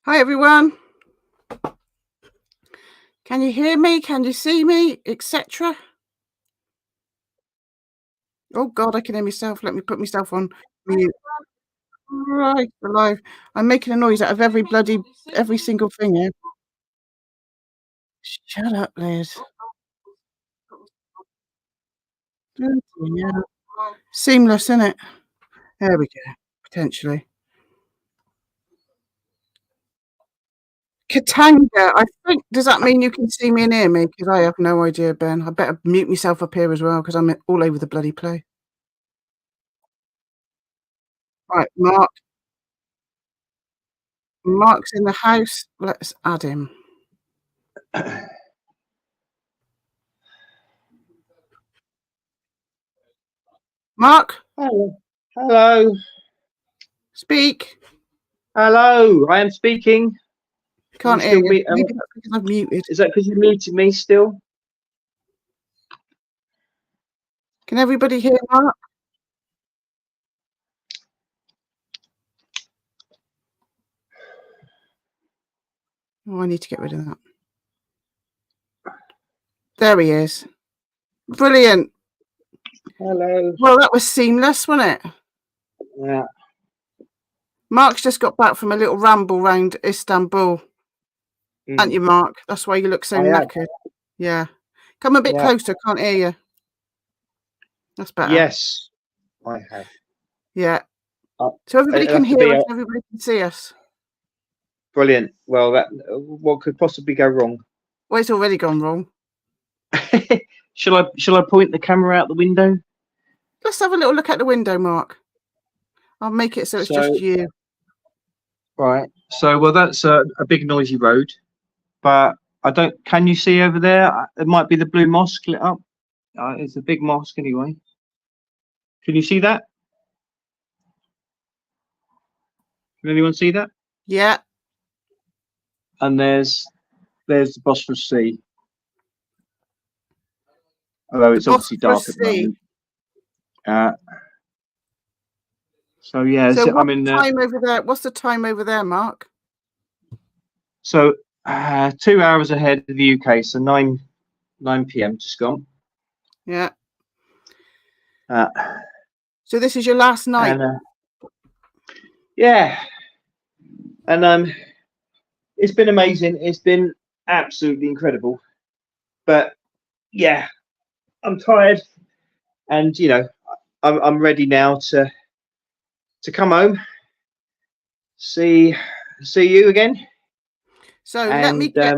Hi everyone. Can you hear me? Can you see me? Etc. Oh God, I can hear myself. Let me put myself on mute. Right, alive. I'm making a noise out of every single thing here. Shut up, Liz. Yeah. Seamless, isn't it? There we go. Potentially. Katanga. I think. Does that mean you can see me and hear me? Because I have no idea, Ben. I better mute myself up here as well because I'm all over the bloody place. Right, Mark. Mark's in the house. Let's add him. Mark. Hello. Hello. Speak. Hello. I am speaking. Can't hear you. Maybe that's because I've muted. Is that because you muted me still? Can everybody hear Mark? Oh, I need to get rid of that. There he is. Brilliant. Hello. Well, that was seamless, wasn't it? Yeah. Mark's just got back from a little ramble round Istanbul. Aren't you, Mark? That's why you look so knackered. Yeah. Come a bit closer. Can't hear you. That's better. Yes, I have. Yeah. So everybody can hear us. Everybody can see us. Brilliant. Well, what could possibly go wrong? Well, it's already gone wrong. Shall I point the camera out the window? Let's have a little look at the window, Mark. I'll make it so it's just you. Right. So, well, that's a big noisy road, but I don't. Can you see over there? It might be the blue mosque lit up. It's a big mosque anyway. Can you see that? Can anyone see that? Yeah. And there's the Bosphorus Sea. Although it's obviously dark at the moment. So yeah, so I'm in time over there. What's the time over there, Mark? So 2 hours ahead of the UK, so 9 p.m. just gone. Yeah. So this is your last night. And, yeah. And it's been amazing. It's been absolutely incredible. But yeah, I'm tired, and you know, I'm ready now to come home, see you again. So let me get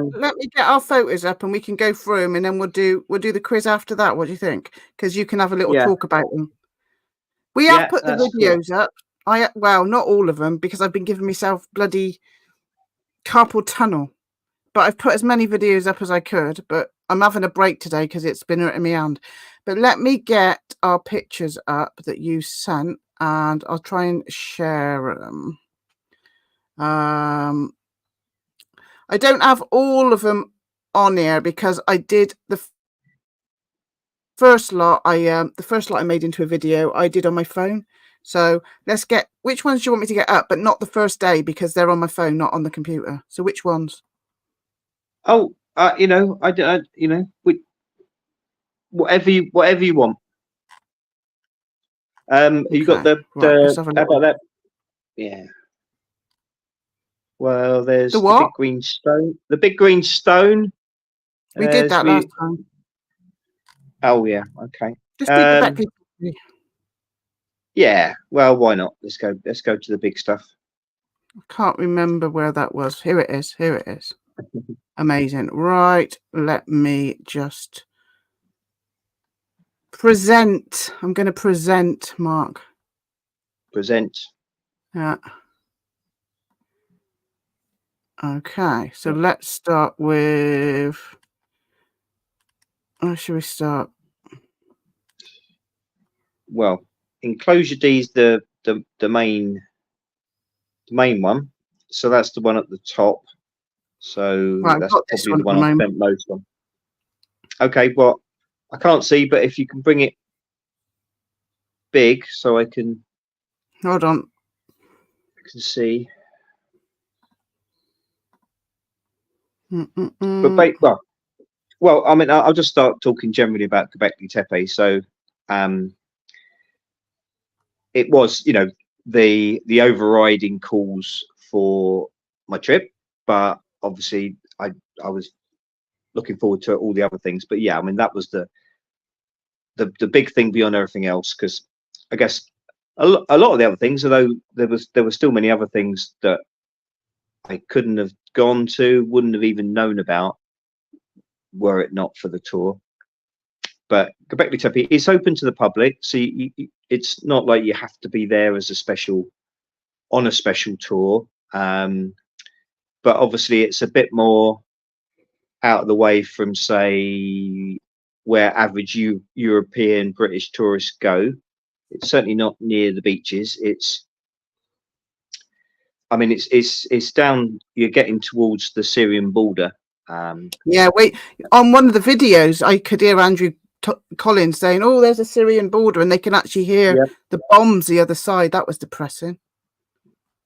our photos up, and we can go through them, and then we'll do the quiz after that. What do you think? Because you can have a little talk about them. We have put the videos up. Well, not all of them, because I've been giving myself bloody carpal tunnel. But I've put as many videos up as I could. But I'm having a break today because it's been hurting me hand. But let me get our pictures up that you sent, and I'll try and share them. I don't have all of them on here because I did the first lot. The first lot I made into a video I did on my phone. So let's get, which ones do you want me to get up, but not the first day because they're on my phone, not on the computer. So which ones? Oh, you know, you know, whatever you want. You got the how about that? Yeah. Well, there's the big green stone. The big green stone. We did that last time. Oh yeah, okay. Just do the back. Yeah, well, why not? Let's go to the big stuff. I can't remember where that was. Here it is. Here it is. Amazing. Right. Let me just present. I'm going to present, Mark. Present. Yeah. Okay. So let's start with. Where should we start? Well, enclosure D is the main one. So that's the one at the top. So that's probably the one I spent most on. Okay, well, I can't see, but if you can bring it big so I can. Hold on. I can see. But well, I mean, I'll just start talking generally about Göbekli Tepe. So, it was, you know, the overriding cause for my trip, but obviously I was looking forward to all the other things. But yeah, I mean, that was the big thing beyond everything else, because I guess a lot of the other things, although there were still many other things that I couldn't have gone to, wouldn't have even known about, were it not for the tour. But Göbekli Tepe is open to the public, so it's not like you have to be there as on a special tour. But obviously it's a bit more out of the way from, say, where average European British tourists go. It's certainly not near the beaches. I mean, it's down. You're getting towards the Syrian border. Yeah, on one of the videos, I could hear Andrew Collins saying, "Oh, there's a Syrian border," and they can actually hear the bombs the other side. That was depressing.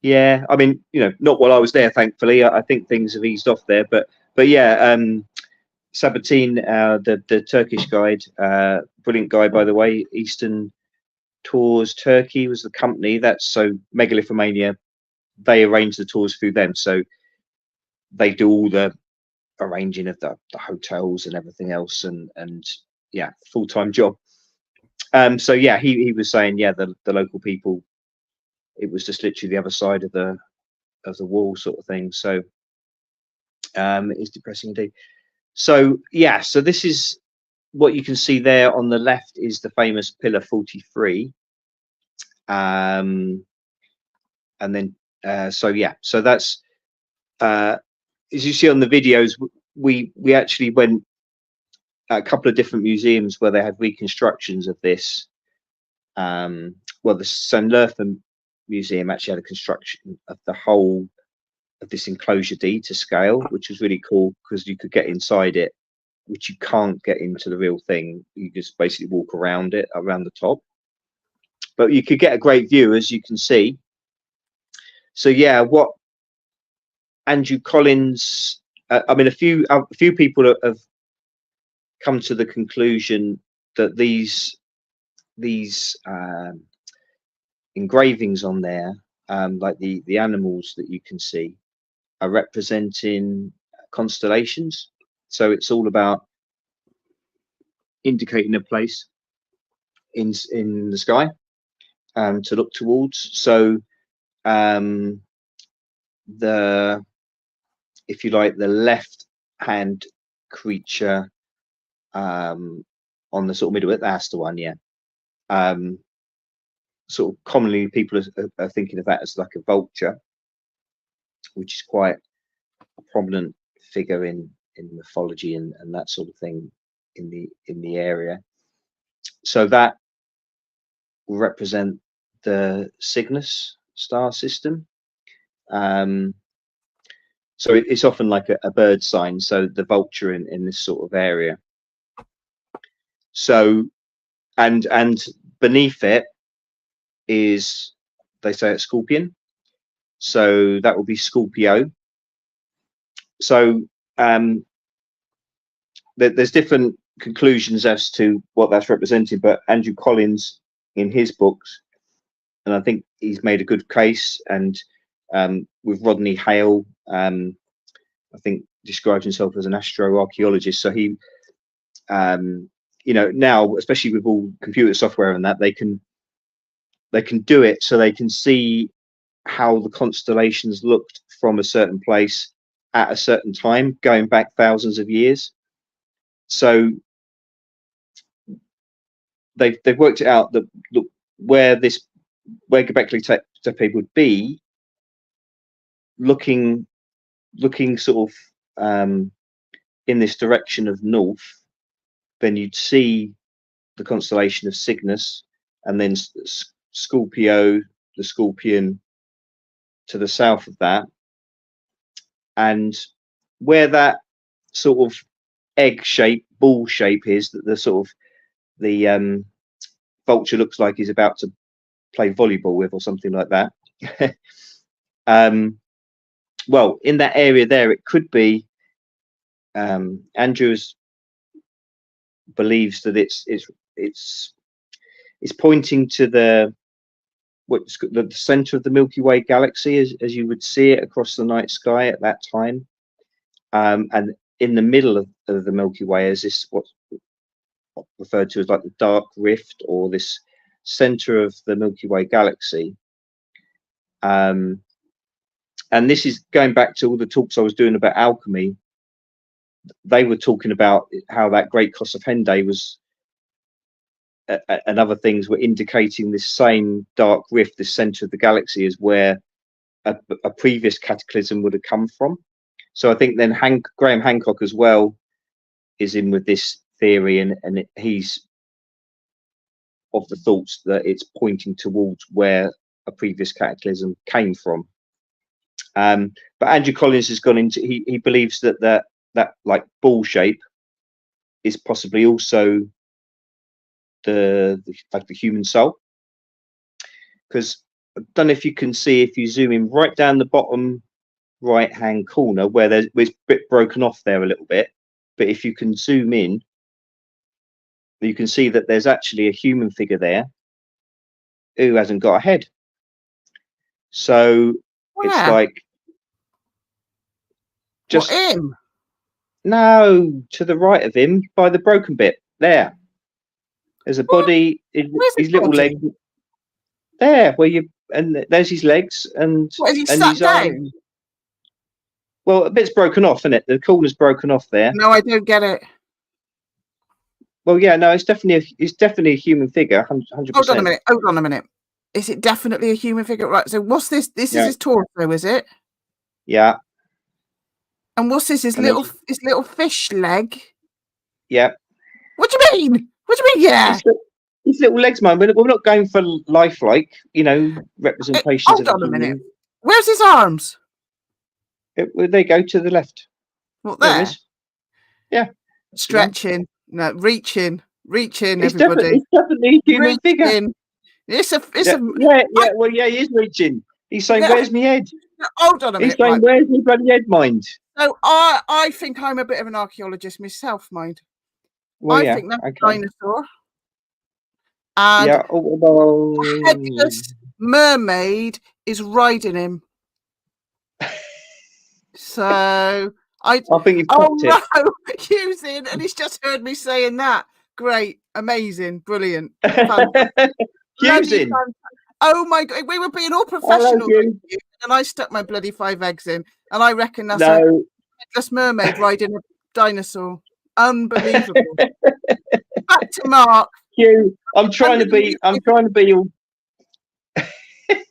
Yeah, I mean, you know, not while I was there, thankfully. I think things have eased off there, but yeah, Sabahattin, the Turkish guide, brilliant guy, by the way. Eastern Tours Turkey was the company. That's so Megalithomania. They arrange the tours through them, so they do all the arranging of the hotels and everything else, and yeah, full-time job. So yeah, he was saying, yeah, the local people, it was just literally the other side of the wall, sort of thing. So it is depressing indeed. So yeah, so this is what you can see there on the left is the famous Pillar 43. And then so yeah, so that's as you see on the videos, we actually went a couple of different museums where they had reconstructions of this. Well, the St. Lertham Museum actually had a construction of the whole of this enclosure D to scale, which was really cool because you could get inside it, which you can't get into the real thing. You just basically walk around it, around the top, but you could get a great view, as you can see. So yeah, what Andrew Collins, I mean, a few people have come to the conclusion that these engravings on there, like the animals that you can see, are representing constellations. So it's all about indicating a place in the sky to look towards. So if you like, the left hand creature on the sort of middle bit, that's the one. Yeah. Sort of commonly people are thinking of that as like a vulture, which is quite a prominent figure in mythology and that sort of thing in the area. So that will represent the Cygnus star system. So it's often like a bird sign, so the vulture in this sort of area. So and beneath it is, they say, it's Scorpion, so that will be Scorpio. So there's different conclusions as to what that's representing, but Andrew Collins in his books, and I think he's made a good case, and with Rodney Hale, I think describes himself as an astroarchaeologist. So he you know, now especially with all computer software and that, they can do it so they can see how the constellations looked from a certain place at a certain time, going back thousands of years. So they've worked it out that where Göbekli Tepe would be, looking sort of in this direction of north, then you'd see the constellation of Cygnus, and then Scorpio, the Scorpion, to the south of that. And where that sort of egg shape, ball shape is, that the sort of the vulture looks like he's about to play volleyball with, or something like that. Well, in that area there, it could be Andrew believes that it's pointing to the center of the Milky Way galaxy, as you would see it across the night sky at that time, and in the middle of the Milky Way is this what's referred to as like the dark rift, or this center of the Milky Way galaxy. And this is going back to all the talks I was doing about alchemy. They were talking about how that great Kossuth Henday was, and other things were indicating this same dark rift, this center of the galaxy, is where a previous cataclysm would have come from. So I think then Graham Hancock as well is in with this theory, and he's of the thoughts that it's pointing towards where a previous cataclysm came from. But Andrew Collins has gone into, he believes that like ball shape is possibly also the human soul, because I don't know if you can see, if you zoom in right down the bottom right hand corner where it's a bit broken off there a little bit, but if you can zoom in, you can see that there's actually a human figure there who hasn't got a head. So it's like just him. No, to the right of him, by the broken bit there. There's a body, his little leg there, and there's his legs, and his arm. Well, a bit's broken off, isn't it? The corner's broken off there. No, I don't get it. Well, yeah, no, it's definitely a human figure, 100%. Hold on a minute. Is it definitely a human figure? Right. So what's this? This is his torso, is it? Yeah. And what's this? His little fish leg? Yeah. What do you mean? What do you mean? Yeah. His little legs, man. We're not going for lifelike, representations. Hold on a minute. Where's his arms? They go to the left. What, there? Yeah. Stretching. No, reaching. It's everybody. Definitely a human figure. Well, yeah, he is reaching. He's saying, "Where's my head?" Hold on a minute. He's saying, "Where's my bloody head, mind?" So I think I'm a bit of an archaeologist myself, mind. Well, I think that's a dinosaur. And a headless mermaid is riding him. So I think you've popped it. Using, and he's just heard me saying that. Great, amazing, brilliant. Using. Oh my God, we were being all professional, and I stuck my bloody 5 eggs in, and I reckon that's a headless mermaid riding a dinosaur. Unbelievable. Back to Mark. Hugh, I'm trying to be all.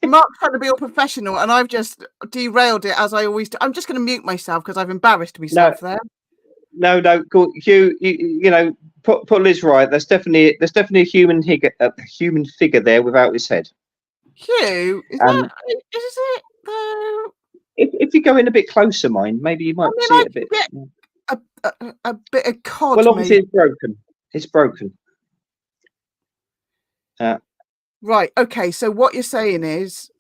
Mark's trying to be all professional, and I've just derailed it, as I always do. I'm just going to mute myself because I've embarrassed myself there. No, cool. Hugh, put Liz right. There's definitely a human figure there without his head. Hugh, is it though? If you go in a bit closer, maybe you might see it a bit. A bit of cod. Well, obviously it's broken. It's broken. Right. Okay. So what you're saying is,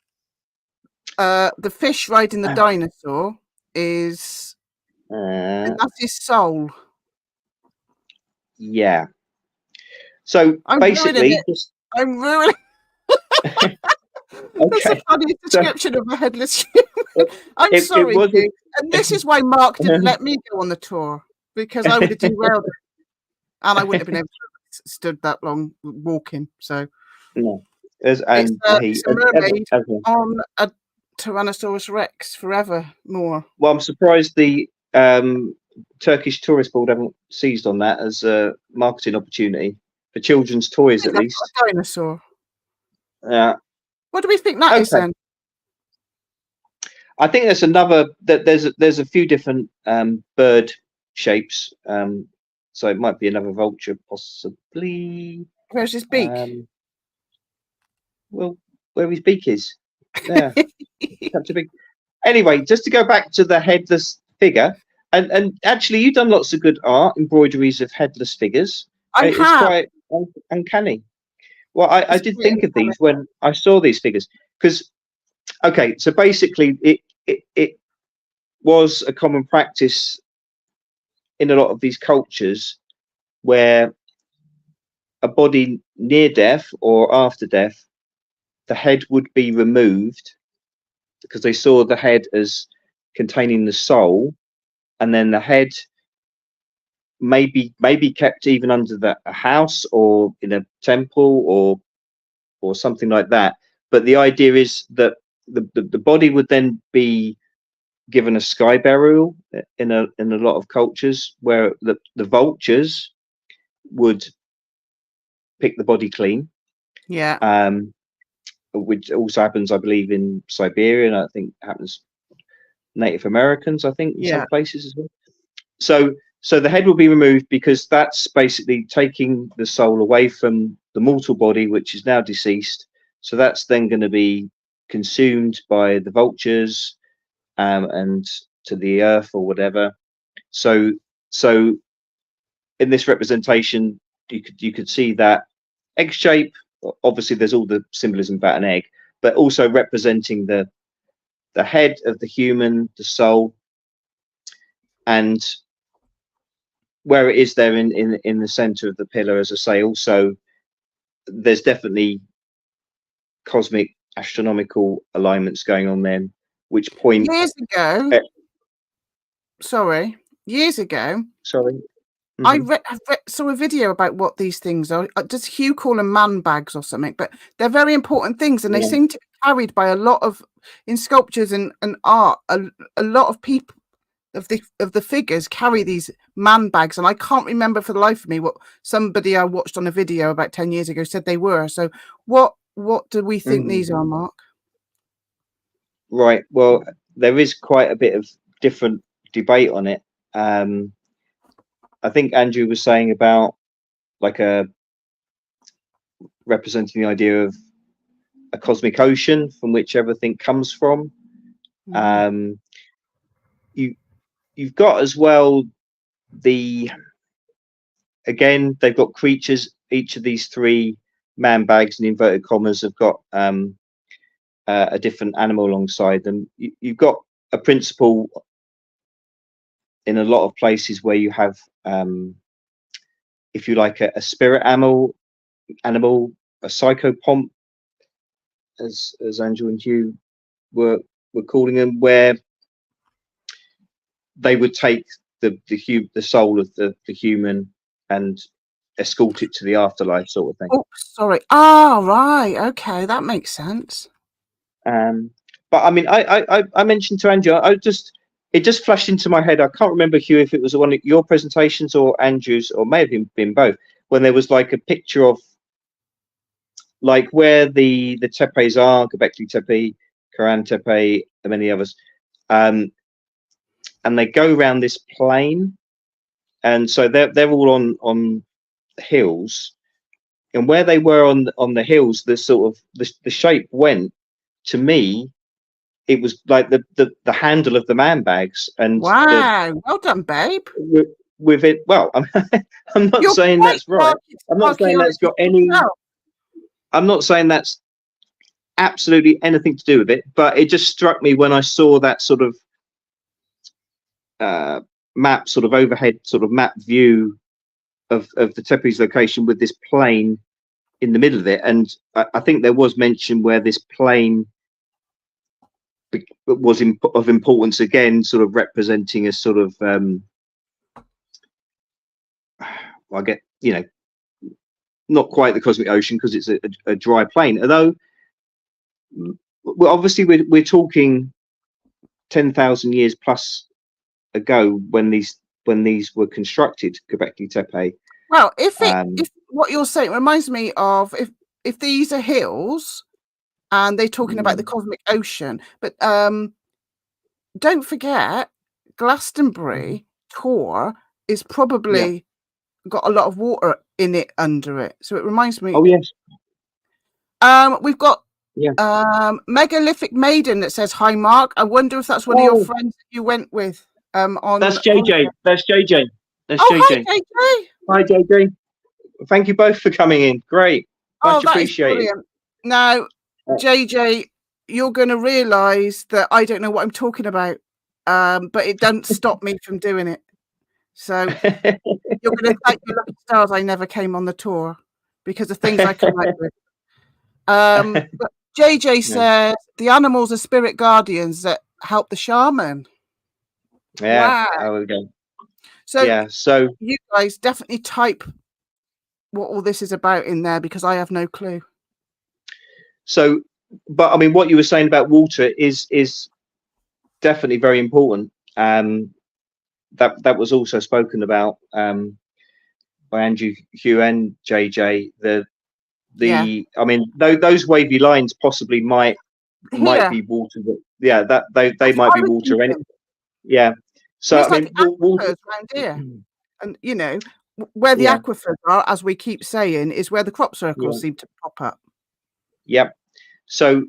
the fish riding the dinosaur is that's his soul. Yeah. So basically, I'm ruining. That's the funniest description of a headless human. I'm sorry, and this is why Mark didn't let me go on the tour, because I would have derailed it, and I wouldn't have been able to have stood that long walking. So, no. It's a mermaid on a Tyrannosaurus Rex forevermore. Well, I'm surprised the Turkish Tourist Board haven't seized on that as a marketing opportunity for children's toys, at least. A dinosaur. Yeah. What do we think that is then? I think there's another. There's a few different bird shapes. So it might be another vulture, possibly. Where's his beak? Well, where his beak is. Yeah. Such a big. Anyway, just to go back to the headless figure, and actually, you've done lots of good art, embroideries of headless figures. It's quite uncanny. Well, I did think of these when I saw these figures, because, so basically it was a common practice in a lot of these cultures where a body near death or after death, the head would be removed because they saw the head as containing the soul, and then the head maybe kept even under a house or in a temple or something like that. But the idea is that the body would then be given a sky burial in a lot of cultures, where the vultures would pick the body clean. Yeah. Which also happens, I believe, in Siberia, and I think happens Native Americans, I think, in some places as well. So the head will be removed because that's basically taking the soul away from the mortal body, which is now deceased. So that's then going to be consumed by the vultures and to the earth or whatever. So in this representation, you could see that egg shape. Obviously, there's all the symbolism about an egg, but also representing the head of the human, the soul, and where it is there in the center of the pillar, as I say. Also, there's definitely cosmic astronomical alignments going on then, which point years ago. Sorry. I saw a video about what these things are. Does Hugh call them man bags or something? But they're very important things, and they seem to be carried by a lot of, in sculptures and art, a lot of people of the figures carry these man bags, and I can't remember for the life of me what somebody I watched on a video about 10 years ago said they were. So what do we think these are, Mark? Right. Well, there is quite a bit of different debate on it. I think Andrew was saying about like representing the idea of a cosmic ocean from which everything comes from. You've got as well again, they've got creatures. Each of these three man bags in inverted commas have got a different animal alongside them. You've got a principle in a lot of places where you have, if you like, a spirit animal, a psychopomp, as Andrew and Hugh were calling them, where they would take the soul of the human and escort it to the afterlife, sort of thing. Oh, sorry. Oh, right. Okay, that makes sense. But I mean, I mentioned to Andrew, it just flashed into my head. I can't remember, Hugh, if it was one of your presentations or Andrew's, or may have been both, when there was like a picture of like where the tepes are, Göbekli Tepe, Karahan Tepe, and many others, and they go around this plain, and so they're all on hills, and where they were on the hills, the sort of the shape went, to me, it was like the handle of the man bags. And wow, well done, babe. With it, well, I'm not saying that's right. I'm not saying that's got any. I'm not saying that's absolutely anything to do with it, but it just struck me when I saw that sort of map, sort of overhead, sort of map view of the Tepe's location with this plain in the middle of it. And I think there was mention where this plain was of importance again, sort of representing a sort of I get, not quite the cosmic ocean because it's a dry plain, although well, obviously we're talking 10,000 years plus ago when these were constructed, Göbekli Tepe. Well, if what you're saying reminds me of if these are hills and they're talking about the cosmic ocean, but don't forget Glastonbury Tor is probably got a lot of water in it under it, so it reminds me. Oh yes. We've got Megalithic Maiden that says hi, Mark. I wonder if that's one of your friends that you went with. That's JJ. That's JJ. That's JJ. Hi, JJ. Hi, JJ. Thank you both for coming in. Great. Much appreciated. Now, JJ, you're going to realise that I don't know what I'm talking about, but it doesn't stop me from doing it. So you're going to thank your lucky stars I never came on the tour because of things I come out with. But JJ says the animals are spirit guardians that help the shaman. Yeah. Wow. There we go. So yeah, so you guys definitely type what all this is about in there because I have no clue. So, but I mean, what you were saying about water is definitely very important. That was also spoken about by Andrew, Hugh, and JJ. I mean, those wavy lines possibly might be water. Yeah, that they might be water. Yeah. So it's I mean, like water around here, and you know where the aquifers are, as we keep saying, is where the crop circles seem to pop up. Yep. So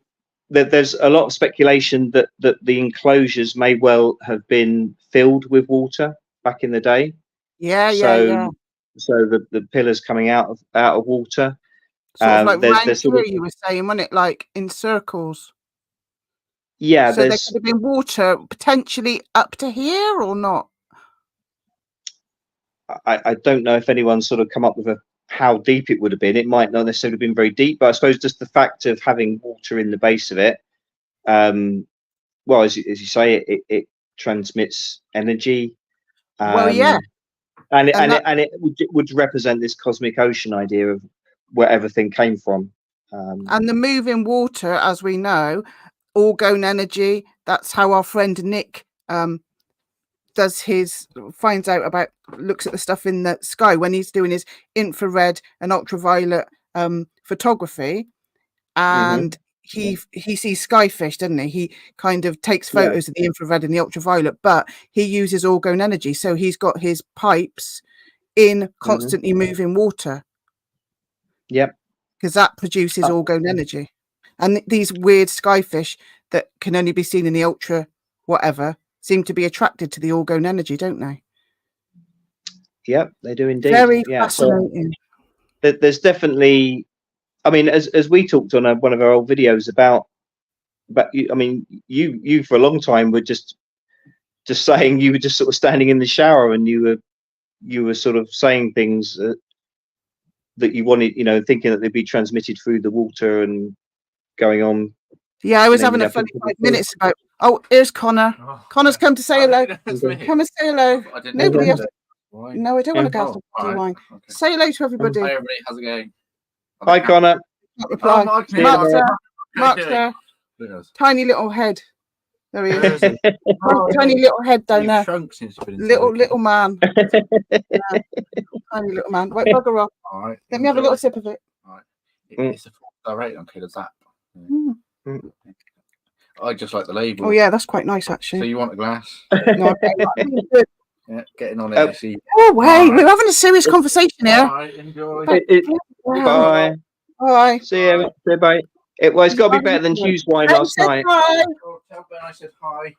there's a lot of speculation that the enclosures may well have been filled with water back in the day. Yeah. So the pillars coming out of water. Sort of like round here, you were saying, wasn't it? Like in circles. Yeah. So there could have been water potentially up to here or not. I don't know if anyone's sort of come up with how deep it would have been. It might not necessarily have been very deep, but I suppose just the fact of having water in the base of it, well, as you say, it transmits energy. Well, yeah, and it would represent this cosmic ocean idea of where everything came from. And the moving water, as we know, orgone energy. That's how our friend Nick finds out about, looks at the stuff in the sky when he's doing his infrared and ultraviolet photography, and he sees skyfish, doesn't he? He kind of takes photos of the infrared and the ultraviolet, but he uses orgone energy, so he's got his pipes in constantly moving water. Yep. Because that produces orgone energy, and these weird skyfish that can only be seen in the ultra whatever seem to be attracted to the orgone energy, don't they? Yep, they do indeed. Very fascinating. So there's definitely, I mean, as we talked on one of our old videos about I mean, you for a long time were just saying, you were just sort of standing in the shower and you were sort of saying things that you wanted, thinking that they'd be transmitted through the water and going on. Yeah, I was having a funny 5 minutes about. Oh, here's Connor. Connor's come to say hello. Come and say hello. Nobody else. No, I don't want a glass of wine. Okay. Say hello to everybody. Hi, everybody. How's it going? Hi, Connor. Mark's there. Tiny little head. There he is. Tiny little head down there. Little man. Tiny little man. Wait, bugger off. All right. Let me have a little sip of it. All right. It's a 4-star rating on Killer Zap. I just like the label. Oh yeah, that's quite nice actually. So you want a glass? No, yeah, getting on it. Oh wait, we're having a serious conversation here. All right, enjoy. Bye. Bye. See you. Bye. It's got to be better than Hugh's wine last night. Hi. Tell Ben I said hi.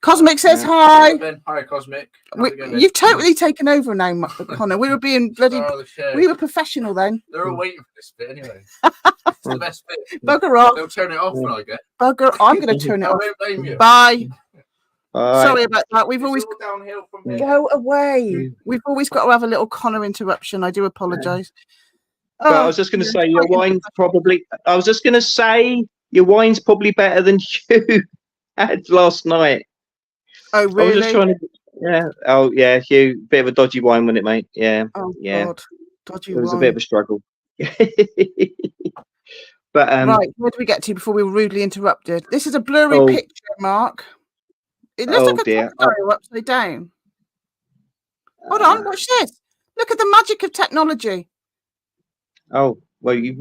Cosmic says hi. Ben, hi, Cosmic. You've totally taken over now, Connor. We were being bloody. We were professional then. They're all waiting for this bit anyway. It's the best bit. Bugger off. They'll turn it off when I get. Bugger. I'm going to turn it off. I won't blame you. Bye. Bye. Sorry about that. We've always downhill from here. Go away. We've always got to have a little Connor interruption. I do apologise. But I was just going to say your wine's probably. I was just going to say your wine's probably better than you had last night. Oh really? I was just trying to. Yeah. Oh yeah, Hugh. Bit of a dodgy wine, wasn't it, mate? Yeah. Oh yeah. God. Dodgy wine. It was a bit of a struggle. But right, where do we get to before we were rudely interrupted? This is a blurry picture, Mark. It looks like a crocodile upside down. Hold on, watch this. Look at the magic of technology. Oh well, you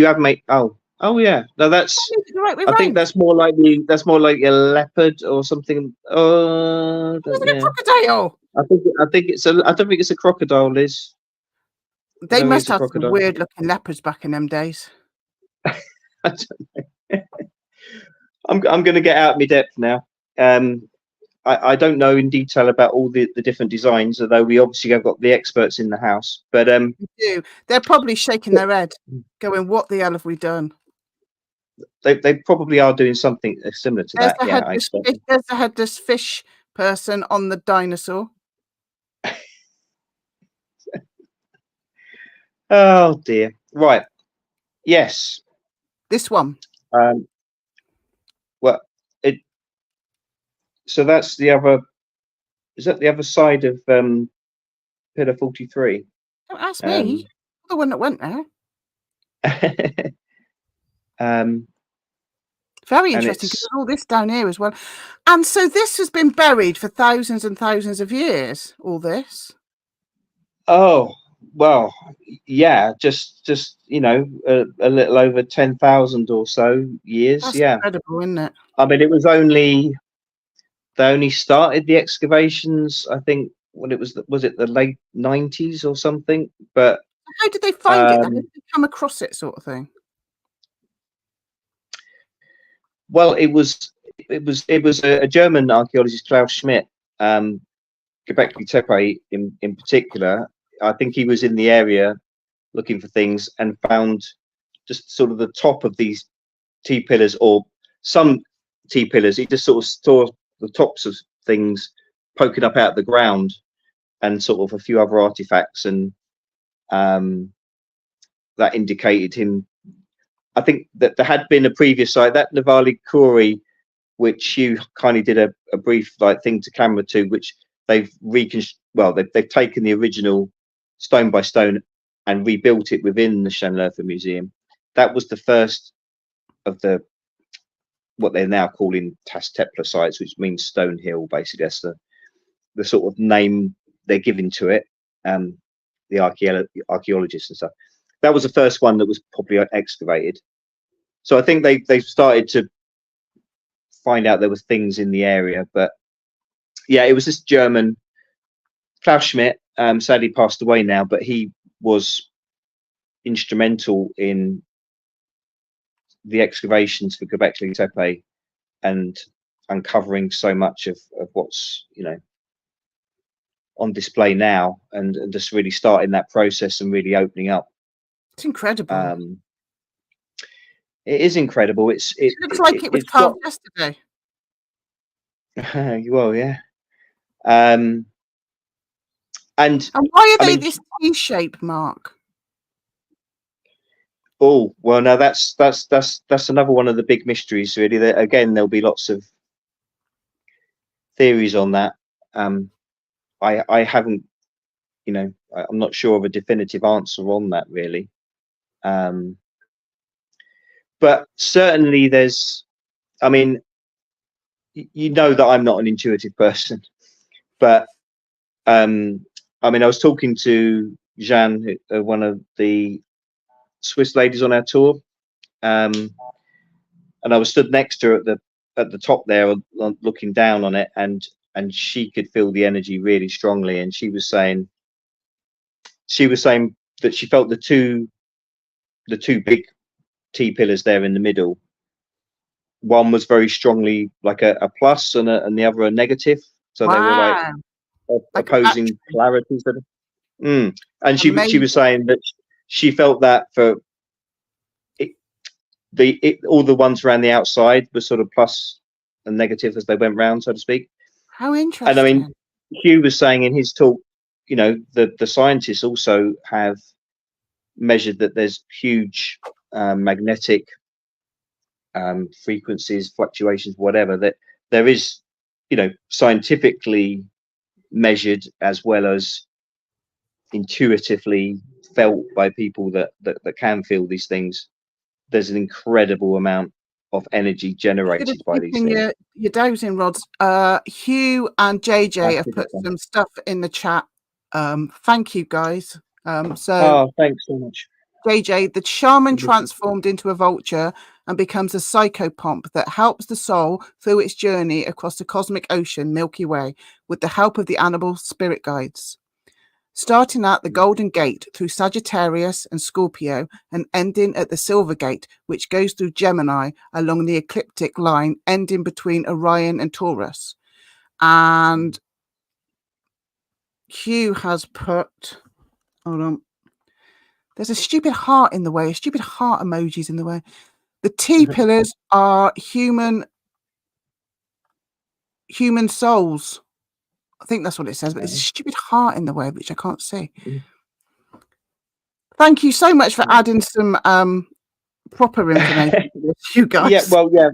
have made. Oh yeah. No, that's. I think that's more like a leopard or something. It's like a crocodile. I think it's a. I don't think it's a crocodile, Liz. They must have some weird looking leopards back in them days. I don't know. I'm going to get out of my depth now. I don't know in detail about all the different designs, although we obviously have got the experts in the house. But we do. They're probably shaking their head, going, "What the hell have we done?" They probably are doing something similar to that. There's the headless fish person on the dinosaur. Oh dear. Right. Yes. This one. Well, so that's the other. Is that the other side of pillar 43? Don't ask me. The one that went there. Very interesting, because all this down here as well. And so this has been buried for thousands and thousands of years, all this. Oh, well, yeah, just you know, a little over 10,000 or so years. That's yeah, incredible, isn't it? I mean, it was only they only started the excavations, I think, when it was it the late 90s or something. But how did they find it? How did they come across it, sort of thing? Well, it was a German archaeologist, Klaus Schmidt, Göbekli Tepe in particular. I think he was in the area looking for things and found just sort of the top of these T-pillars, or some T-pillars. He just sort of saw the tops of things poking up out of the ground, and sort of a few other artifacts, and that indicated him. I think that there had been a previous site, that Navali Kuri, which you kindly did a brief thing to camera to, which they've they've taken the original stone by stone and rebuilt it within the Schönlerfe Museum. That was the first of the what they're now calling Tastepla sites, which means stone hill. Basically, that's the sort of name they're giving to it. The archaeologists and stuff. That was the first one that was probably excavated. So I think they started to find out there were things in the area. But yeah, it was this German, Klaus Schmidt, sadly passed away now, but he was instrumental in the excavations for Göbekli Tepe and uncovering so much of what's, you know, on display now, and just really starting that process and really opening up. It's incredible. It is incredible. It looks like it was carved yesterday. Well, yeah. And why are they this T shape, Mark? Oh well, now that's another one of the big mysteries, really. That again, there'll be lots of theories on that. I haven't, you know, I'm not sure of a definitive answer on that, really. But certainly there's, I mean, you know that I'm not an intuitive person, but I mean, I was talking to Jeanne, one of the Swiss ladies on our tour, and I was stood next to her at the top there, looking down on it, and she could feel the energy really strongly, and she was saying that she felt the two big T pillars there in the middle. One was very strongly like a plus, and the other a negative. So they were like opposing polarities. And she was saying that she felt that for all the ones around the outside were sort of plus and negative as they went round, so to speak. How interesting. And I mean, Hugh was saying in his talk, you know, the scientists also have measured that there's huge magnetic frequencies, fluctuations, whatever, that there is, you know, scientifically measured as well as intuitively felt by people that can feel these things. There's an incredible amount of energy generated by these things. Your dowsing rods. Hugh and JJ have put some stuff in the chat. Thank you, guys. Oh, thanks so much. JJ, the shaman transformed into a vulture and becomes a psychopomp that helps the soul through its journey across the cosmic ocean, Milky Way, with the help of the animal spirit guides. Starting at the Golden Gate through Sagittarius and Scorpio, and ending at the Silver Gate, which goes through Gemini along the ecliptic line, ending between Orion and Taurus. And Hugh has put, hold on, there's a stupid heart in the way, a stupid heart emoji's in the way. The T pillars are human souls. I think that's what it says, but there's a stupid heart in the way, which I can't see. Thank you so much for adding some proper information to this, you guys. Yeah, well, yeah,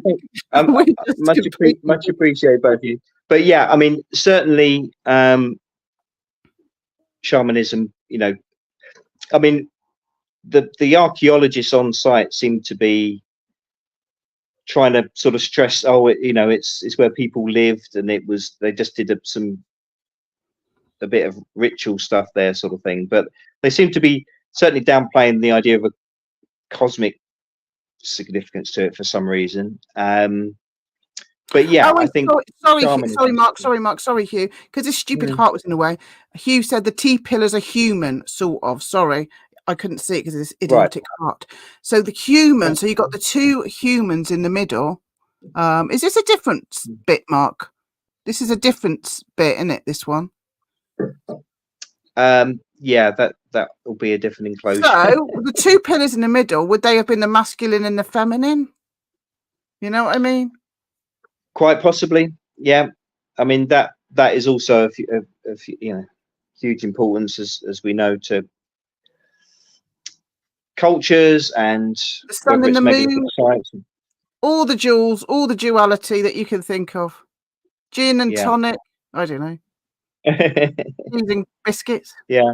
much appreciated, both of you. But yeah, I mean, certainly shamanism, I mean, the archaeologists on site seem to be trying to sort of stress, it's where people lived, and they just did a bit of ritual stuff there, sort of thing. But they seem to be certainly downplaying the idea of a cosmic significance to it for some reason. But yeah, I think. Sorry, Mark. Sorry, Hugh, because his stupid heart was in the way. Hugh said the T pillars are human, sort of. Sorry, I couldn't see it because of this idiotic heart. So the human. So you got the two humans in the middle. Is this a different bit, Mark? This is a different bit, isn't it? This one. Yeah, that will be a different enclosure. So the two pillars in the middle, would they have been the masculine and the feminine? You know what I mean? Quite possibly, yeah. I mean that is also of huge importance, as we know, to cultures and the sun and the moon, all the jewels, all the duality that you can think of. Gin and tonic. I don't know. Using biscuits. Yeah.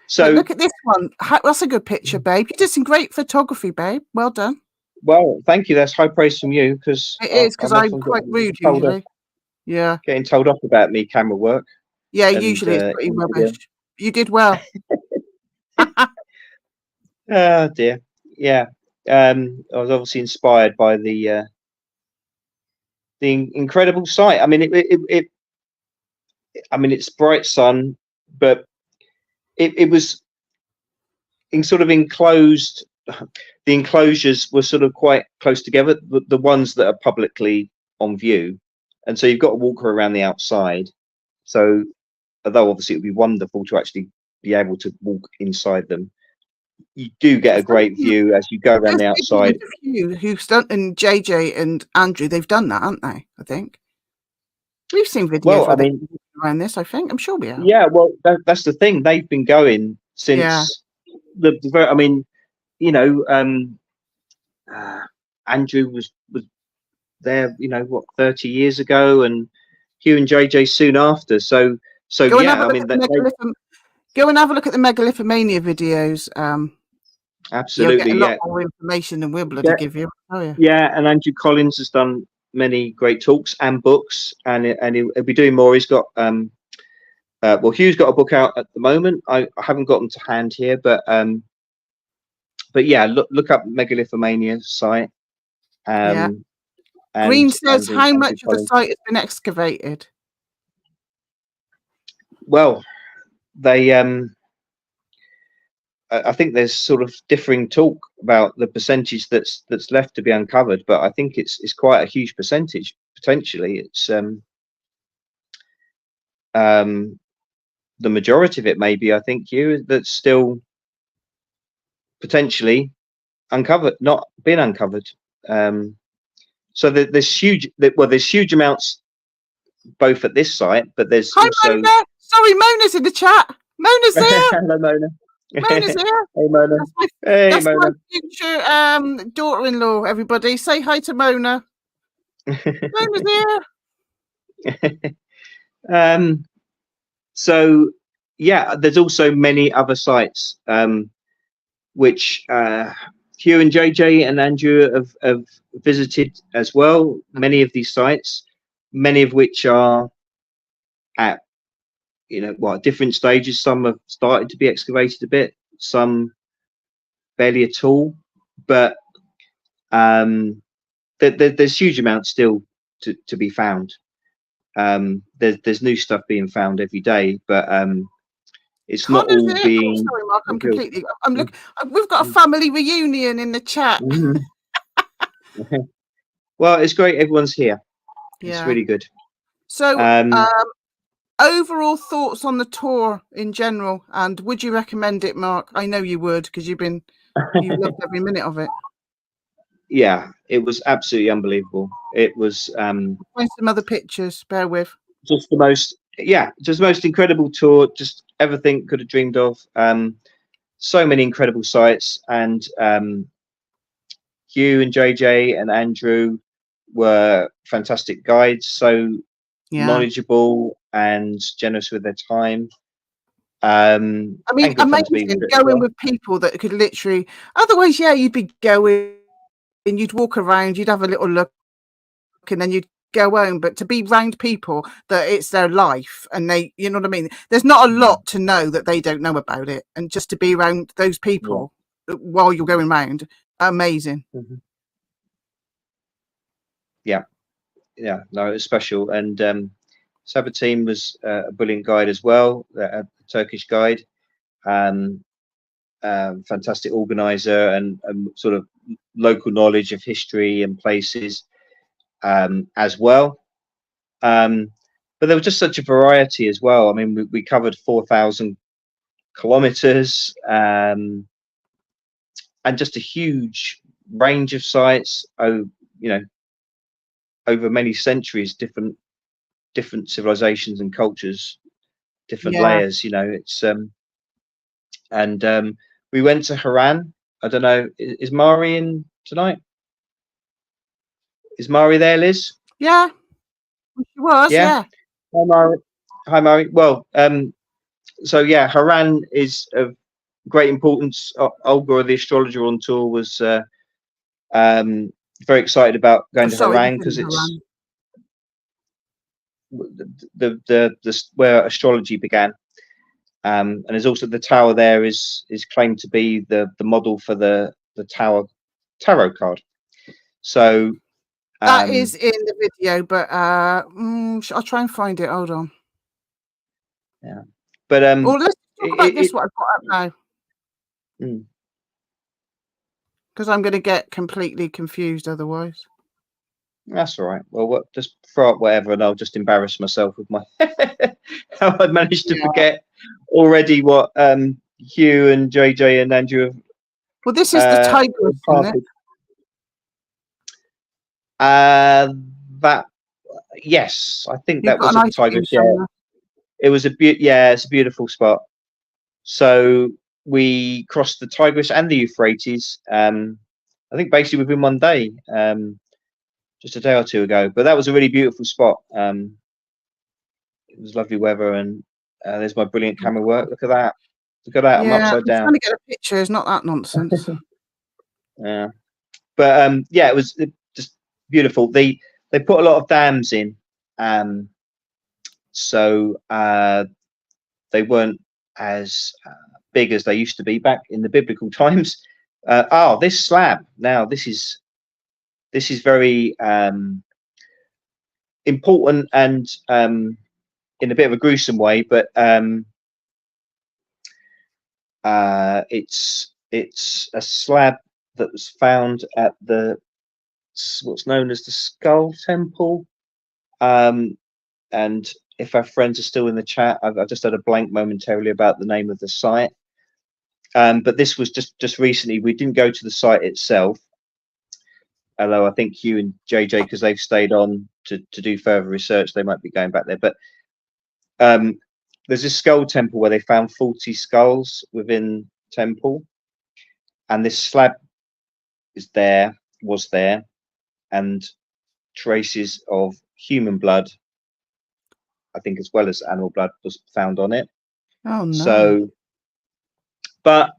So but look at this one. That's a good picture, babe. You did some great photography, babe. Well done. Well, thank you. That's high praise from you, because it is, because I'm quite rude usually. Yeah. Getting told off about me camera work. Yeah, usually it's pretty rubbish. You did well. Oh dear. Yeah. I was obviously inspired by the incredible sight. I mean, it's bright sun, but it was in sort of enclosed. The enclosures were sort of quite close together, the ones that are publicly on view, and so you've got to walk around the outside. So although obviously it would be wonderful to actually be able to walk inside them, you do get a great view as you go around the outside. Who've done, and JJ and Andrew, they've done that, haven't they? I think we've seen videos around this. I think I'm sure we have. Yeah, well, that's the thing. They've been going since I mean, Andrew was there, 30 years ago, and Hugh and JJ soon after. So yeah, I mean, go and have a look at the Megalithomania videos. Absolutely, you'll get a lot more information than we'll bloody give you. Oh yeah. Yeah, and Andrew Collins has done many great talks and books, and he'll be doing more. He's got well, Hugh's got a book out at the moment. I haven't got them to hand here, but yeah, look up Megalithomania site. Green says, how much of the site has been excavated? Well, they I think there's sort of differing talk about the percentage that's left to be uncovered, but I think it's quite a huge percentage potentially. It's the majority of it, maybe, I think, that's still potentially uncovered, not been uncovered. So there's huge amounts both at this site, but there's also. Mona. Sorry, Mona's in the chat. Mona's here. Hello, Mona. Mona's here. Hey, Mona. That's my future daughter-in-law. Everybody, say hi to Mona. Mona's here. So yeah, there's also many other sites which Hugh and JJ and Andrew have visited as well. Many of these sites, many of which are at different stages. Some have started to be excavated a bit, some barely at all, but there's huge amounts still to be found. There's new stuff being found every day, but it's not all being. Sorry, Mark, I'm completely. We've got a family reunion in the chat. Well, it's great everyone's here. It's really good. So overall thoughts on the tour in general, and would you recommend it, Mark? I know you would, because you loved every minute of it. Yeah, it was absolutely unbelievable. It was find some other pictures, bear with. Just the most incredible tour, just everything could have dreamed of. so many incredible sites, and Hugh and JJ and Andrew were fantastic guides, so knowledgeable and generous with their time. I mean, amazing going with people that could literally, otherwise, you'd be going and you'd walk around, you'd have a little look, and then you'd go home. But to be round people that it's their life, and they, you know what I mean, there's not a lot to know that they don't know about it, and just to be around those people while you're going round, amazing. Yeah, no, it was special. And Sabatin was a brilliant guide as well, a Turkish guide, fantastic organizer, and sort of local knowledge of history and places as well. But there was just such a variety as well. I mean, we covered 4,000 kilometers, and just a huge range of sites. Over many centuries, different civilizations and cultures, different layers. It's and we went to Haran. I don't know, is Mari in tonight? Is Mari there, Liz? Yeah, she was. Yeah. Hi, Mari. Hi, Mari. Well, so yeah, Haran is of great importance. Olga, the astrologer on tour, was very excited about going to Haran because it's the where astrology began, and there's also the tower there is claimed to be the model for the tower tarot card. So that is in the video, but I'll try and find it. Hold on. Yeah, but well, let's talk about this. What I've got up now, because I'm going to get completely confused otherwise. That's all right. Well, just throw up whatever, and I'll just embarrass myself with my how I managed to forget already what Hugh and JJ and Andrew have. Well, this is the Tigris, isn't it? That yes, I think that was a Tigris. Yeah, it was it's a beautiful spot. So we crossed the Tigris and the Euphrates. I think basically within one day. Just a day or two ago, but that was a really beautiful spot. It was lovely weather, and there's my brilliant camera work. Look at that! Look at that! I'm upside down. I'm trying to get a picture. It's not that nonsense. Yeah, but yeah, it was just beautiful. They put a lot of dams in, so they weren't as big as they used to be back in the biblical times. This slab now. This is very important, and in a bit of a gruesome way, but it's a slab that was found at what's known as the Skull Temple. And if our friends are still in the chat, I've just had a blank momentarily about the name of the site. But this was just recently. We didn't go to the site itself, although I think Hugh and JJ, because they've stayed on to do further research, they might be going back there. But there's this skull temple where they found 40 skulls within the temple, and this slab was there, and traces of human blood, I think, as well as animal blood, was found on it. Oh no! So, but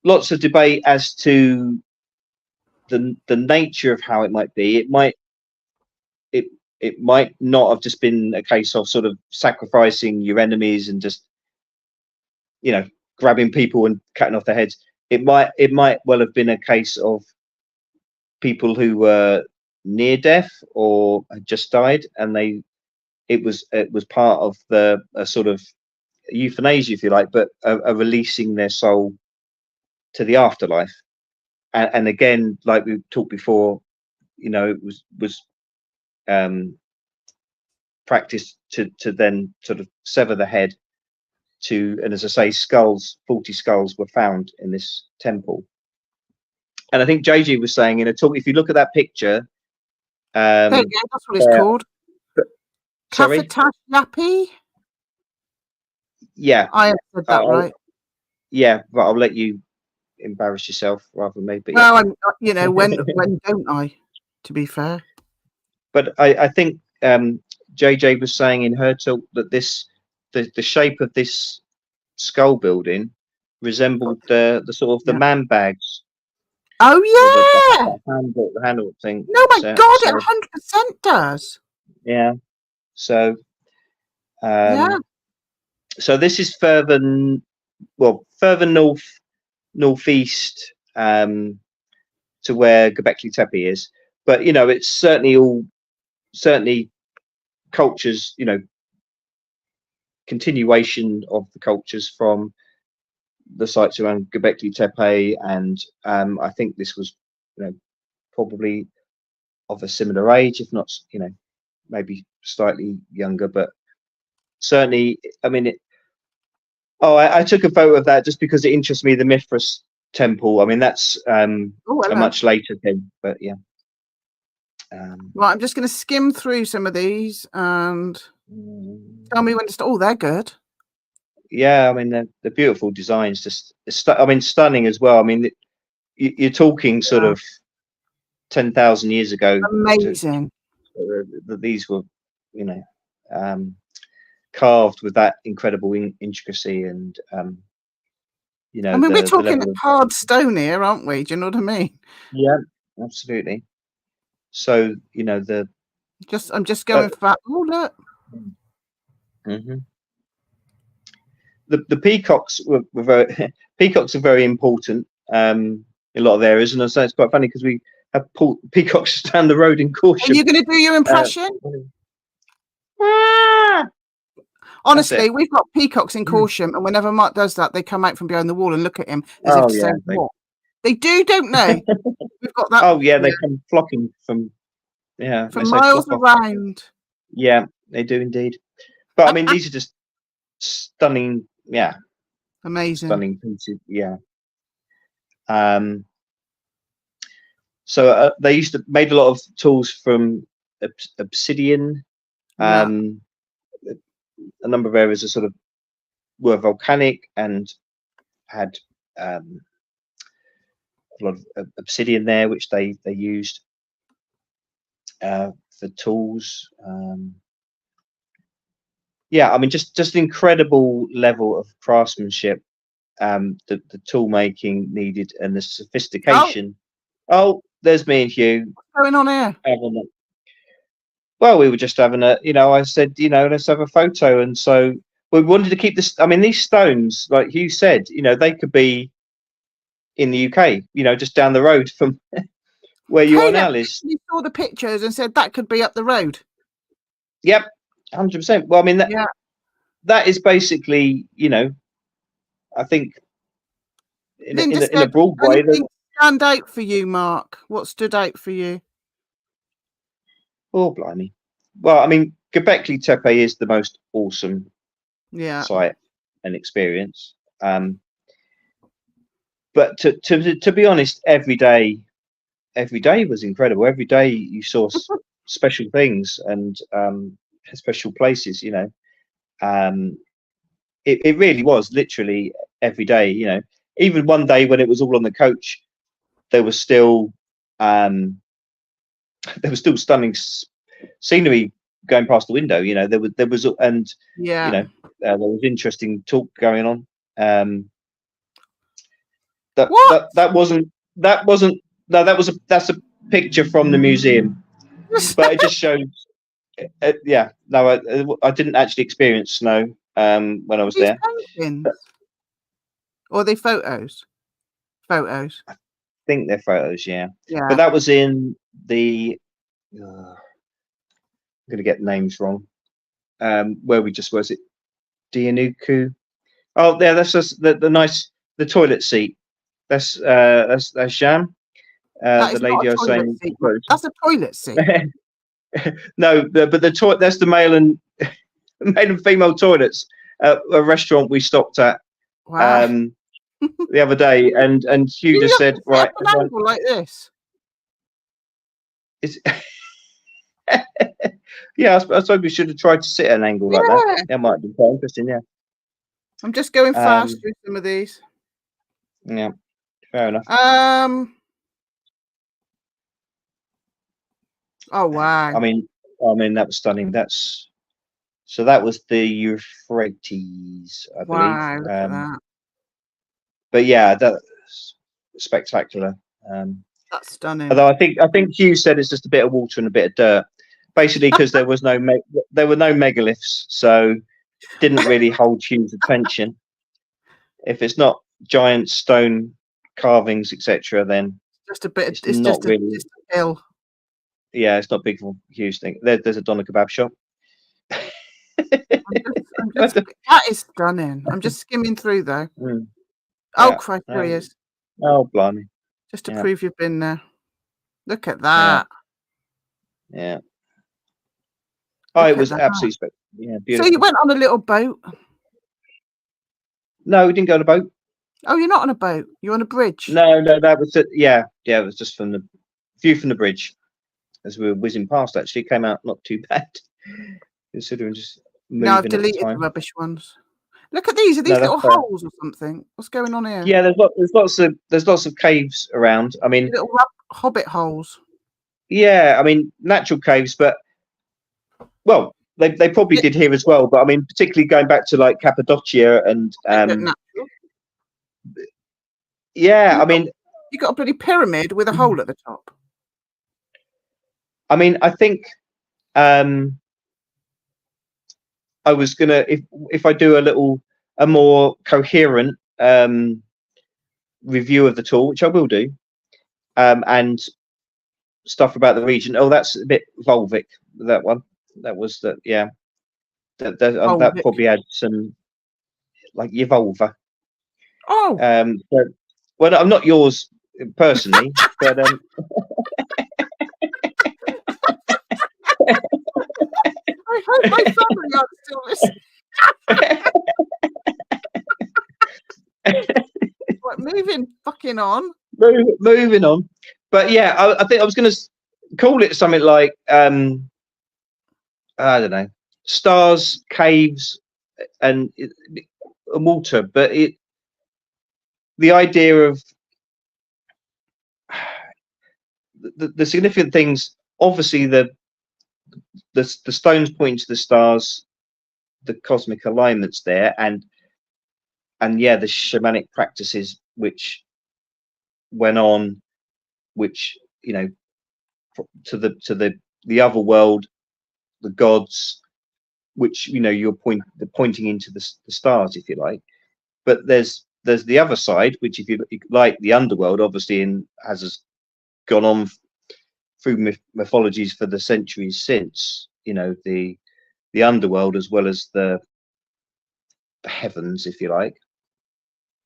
lots of debate as to the nature of how it might be. It might not have just been a case of sort of sacrificing your enemies and just, grabbing people and cutting off their heads. It might well have been a case of people who were near death or had just died, and it was part of a sort of euthanasia, if you like, but a releasing their soul to the afterlife. And again, like we talked before, it was practiced to then sort of sever the head and as I say, 40 skulls were found in this temple. And I think JJ was saying in a talk, if you look at that picture, there you go, that's what it's called. Sorry? Kafatash Yapi? Yeah. I said that right. yeah, but I'll let you embarrass yourself rather than me. But well, I'm, you know, when don't I? To be fair, but I think JJ was saying in her talk that the shape of this skull building resembled the sort of the man bags. Oh yeah, yeah, the handle thing. no, my God, it 100% does. Yeah. So Yeah. So this is further northeast to where Göbekli Tepe is, but you know it's certainly cultures, you know, continuation of the cultures from the sites around Göbekli Tepe, and I think this was, you know, probably of a similar age, if not, you know, maybe slightly younger, but certainly, I mean, I took a photo of that just because it interests me, the Mithras temple. I mean, that's a much later thing, but yeah. Well, I'm just going to skim through some of these and tell me when to start. Oh, they're good. Yeah, I mean, they're beautiful designs. Just, I mean, stunning as well. I mean, you're talking sort of 10,000 years ago. Amazing. These were, you know, carved with that incredible intricacy, and you know, I mean, we're talking hard stone here, aren't we? Do you know what I mean? Yeah, absolutely. So you know, I'm just going for that. Oh, look. The peacocks were very peacocks are very important in a lot of areas, and I say it's quite funny because we have peacocks down the road in Corsham. Are you going to do your impression? Honestly, we've got peacocks in Corsham, and whenever Mark does that, they come out from behind the wall and look at him as if to say, "What?" They do, don't they? We've got that. Oh yeah, they come flocking from miles around. Yeah, they do indeed. But I mean, these are just stunning. Yeah, amazing, stunning pieces. Yeah. So they used to made a lot of tools from obsidian. A number of areas are sort of were volcanic and had a lot of obsidian there, which they used for tools. Yeah, I mean, just an incredible level of craftsmanship, the tool making needed, and the sophistication. Oh, there's me and Hugh. What's going on here? Well, we were just having a, you know, I said, you know, let's have a photo, and so we wanted to keep this. I mean, these stones, like Hugh said, you know, they could be in the UK, you know, just down the road from where you are now, Liz. You saw the pictures and said that could be up the road. Yep, 100%. Well, I mean, that is basically, you know, I think in a broad way. Stand out for you, Mark? What stood out for you? Oh, blimey. Well, I mean, Göbekli Tepe is the most awesome site and experience. But to be honest, every day was incredible. Every day you saw special things and special places, you know. It really was literally every day, you know. Even one day when it was all on the coach, there was still stunning scenery going past the window, you know. There was and you know, there was interesting talk going on. That's a picture from the museum, but it just shows. Yeah, no, I didn't actually experience snow when I was there. Or are they photos? Photos. I think they're photos, yeah. But that was in the. I'm gonna get names wrong. Where we just was it? Dianuku. Oh, yeah, that's just the toilet seat. That's Jam. The lady I was saying. That's a toilet seat. No, but the toilet. That's the male and female toilets at a restaurant we stopped at the other day, and Hugh just said, right, an angle like this. Yeah, I suppose we should have tried to sit at an angle like that. That might be quite interesting. Yeah. I'm just going fast through some of these. Yeah, fair enough. Oh wow! I mean, that was stunning. So that was the Euphrates, I believe. Wow, look at that. But yeah, that's spectacular. That's stunning. Although I think Hugh said it's just a bit of water and a bit of dirt, basically because there were no megaliths, so didn't really hold Hugh's attention. If it's not giant stone carvings, etc., then just a bit. It's not just really. Just a hill. Yeah, it's not big for Hugh's thing. There's a doner kebab shop. That is stunning. I'm just skimming through though. Oh, criteria. Oh, blimey. Just to prove you've been there. Look at that. Yeah. Oh, it was absolutely spectacular. Yeah, beautiful. So you went on a little boat? No, we didn't go on a boat. Oh, you're not on a boat. You're on a bridge. No, that was it. Yeah, it was just from the view from the bridge as we were whizzing past. Actually, it came out not too bad, considering just moving. No, I've deleted the rubbish ones. Look at these. Are these little holes or something? What's going on here? Yeah, there's lots of caves around. I mean, little hobbit holes. Yeah, I mean natural caves, but well, they probably did here as well. But I mean, particularly going back to like Cappadocia and yeah, I mean, you got a bloody pyramid with a hole at the top. I mean, I think I was gonna if I do a more coherent review of the tour, which I will do, and stuff about the region. Oh, that's a bit Volvic. That one. That was that. Yeah. That probably had some like Volva. Oh. But, well, I'm not yours personally, but I hope my family are still listening. Right, moving on. Moving on. But yeah, I think I was going to call it something like I don't know, stars, caves, and water. But the idea of the significant things, obviously the stones pointing to the stars, the cosmic alignments there, and yeah, the shamanic practices which went on, which to the other world, the gods, which you're pointing into the stars, if you like. But there's the other side, which if you like the underworld, obviously has gone on through mythologies for the centuries since, the underworld as well as the heavens, if you like,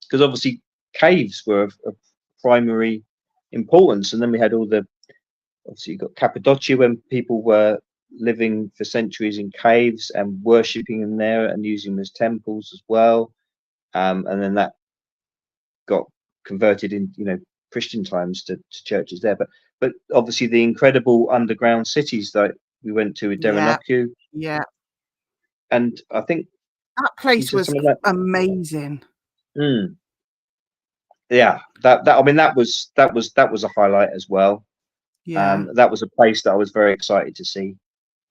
because obviously caves were of primary importance. And then we had obviously you got Cappadocia, when people were living for centuries in caves and worshipping in there and using them as temples as well. And then that got converted in Christian times to churches there. But obviously the incredible underground cities that we went to with Derenoku. Yeah. And I think that place was amazing. Yeah, I mean that was a highlight as well. Yeah. That was a place that I was very excited to see,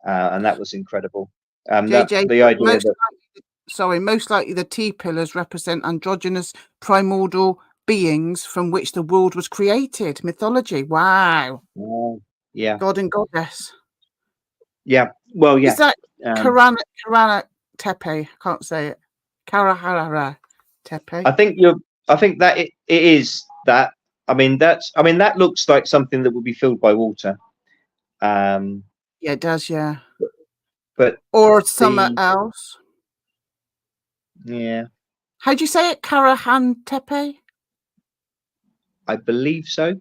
and that was incredible. JJ, the idea most likely the T-pillars represent androgynous primordial beings from which the world was created. Mythology. Wow. Yeah. God and goddess. Yeah. Well, yeah. Is that Karana Tepe? I can't say it. Karahara Tepe. I think that it is that. I mean that looks like something that would be filled by water. Yeah, it does. Yeah. But or somewhere else. Yeah. How do you say it? Karahan Tepe? I believe so,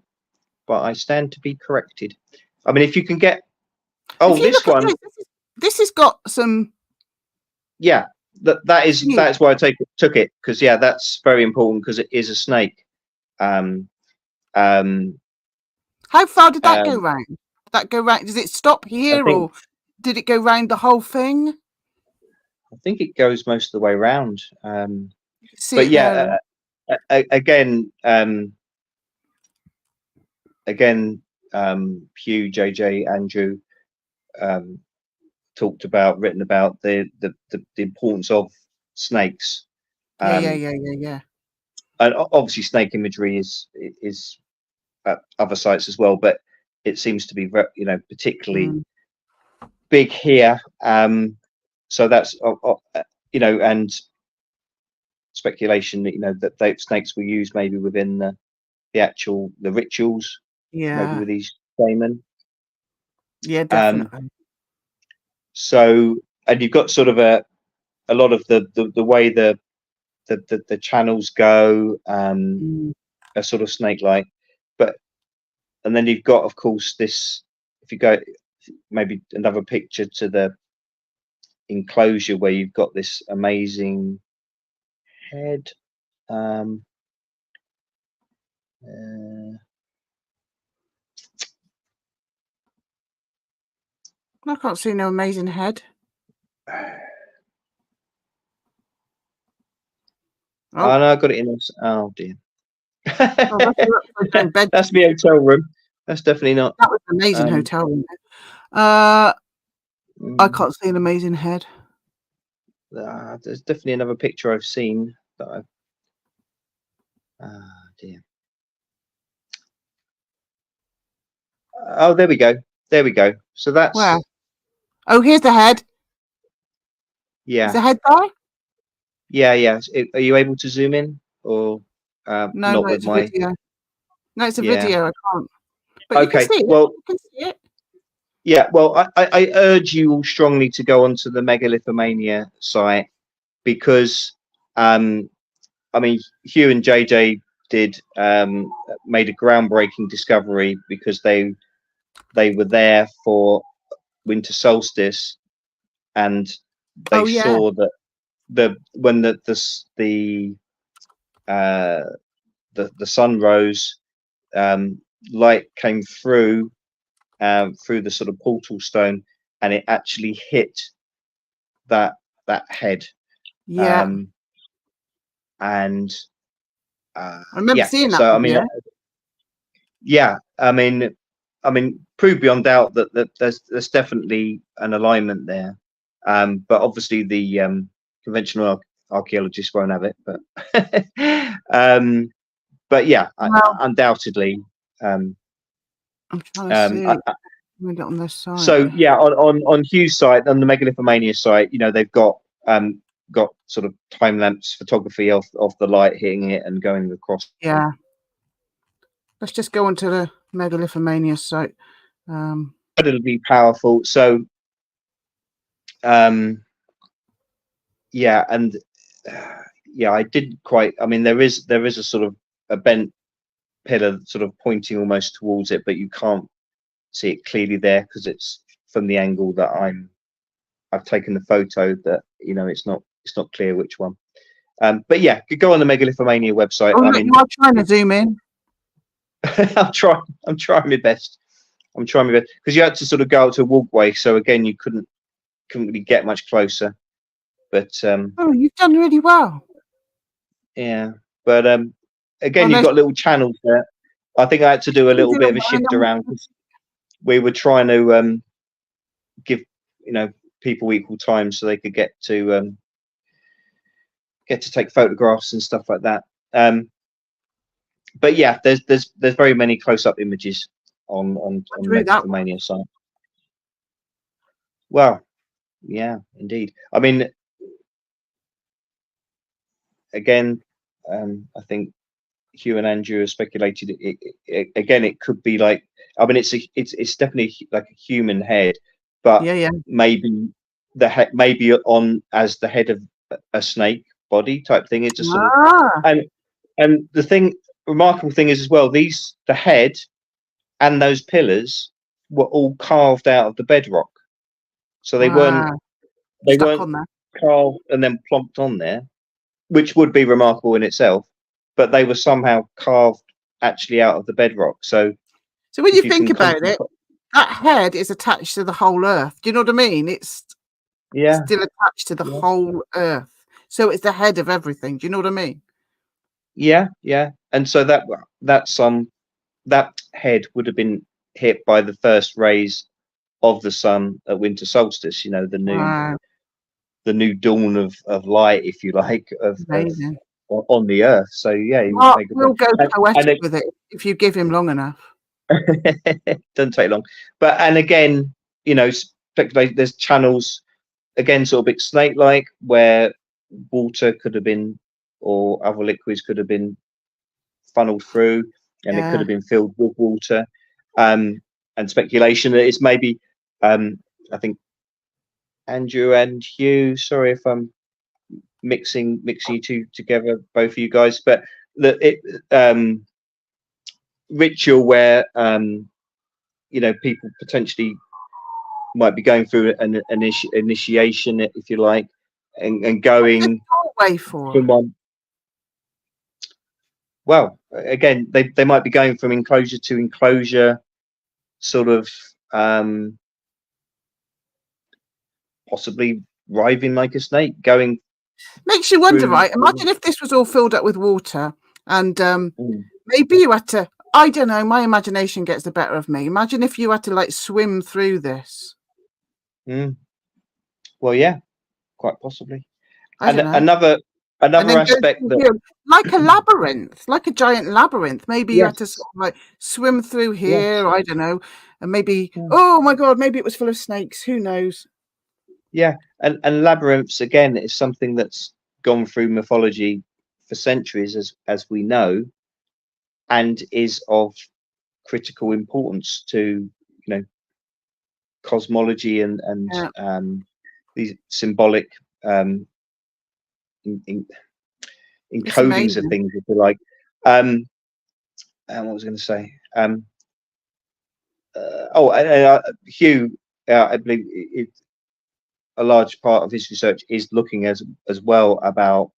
but I stand to be corrected. I mean, if you can get this one. This has got some. Yeah, that is why I took it, because that's very important, because it is a snake. How far did that go round? Did that go round? Does it stop here, or did it go round the whole thing? I think it goes most of the way round. But yeah, again, Hugh, JJ, Andrew written about the importance of snakes. Yeah. And obviously, snake imagery is at other sites as well, but it seems to be particularly big here. So that's and speculation that that snakes were used maybe within the rituals, maybe with these shaman. Yeah, definitely. So, and you've got sort of a lot of the way the channels go are sort of snake-like, and then you've got, of course, this. If you go maybe another picture to the enclosure where you've got this amazing head. I can't see no amazing head. Oh no, I got it in this. Oh dear. That's the hotel room. That's definitely not. That was an amazing hotel room. I can't see an amazing head. There's definitely another picture I've seen that I've. Dear. Oh, there we go. There we go. So that's. Wow. Oh, here's the head. Yeah. Is the head there? Yeah. Are you able to zoom in or no, it's a video. No, it's a video. I can't. But okay. You can see it. Well, you can see it. Yeah. Well, I urge you all strongly to go onto the Megalithomania site because, I mean, Hugh and JJ made a groundbreaking discovery because they were there for winter solstice, and they saw that when the sun rose, light came through the sort of portal stone, and it actually hit that head. Yeah. And I remember seeing that. So I mean, prove beyond doubt that there's definitely an alignment there. But obviously the conventional archaeologists won't have it. But yeah, undoubtedly. I'm trying to see. On this side. So yeah, on Hugh's site, on the Megalithomania site, they've got sort of time lapse photography of the light hitting it and going across. Yeah. Let's just go onto the Megalithomania site. Incredibly powerful. So yeah, and I didn't quite. I mean, there is a sort of a bent pillar sort of pointing almost towards it, but you can't see it clearly there because it's from the angle that I've taken the photo that it's not clear which one. But yeah, go on the Megalithomania website. I mean, you are trying to zoom in. I'm trying my best. I'm trying my best because you had to sort of go out to a walkway, so again you couldn't really get much closer. But you've done really well. Yeah, but again, you've got little channels there. I think I had to do a little bit of a shift around because we were trying to give people equal time so they could get to take photographs and stuff like that. But yeah, there's very many close-up images on the Megalithomania site. Well, yeah, indeed. I mean, again, I think Hugh and Andrew have speculated it could be like, I mean, it's definitely like a human head, but maybe the head on as the head of a snake body type thing. It's just sort of, and the remarkable thing is as well, the head and those pillars were all carved out of the bedrock, so they weren't carved and then plonked on there, which would be remarkable in itself, but they were somehow carved actually out of the bedrock. So when you think about it, that head is attached to the whole earth. Do you know what I mean? It's still attached to the whole earth. So it's the head of everything. Do you know what I mean? Yeah, yeah. And so that head would have been hit by the first rays of the sun at winter solstice. You know, the new dawn of light, if you like, of on the earth. So yeah, you Mark make a will point. go poetic And with it if you give him long enough. doesn't take long. But and again, you know, speculate. There's channels again, sort of bit snake-like, where water could have been, or other liquids could have been funneled through, and it could have been filled with water. And speculation that it's maybe, I think Andrew and Hugh. Sorry if I'm mixing you two together, both of you guys, but ritual where you know, people potentially might be going through an initiation, if you like, and going from one. Well, again, they might be going from enclosure to enclosure, sort of possibly writhing like a snake, going. Makes you wonder, right? Imagine if this was all filled up with water, and maybe you had to. I don't know. My imagination gets the better of me. Imagine if you had to like swim through this. Well, yeah, quite possibly. And another aspect that, like a labyrinth, like a giant labyrinth. Maybe you had to sort of like swim through here. I don't know, and maybe oh my god, maybe it was full of snakes. Who knows? Yeah, and labyrinths again is something that's gone through mythology for centuries, as we know, and is of critical importance to, you know, cosmology and these symbolic encodings of things, if you like. And what was I going to say? Hugh, I believe a large part of his research is looking as well about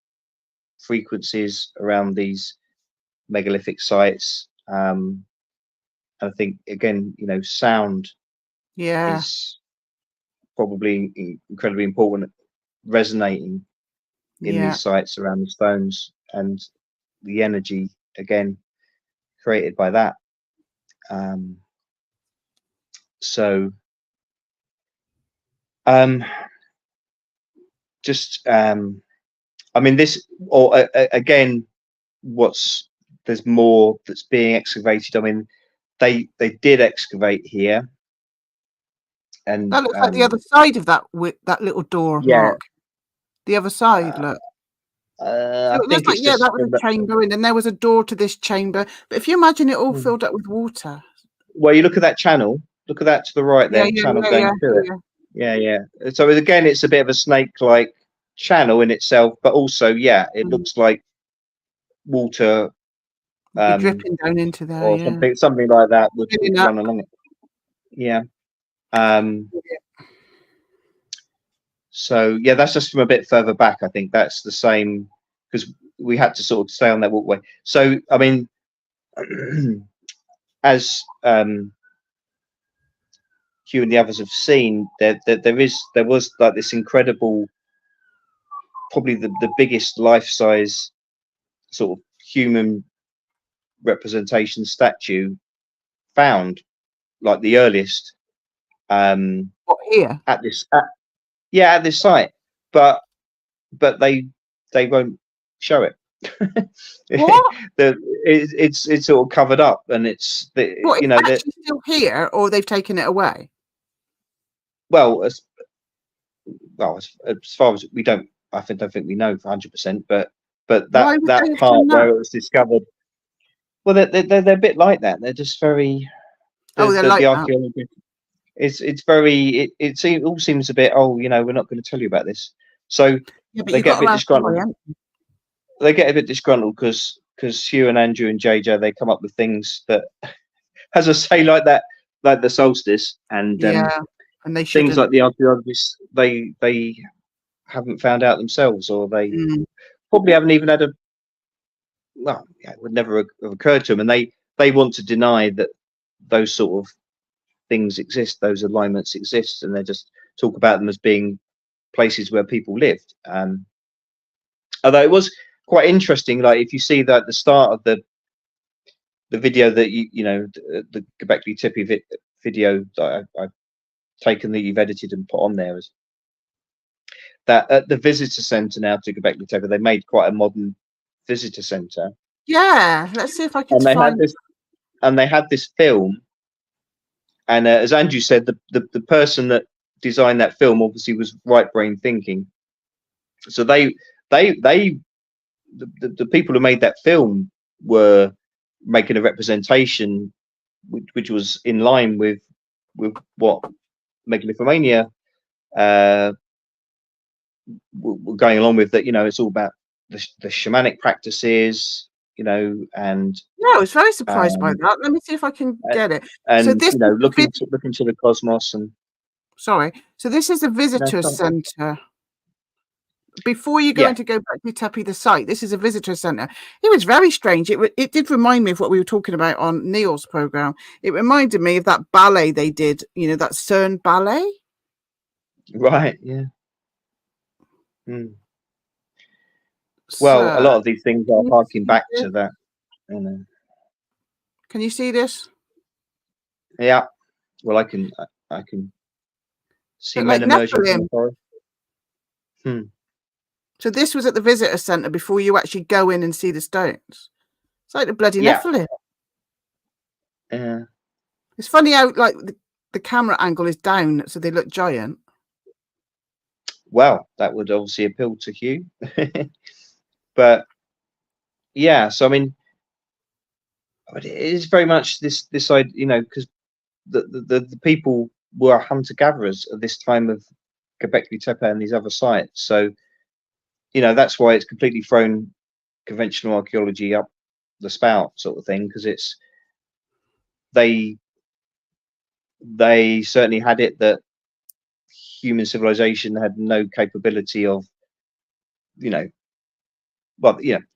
frequencies around these megalithic sites. I think again, you know, sound is probably incredibly important, resonating in these sites around the stones, and the energy again created by that. I mean, this, or again, there's more that's being excavated. I mean, they did excavate here, and that looks like the other side of that little door, Mark. The other side, look. I think it's that was a chamber, and then there was a door to this chamber. But if you imagine it all filled up with water. Well, you look at that channel. Look at that to the right there, channel going through it. Yeah. So again, it's a bit of a snake-like channel in itself, but also, it looks like water dripping down into there, or something like that would run along it. Yeah. So that's just from a bit further back. I think that's the same, because we had to sort of stay on that walkway. So I mean, as Hugh and the others have seen, there was like this incredible, probably the biggest life-size sort of human representation statue found, like the earliest. Here at this site, but they won't show it. What? It's sort of covered up, and it's actually still here, or they've taken it away. Well, as far as we don't think we know for 100%, but that part where it was discovered, well, they're a bit like that. They're just very. They're like the archaeology. It's very. It all seems a bit. Oh, you know, we're not going to tell you about this. So they get a bit disgruntled. They get a bit disgruntled because Hugh and Andrew and JJ, they come up with things that, as I say, like that, like the solstice, and and they things like the archaeologists, they haven't found out themselves, or they probably haven't even had it would never have occurred to them, and they want to deny that those sort of things exist, those alignments exist, and they just talk about them as being places where people lived. Although it was, quite interesting. Like if you see that at the start of the video that the Göbekli Tepe video that I've taken, that you've edited and put on there, is that at the visitor centre now to Göbekli Tepe, they made quite a modern visitor centre. Yeah, let's see if I can find this. And they had this film, and as Andrew said, the person that designed that film obviously was right brain thinking. So the people who made that film were making a representation which was in line with what Megalithomania were going along with, that it's all about the shamanic practices, and yeah, I was very surprised by that. Let me see if I can get it. And so this, looking to the cosmos. And sorry, so this is a visitor centre. Before you go into Göbekli Tepe, the site, this is a visitor centre. It was very strange. It did remind me of what we were talking about on Neil's program. It reminded me of that ballet they did, that CERN ballet. Right. Yeah. Well, a lot of these things are harking back to that. Can you see this? Yeah. Well, I can see men emerging from the forest. So this was at the visitor centre before you actually go in and see the stones. It's like the bloody Nephilim. Yeah. It's funny how like the camera angle is down, so they look giant. Well, that would obviously appeal to Hugh. But yeah, so I mean, it is very much this side, because the people were hunter-gatherers at this time of Göbekli Tepe and these other sites. So that's why it's completely thrown conventional archaeology up the spout, sort of thing, because they certainly had it that human civilization had no capability of, they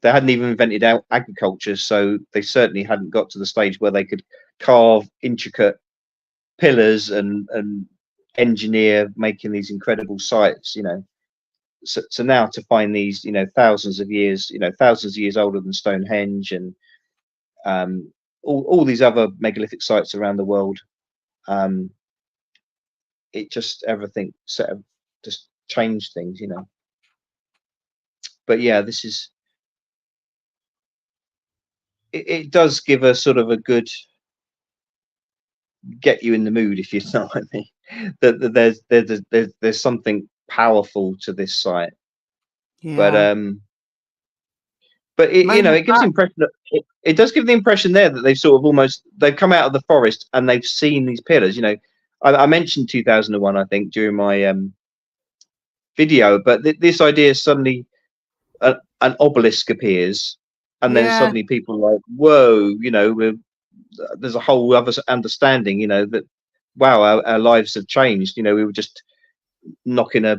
hadn't even invented agriculture, so they certainly hadn't got to the stage where they could carve intricate pillars and engineer making these incredible sites. So now to find these, thousands of years older than Stonehenge, and all these other megalithic sites around the world, it just everything just changed things, But yeah, this is it does give a sort of a good get you in the mood, if you know what I mean. That there's something powerful to this site. Yeah. But it it gives the impression that it does give the impression there that they've come out of the forest and they've seen these pillars. I mentioned 2001, I think, during my video, but this idea suddenly an obelisk appears, and then suddenly people are like, whoa, there's a whole other understanding, that wow, our lives have changed. We were just knocking a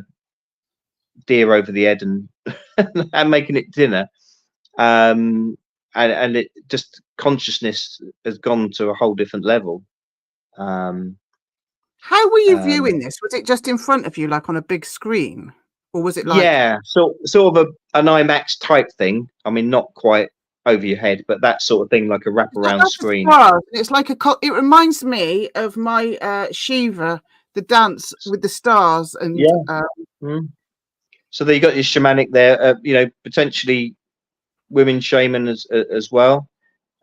deer over the head and and making it dinner, and it just, consciousness has gone to a whole different level. How were you viewing this? Was it just in front of you, like on a big screen, or was it like sort of an IMAX type thing? I mean, not quite over your head, but that sort of thing, like a wraparound screen. It's like it reminds me of my Shiva, the dance with the stars, and So there you got your shamanic there, potentially women shaman as well,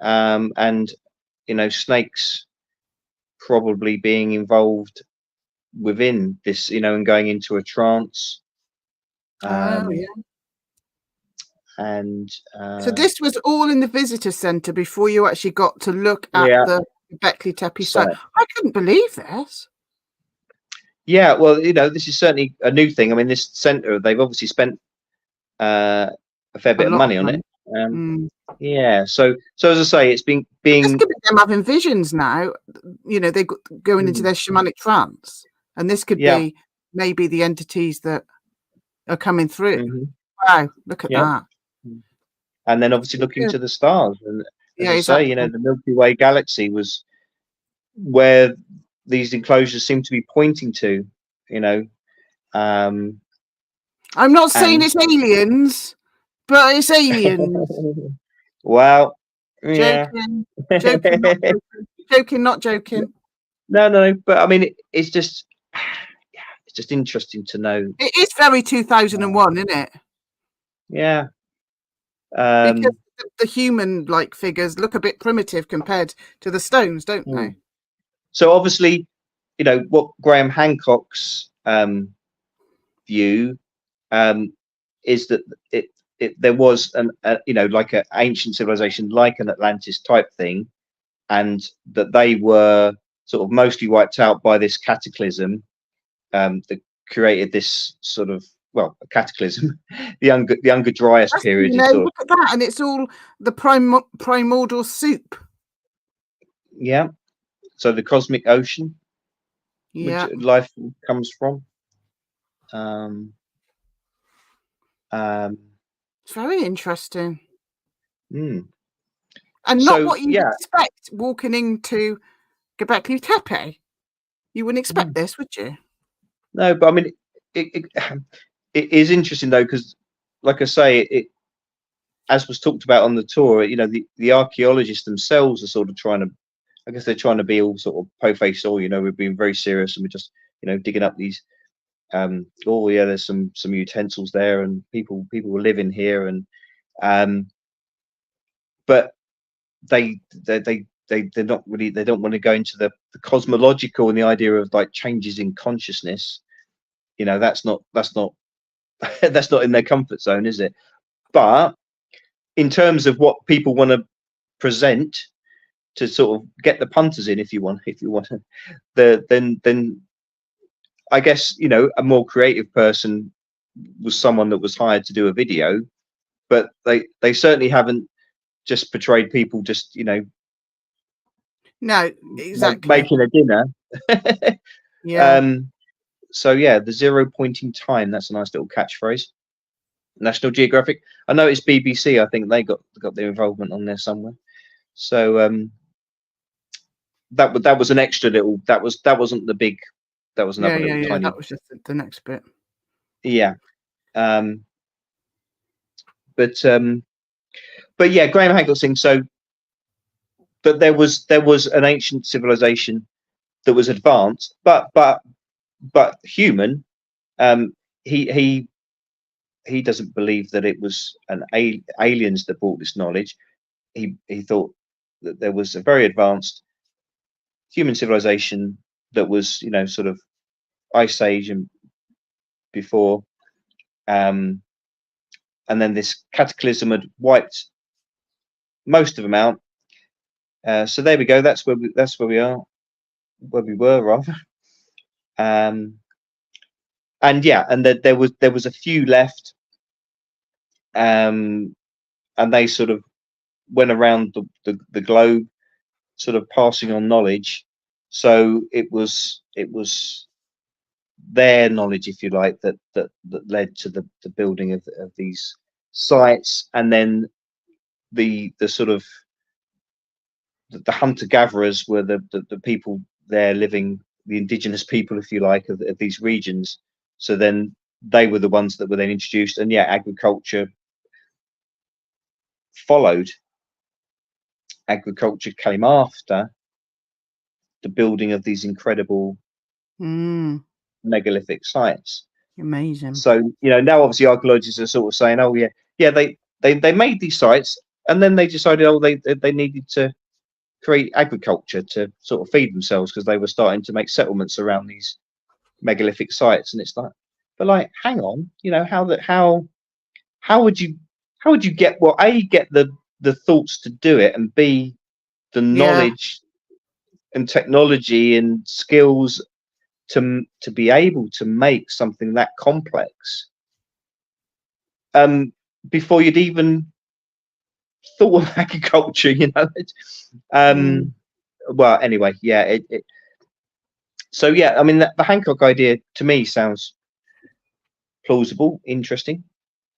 and snakes probably being involved within this, and going into a trance. And so this was all in the visitor centre before you actually got to look at the Göbekli Tepe site. I couldn't believe this. Yeah, well, this is certainly a new thing. I mean, this centre, they've obviously spent a fair bit of money on it. Yeah, so as I say, it's being them having visions now. They're going into their shamanic trance, and this could be maybe the entities that are coming through. Wow, look at that! And then obviously looking to the stars, and as I say, the Milky Way galaxy was where these enclosures seem to be pointing to. I'm not saying it's aliens, But it's aliens. Well, yeah. Joking, not joking. Joking, not joking. No, but I mean, it's just interesting to know. It is very 2001, isn't it? Yeah. Because the human-like figures look a bit primitive compared to the stones, don't they? So obviously, you know what Graham Hancock's view is that there was you know, like an ancient civilization, like an Atlantis type thing, and that they were sort of mostly wiped out by this cataclysm that created this sort of, well, a cataclysm, the Younger Dryas period. You know, look at that, and it's all the primordial soup. Yeah. So the cosmic ocean, which life comes from. It's very interesting. And not what you'd expect walking into Göbekli Tepe. You wouldn't expect this, would you? No, but I mean, it is interesting though, because, like I say, as was talked about on the tour, you know, the archaeologists themselves are sort of trying to, I guess they're trying to be all sort of po-faced, or, you know, we're being very serious and we're just, you know, digging up these oh yeah, there's some utensils there and people were living here, and but they're not really, they don't want to go into the cosmological and the idea of like changes in consciousness. You know, that's not that's not in their comfort zone, is it? But in terms of what people want to present to sort of get the punters in, if you want then I guess, you know, a more creative person was someone that was hired to do a video, but they certainly haven't just portrayed people just, you know, no, exactly, making a dinner. Yeah. So yeah, the 0 point in time, that's a nice little catchphrase. National Geographic. I know it's BBC. I think they got their involvement on there somewhere. So that was an extra little. That wasn't the big. That was another little tiny. That was just the next bit. Yeah. But yeah, Graham Hancock's thing. So, but there was an ancient civilization that was advanced, but human. He doesn't believe that it was aliens that brought this knowledge. He thought that there was a very advanced human civilization that was, you know, sort of Ice Age and before, and then this cataclysm had wiped most of them out. So there we go. That's where we are, where we were rather. And yeah, and there was a few left, and they sort of went around the globe, sort of passing on knowledge. So it was their knowledge, if you like, that led to the building of these sites, and then the sort of the hunter gatherers were the people there living, the indigenous people, if you like, of these regions. So then they were the ones that were then introduced, and yeah, agriculture followed. Agriculture came after the building of these incredible megalithic sites. Amazing. So, you know, now obviously archaeologists are sort of saying, oh yeah, they made these sites, and then they decided, oh, they needed to create agriculture to sort of feed themselves, because they were starting to make settlements around these megalithic sites. And it's like, but like, hang on, you know, how would you get, well, A, get the thoughts to do it, and B, the knowledge and technology and skills to be able to make something that complex before you'd even thought of agriculture, you know. Well, anyway, yeah, so yeah, I mean, the Hancock idea to me sounds plausible, interesting,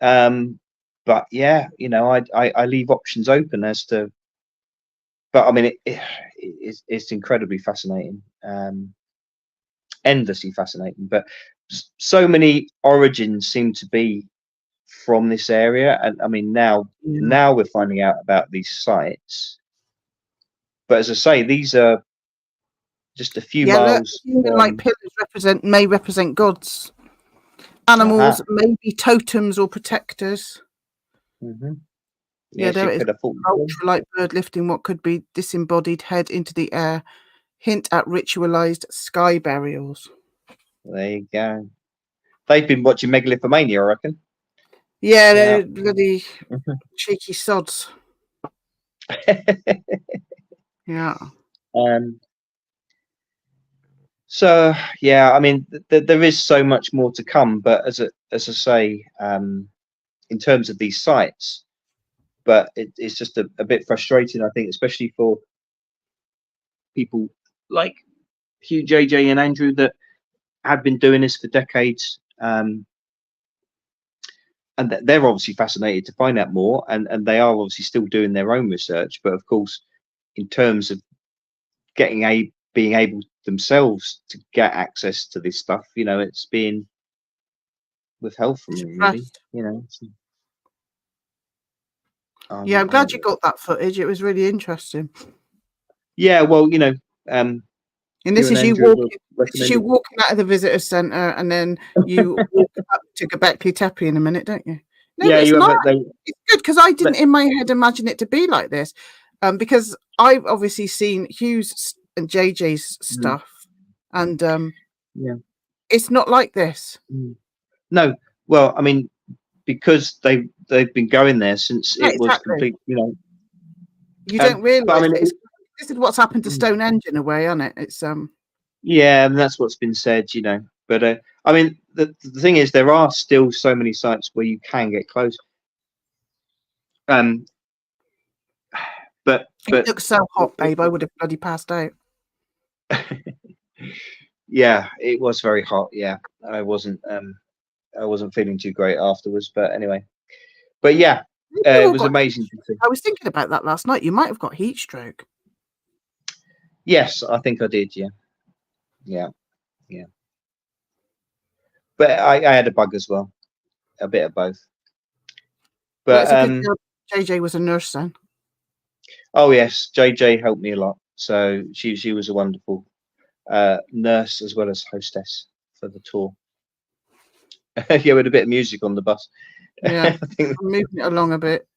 but yeah, you know, I leave options open as to, but I mean, it's incredibly fascinating, endlessly fascinating, but so many origins seem to be from this area. And I mean, now we're finding out about these sites. But as I say, these are just a few miles. Like pillars may represent gods. Animals may be totems or protectors. Yeah, there is ultralight bird lifting what could be disembodied head into the air. Hint at ritualized sky burials. There you go. They've been watching Megalithomania, I reckon. Yeah, they're bloody cheeky sods. Yeah. So yeah, I mean, there is so much more to come, but as I say, in terms of these sites, but it's just a bit frustrating, I think, especially for people like Hugh, JJ, and Andrew that have been doing this for decades, and they're obviously fascinated to find out more, and they are obviously still doing their own research. But of course, in terms of being able themselves to get access to this stuff, you know, it's being withheld from them, really, you know. Yeah, I'm glad you got that footage. It was really interesting. Yeah, well, you know, and this is you walking out of the visitor centre, and then you walk up to Göbekli Tepe in a minute, don't you? No, yeah, it's not. It's good because I didn't in my head imagine it to be like this, because I've obviously seen Hugh's and JJ's stuff, and it's not like this. No, well, I mean, because they've been going there since it was complete, you know. You don't realise this is what's happened to Stonehenge in a way, isn't it? It's yeah, and that's what's been said, you know. But I mean, the thing is, there are still so many sites where you can get close. But it looks so hot, babe. I would have bloody passed out. Yeah, it was very hot. Yeah, I wasn't feeling too great afterwards. But anyway, but yeah, it was amazing to see. I was thinking about that last night. You might have got heat stroke. Yes, I think I did. Yeah. But I had a bug as well, a bit of both. But JJ was a nurse then. Oh yes, JJ helped me a lot. So she was a wonderful nurse as well as hostess for the tour. Yeah, with a bit of music on the bus. Yeah, I'm moving it along a bit.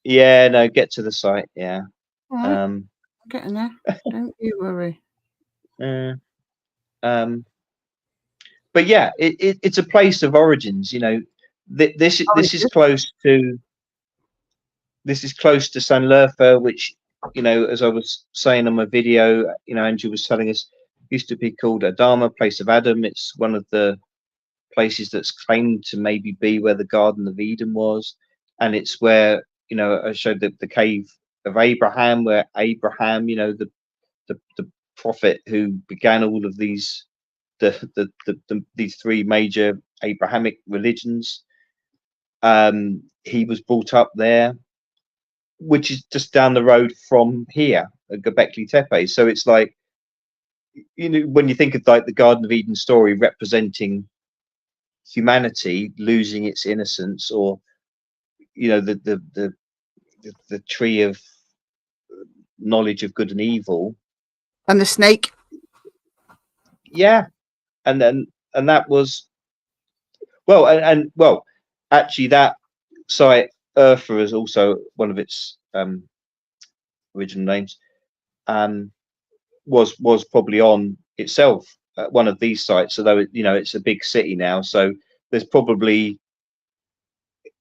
Yeah, no, get to the site. Yeah. Right. I'm getting there. Don't you worry. But yeah, it's a place of origins. You know, this is close to San Lerfer, which, you know, as I was saying on my video, you know, Andrew was telling us, used to be called Adama, place of Adam. It's one of the places that's claimed to maybe be where the Garden of Eden was, and it's where, you know, I showed the cave of Abraham, where Abraham, you know, the prophet who began all of these these three major Abrahamic religions, he was brought up there, which is just down the road from here at Göbekli Tepe. So it's like, you know, when you think of like the Garden of Eden story representing humanity losing its innocence, or, you know, the tree of knowledge of good and evil, and the snake. Yeah, and that was well, and well, actually that site, Urfa, is also one of its original names, was probably on itself at one of these sites, although you know, it's a big city now, so there's probably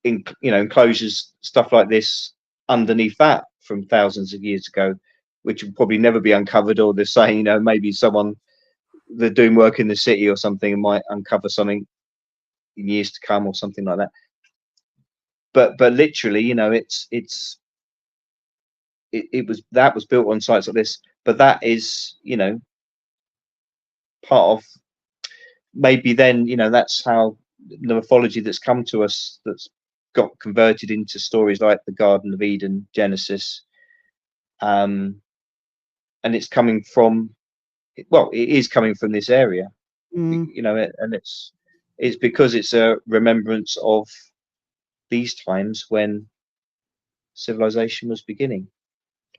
enclosures, stuff like this underneath that from thousands of years ago, which will probably never be uncovered, or they're saying, you know, maybe they're doing work in the city or something and might uncover something in years to come or something like that. But literally, you know, it was built on sites like this, but that is, you know, part of maybe then, you know, that's how the mythology that's come to us, that's got converted into stories like the Garden of Eden, Genesis, and it's coming from, well, it is coming from this area, you know, and it's because it's a remembrance of these times when civilization was beginning.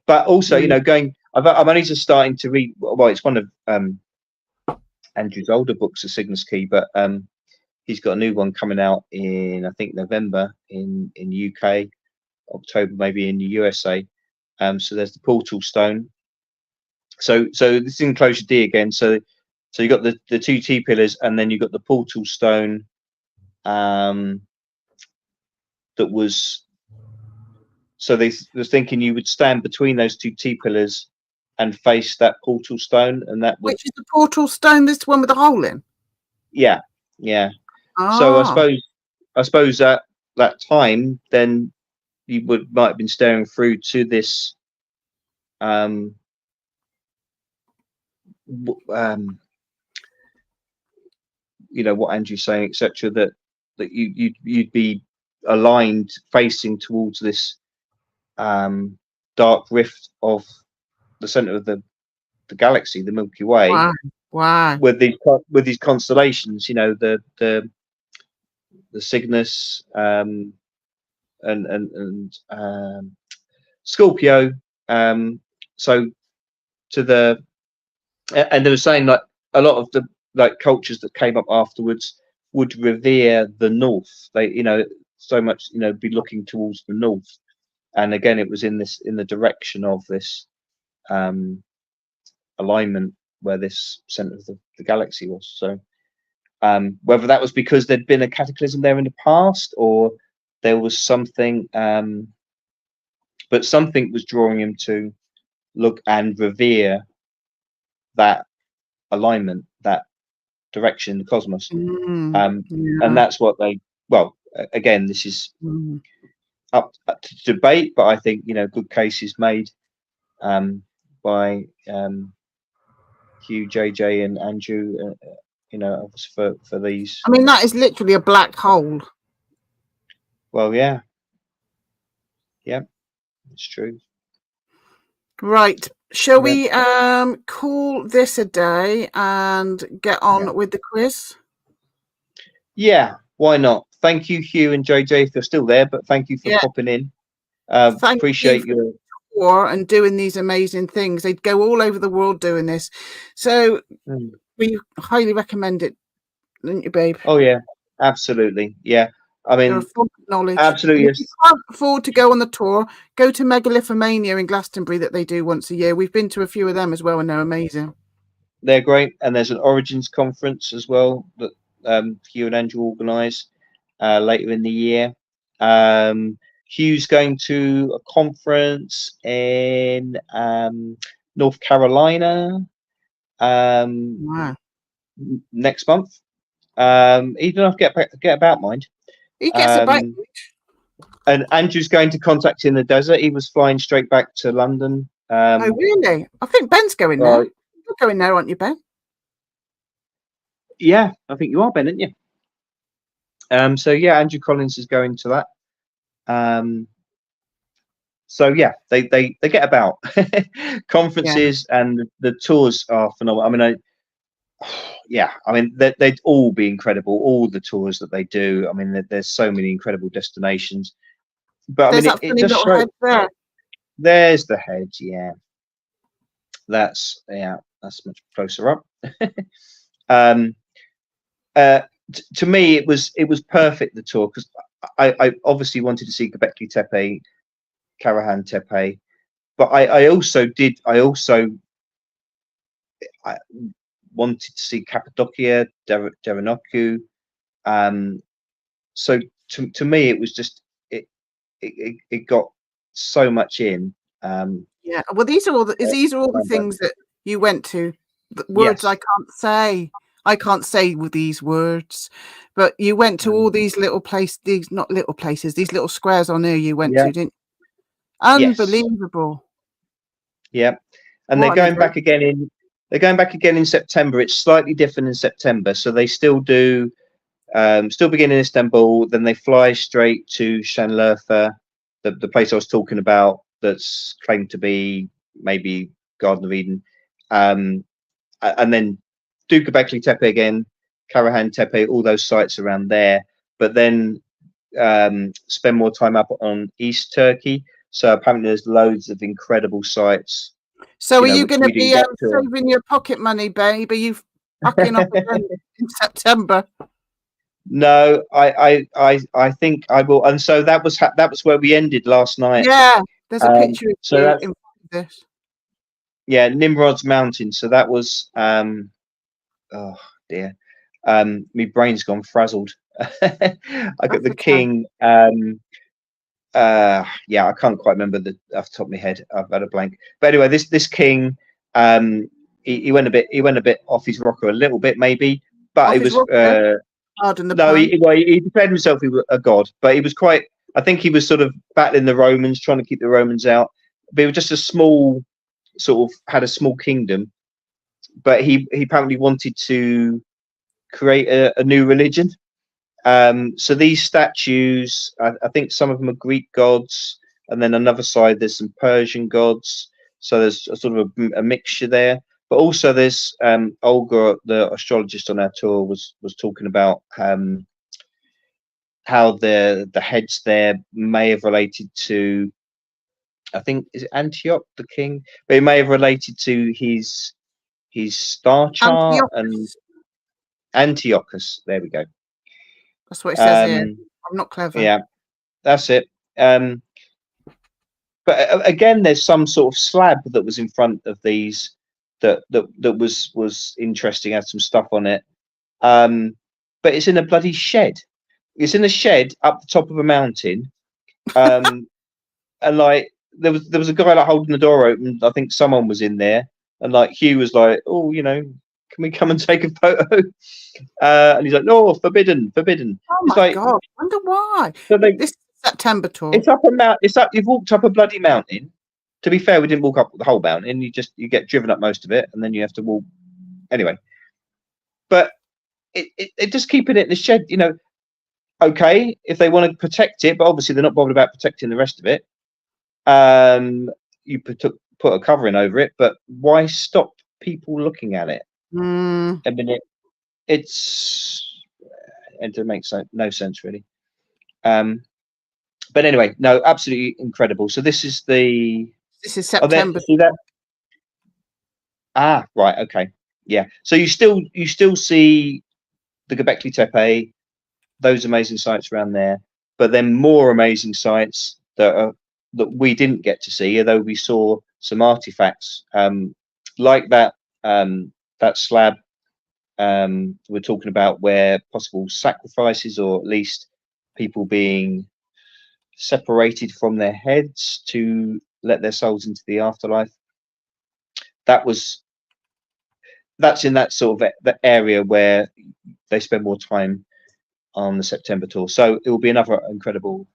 But also, you know, I'm only just starting to read. Well, it's one of Andrew's older books, The Cygnus Key, but he's got a new one coming out in, I think, November in UK, October maybe in the USA. So there's the Portal Stone. So this is Enclosure D again. So you got the two T pillars, and then you got the Portal Stone. That was, so they was thinking you would stand between those two T pillars and face that Portal Stone, and that would. Which is the Portal Stone? This one with the hole in. Yeah. So I suppose at that time, then you might have been staring through to this you know, what Andrew's saying, etc., that you'd be aligned facing towards this dark rift of the center of the galaxy, the Milky Way. Wow. With these constellations, you know, the Cygnus and Scorpio. So to the, and they were saying like a lot of the cultures that came up afterwards would revere the north. They, you know, so much, you know, be looking towards the north. And again, it was in the direction of this alignment where this center of the galaxy was. So whether that was because there'd been a cataclysm there in the past, or there was something, but something was drawing him to look and revere that alignment, that direction in the cosmos. And that's what they, well, again, this is up to debate, but I think, you know, good cases made by Hugh, JJ, and Andrew, you know, for these. I mean, that is literally a black hole. Well, yeah, it's true. Right, shall we call this a day and get on with the quiz? Yeah, why not? Thank you, Hugh and JJ, if you're still there, but thank you for popping in. Appreciate your tour and doing these amazing things. They go all over the world doing this, so we highly recommend it, don't you, babe? Oh yeah, absolutely. Yeah, I mean, knowledge. Absolutely. If you can't afford to go on the tour, go to Megalithomania in Glastonbury that they do once a year. We've been to a few of them as well, and they're amazing. They're great, and there's an Origins conference as well that Hugh and Andrew organise later in the year. Hugh's going to a conference in North Carolina next month. He don't have to get about, mind. He gets about. And Andrew's going to contact in the desert. He was flying straight back to London. Oh, really? I think Ben's going there. You're going there, aren't you, Ben? Yeah, I think you are, Ben, aren't you? So yeah, Andrew Collins is going to that. So yeah, they get about. Conferences and the tours are phenomenal. I mean, they'd all be incredible. All the tours that they do. I mean, there's so many incredible destinations. But I mean, it just shows. There's the head. Yeah, that's much closer up. To me, it was perfect, the tour, because I obviously wanted to see Göbekli Tepe, Karahan Tepe, but I also wanted to see Cappadocia, Derenoku. So to me, it was just it got so much in. Yeah, well, these are all the things that you went to. The words I can't say with these words, but you went to all these little places, these little squares on here you went to, didn't you? Unbelievable. Yeah, and they're going back again in September. It's slightly different in September, so they still do still begin in Istanbul, then they fly straight to Şanlıurfa, the place I was talking about that's claimed to be maybe Garden of Eden, and then do Göbekli Tepe again, Karahan Tepe, all those sites around there. But then spend more time up on East Turkey. So apparently there's loads of incredible sites. So are you going to be saving your pocket money, babe? Are you fucking off again in September? No, I think I will. And so that was where we ended last night. Yeah, there's a picture of you in front of this. Yeah, Nimrod's Mountain. So that was oh dear. My brain's gone frazzled. I got the king. Yeah, I can't quite remember off the top of my head. I've had a blank. But anyway, this king, he went a bit off his rocker a little bit, maybe. But it was no, he declared himself a god, but he was quite. I think he was sort of battling the Romans, trying to keep the Romans out. But he was just a small, sort of had a small kingdom. But he apparently wanted to create a new religion. So these statues, I think some of them are Greek gods, and then another side there's some Persian gods. So there's a sort of a mixture there. But also there's Olga, the astrologist on our tour, was talking about how the heads there may have related to, I think, is it Antioch, the king? But it may have related to his star chart and Antiochus. There we go. That's what it says here. I'm not clever. Yeah, that's it. But again, there's some sort of slab that was in front of these that was interesting. Had some stuff on it, but it's in a bloody shed. It's in a shed up the top of a mountain, and like there was a guy like holding the door open. I think someone was in there, and like Hugh was like, "Oh, can we come and take a photo?" And he's like, "No, forbidden." Oh my God! I wonder why. So this September tour. It's up a mountain. It's up. You've walked up a bloody mountain. To be fair, we didn't walk up the whole mountain. You get driven up most of it, and then you have to walk. Anyway, but it just keeping it in the shed. Okay, if they want to protect it, but obviously they're not bothered about protecting the rest of it. You put a covering over it, but why stop people looking at it? I mean, it makes no sense really. But anyway, no, absolutely incredible. So this is September. See that? Ah, right, okay, yeah. So you still see the Göbekli Tepe, those amazing sites around there, but then more amazing sites that we didn't get to see, although we saw some artifacts like that slab we're talking about, where possible sacrifices, or at least people being separated from their heads to let their souls into the afterlife. That's in that sort of the area where they spend more time on the September tour. So it will be another incredible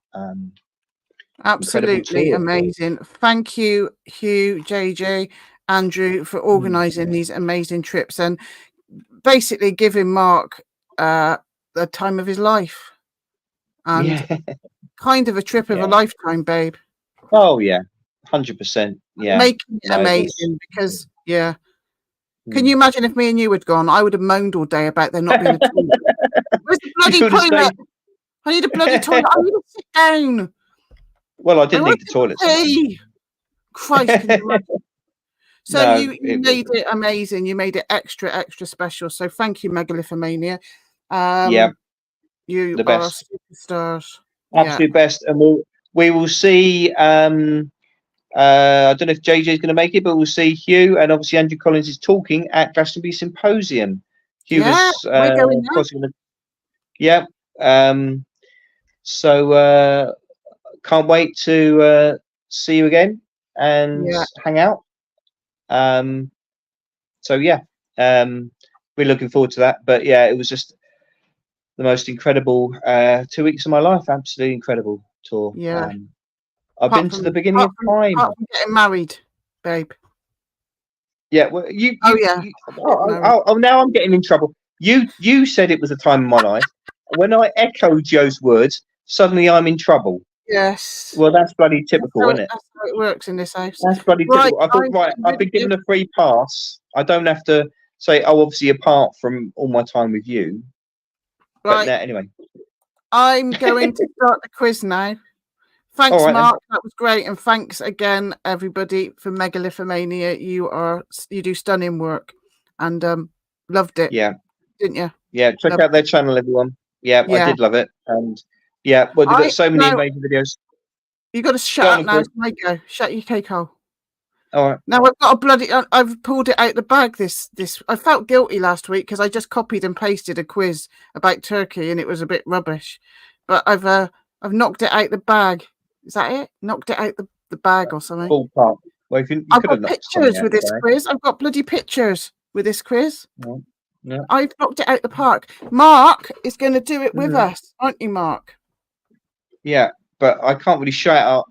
absolutely amazing. Thank you, Hugh, JJ, Andrew, for organising these amazing trips and basically giving Mark the time of his life, and kind of a trip of a lifetime, babe. Oh yeah, 100%. Yeah, making it amazing because Can you imagine if me and you had gone? I would have moaned all day about there not being a toilet. Where's the bloody toilet? I need a bloody toilet. I need to sit down. Well, I didn't need the toilet. Christ, can you imagine? So you made it amazing. You made it extra special. So thank you, Megalithomania. You the best. Superstars. Absolute best. And we will see. I don't know if JJ is going to make it, but we'll see Hugh, and obviously Andrew Collins is talking at Glastonbury Symposium. Hugh we're going there. So can't wait to see you again and hang out. So we're looking forward to that. But yeah, it was just the most incredible 2 weeks of my life. Absolutely incredible tour. Yeah. I've been to the beginning of time. Getting married, babe. Yeah, well, now I'm getting in trouble. You said it was a time in my life. When I echoed Joe's words, suddenly I'm in trouble. Yes. Well, that's bloody typical, isn't it? That's how it works in this house. That's bloody typical. I thought, I've been given a free pass. I don't have to say, obviously, apart from all my time with you. Right. But anyway. I'm going to start the quiz now. Thanks, Mark. That was great, and thanks again, everybody, for Megalithomania. You do stunning work, and loved it. Yeah, didn't you? Yeah, check out their channel, everyone. Yeah, I did love it, and yeah, well, they've got so many amazing videos. You got to shut up now. It's my go. Shut your cake hole. All right. Now I've got a bloody. I've pulled it out the bag. This. I felt guilty last week because I just copied and pasted a quiz about Turkey, and it was a bit rubbish. But I've knocked it out the bag. Is that it? Knocked it out the bag or something? Ballpark. Well, you I've got pictures with this quiz. I've got bloody pictures with this quiz. Yeah. I've knocked it out the park. Mark is going to do it with us, aren't you, Mark? Yeah, but I can't really shout out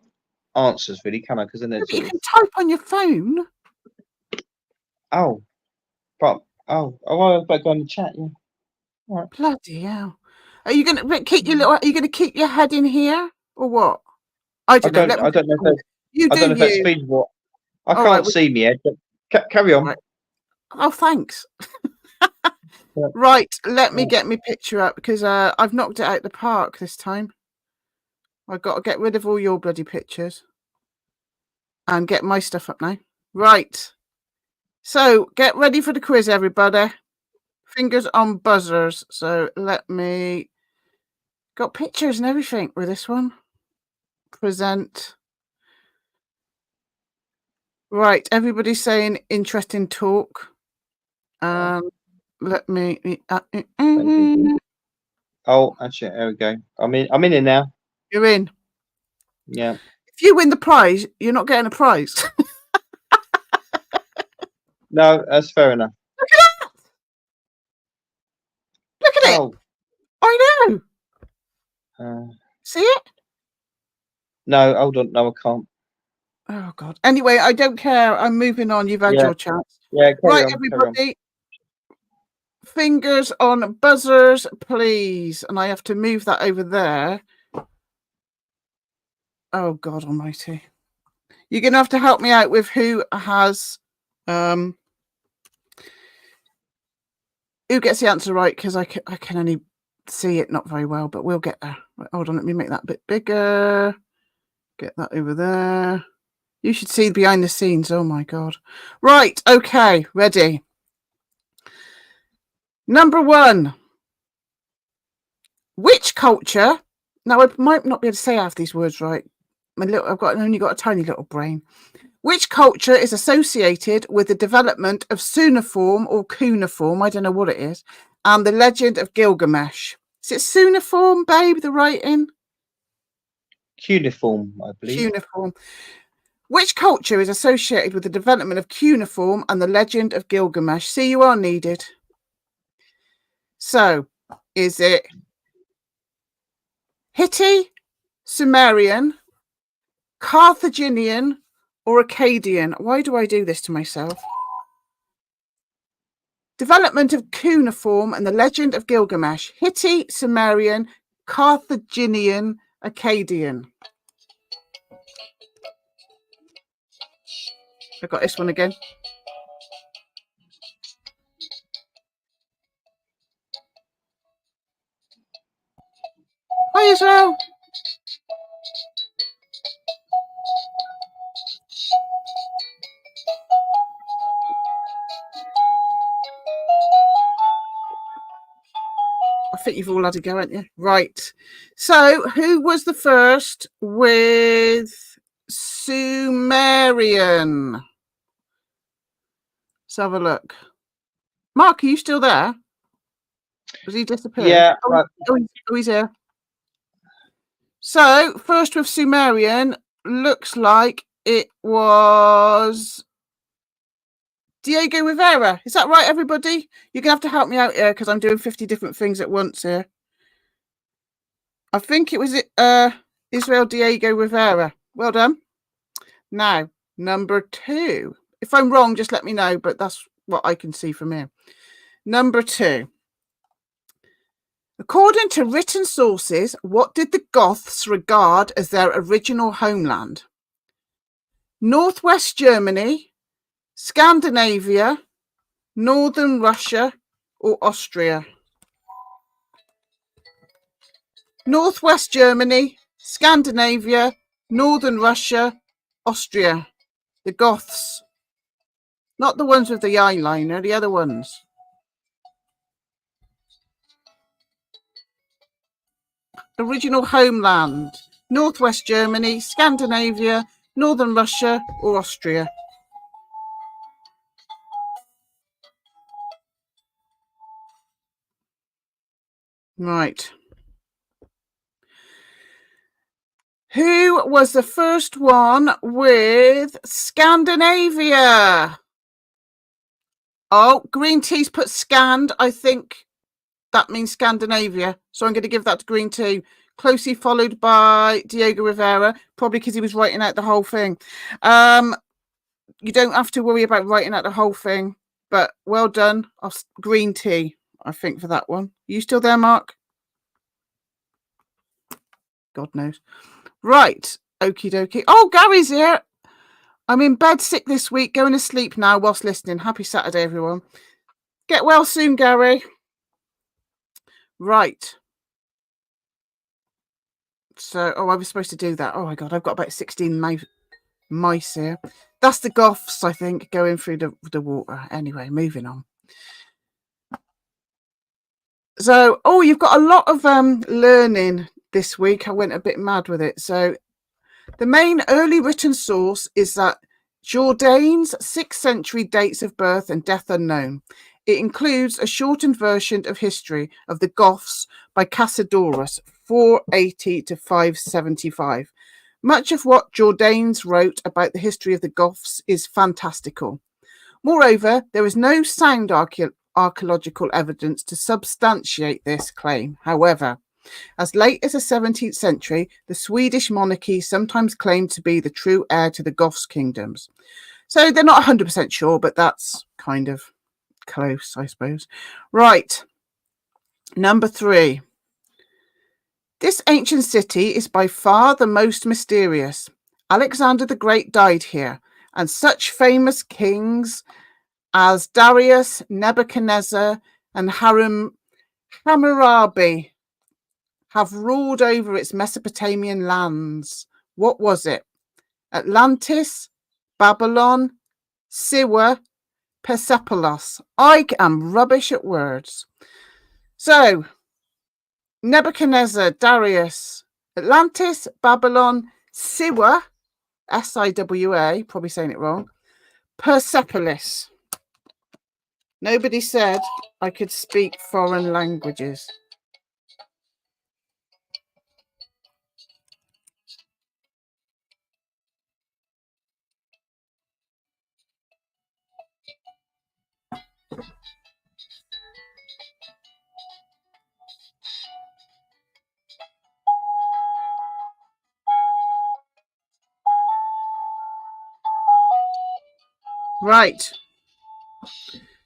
answers, really, can I? Because then you can type on your phone. Oh, but I'll go in the chat. Yeah. All right. Bloody hell! Are you going to keep your little? Are you going to keep your head in here or what? I don't know. I don't know if that's feasible. I can't see me head, but carry on. Right. Oh, thanks. Right, let me get my picture up because I've knocked it out the park this time. I've got to get rid of all your bloody pictures and get my stuff up now. Right. So get ready for the quiz, everybody. Fingers on buzzers. So let me... Got pictures and everything with this one. Present. Right, everybody's saying interesting talk. Let me... Oh, actually, there we go. I'm in it now. You're in. Yeah. If you win the prize, you're not getting a prize. No, that's fair enough. Look at that. Look at it. I know. See it? No, hold on. No, I can't. Oh, God. Anyway, I don't care. I'm moving on. You've had your chance. Yeah, right, everybody. Fingers on buzzers, please. And I have to move that over there. Oh, God almighty. You're going to have to help me out with who has... who gets the answer right, because I can only see it not very well, but we'll get there. Right, hold on, let me make that a bit bigger. Get that over there. You should see behind the scenes. Oh, my God. Right, okay, ready. Number 1. Which culture... Now, I might not be able to say half these words right. I've only got a tiny little brain. Which culture is associated with the development of Suniform or cuneiform? I don't know what it is. And the legend of Gilgamesh. Is it Suniform, babe, the writing? Cuneiform, I believe. Cuneiform. Which culture is associated with the development of cuneiform and the legend of Gilgamesh? See, you are needed. So, is it Hittite, Sumerian, Carthaginian, or Akkadian? Why do I do this to myself? Development of cuneiform and the legend of Gilgamesh. Hittite, Sumerian, Carthaginian, Akkadian. I got this one again. Hi, Israel. I think you've all had a go, haven't you? Right. So, who was the first with Sumerian? Let's have a look. Mark, are you still there? Was he disappeared? Yeah. He's here. So, first with Sumerian, looks like it was Diego Rivera. Is that right, everybody? You're going to have to help me out here because I'm doing 50 different things at once here. I think it was Israel Diego Rivera. Well done. Now, number 2. If I'm wrong, just let me know, but that's what I can see from here. Number 2. According to written sources, what did the Goths regard as their original homeland? Northwest Germany, Scandinavia, Northern Russia, or Austria? Northwest Germany, Scandinavia, Northern Russia, Austria. The Goths. Not the ones with the eyeliner, the other ones. Original homeland. Northwest Germany, Scandinavia, Northern Russia or Austria. Right. Who was the first one with Scandinavia? Oh, Green Tea's put scanned. I think that means Scandinavia. So I'm going to give that to Green Tea. Closely followed by Diego Rivera, probably because he was writing out the whole thing. You don't have to worry about writing out the whole thing, but well done. Green Tea, I think, for that one. Are you still there, Mark? God knows. Right. Okie dokie. Oh, Gary's here. I'm in bed sick this week, going to sleep now whilst listening. Happy Saturday, everyone. Get well soon, Gary. Right. So, I was supposed to do that. Oh, my God. I've got about 16 mice here. That's the Goths, I think, going through the water. Anyway, moving on. So, you've got a lot of learning this week. I went a bit mad with it. So, the main early written source is that Jourdain's 6th century dates of birth and death unknown. It includes a shortened version of history of the Goths by Cassiodorus, 480 to 575. Much of what Jourdain's wrote about the history of the Goths is fantastical. Moreover, there is no sound archaeological evidence to substantiate this claim. However, as late as the 17th century, the Swedish monarchy sometimes claimed to be the true heir to the Goths' kingdoms. So they're not 100% sure, but that's kind of close, I suppose. Right. Number 3. This ancient city is by far the most mysterious. Alexander the Great died here, and such famous kings as Darius, Nebuchadnezzar, and Hammurabi have ruled over its Mesopotamian lands. What was it? Atlantis, Babylon, Siwa, Persepolis. I am rubbish at words. So, Nebuchadnezzar, Darius, Atlantis, Babylon, Siwa, S-I-W-A, probably saying it wrong, Persepolis. Nobody said I could speak foreign languages. Right.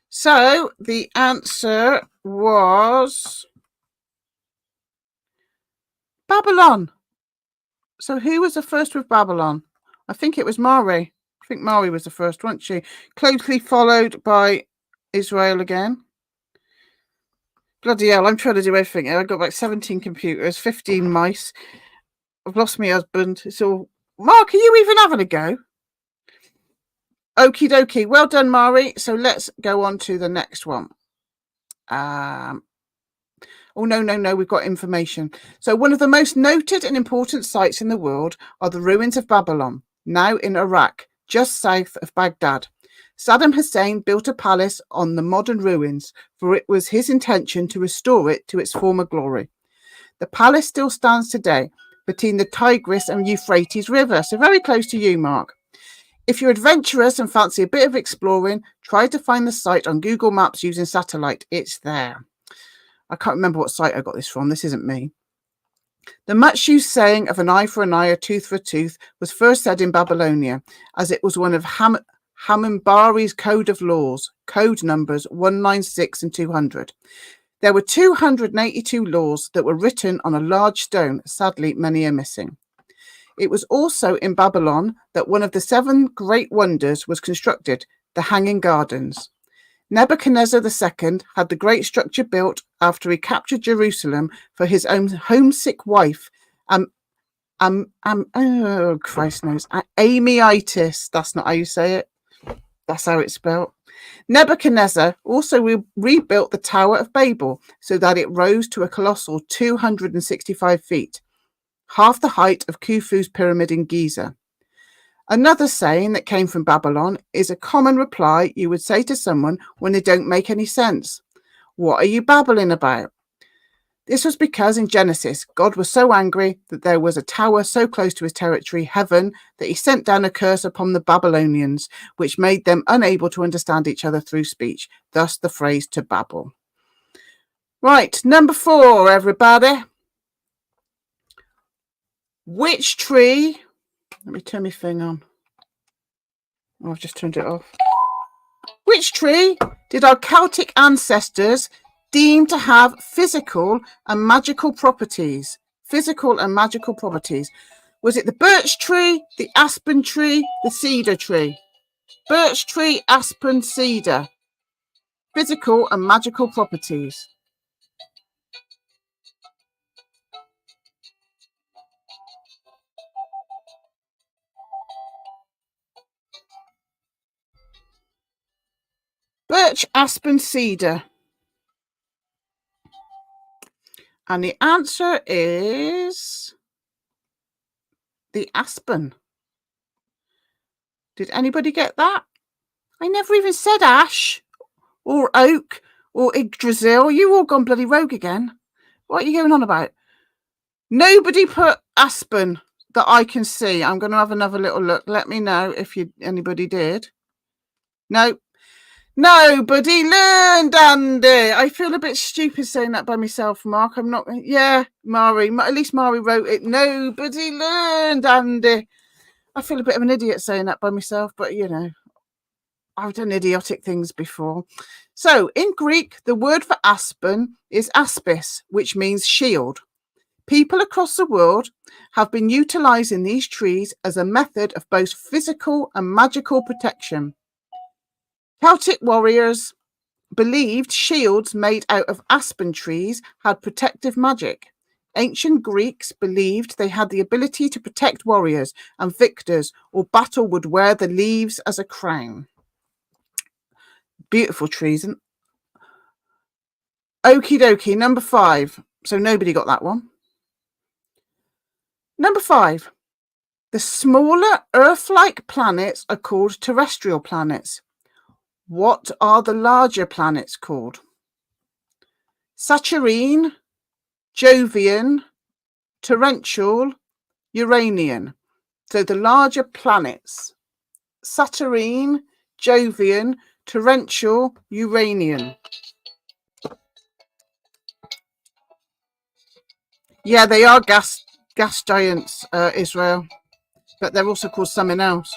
So the answer was Babylon. So who was the first with Babylon? I think it was Mari. I think Mari was the first, wasn't she? Closely followed by Israel again. Bloody hell, I'm trying to do everything. I've got about 17 computers, 15 mice. I've lost my husband. It's all... Mark, are you even having a go? Okie dokie. Well done, Mari. So let's go on to the next one. Oh, no. We've got information. So one of the most noted and important sites in the world are the ruins of Babylon, now in Iraq, just south of Baghdad. Saddam Hussein built a palace on the modern ruins, for it was his intention to restore it to its former glory. The palace still stands today between the Tigris and Euphrates River, so very close to you, Mark. If you're adventurous and fancy a bit of exploring, try to find the site on Google Maps using satellite. It's there. I can't remember what site I got this from. This isn't me. The much used saying of an eye for an eye, a tooth for a tooth was first said in Babylonia, as it was one of Hammurabi's code of laws, code numbers 196 and 200. There were 282 laws that were written on a large stone. Sadly, many are missing. It was also in Babylon that one of the 7 great wonders was constructed, the Hanging Gardens. Nebuchadnezzar II had the great structure built after he captured Jerusalem for his own homesick wife, oh, Christ knows, amyitis. That's not how you say it. That's how it's spelled. Nebuchadnezzar also rebuilt the Tower of Babel so that it rose to a colossal 265 feet, half the height of Khufu's pyramid in Giza. Another saying that came from Babylon is a common reply you would say to someone when they don't make any sense. What are you babbling about? This was because in Genesis, God was so angry that there was a tower so close to his territory, heaven, that he sent down a curse upon the Babylonians, which made them unable to understand each other through speech. Thus the phrase to babble. Right, number 4, everybody. Which tree... Let me turn my thing on. Oh, I've just turned it off. Which tree did our Celtic ancestors deem to have physical and magical properties? Physical and magical properties. Was it the birch tree, the aspen tree, the cedar tree? Birch tree, aspen, cedar. Physical and magical properties. Birch, aspen, cedar. And the answer is the aspen. Did anybody get that? I never even said ash or oak or Yggdrasil. You all gone bloody rogue again. What are you going on about? Nobody put aspen that I can see. I'm going to have another little look. Let me know if anybody did. No. Nobody learned, Andy. I feel a bit stupid saying that by myself, Mark. I'm not. Yeah, Mari. At least Mari wrote it. Nobody learned, Andy. I feel a bit of an idiot saying that by myself, but you know, I've done idiotic things before. So in Greek, the word for aspen is aspis, which means shield. People across the world have been utilizing these trees as a method of both physical and magical protection. Celtic warriors believed shields made out of aspen trees had protective magic. Ancient Greeks believed they had the ability to protect warriors, and victors or battle would wear the leaves as a crown. Beautiful trees. Okie dokie, number 5. So nobody got that one. Number 5. The smaller Earth-like planets are called terrestrial planets. What are the larger planets called? Saturine, Jovian, torrential, Uranian. So the larger planets: Saturine, Jovian, torrential, Uranian. Yeah, they are gas giants, Israel, but they're also called something else.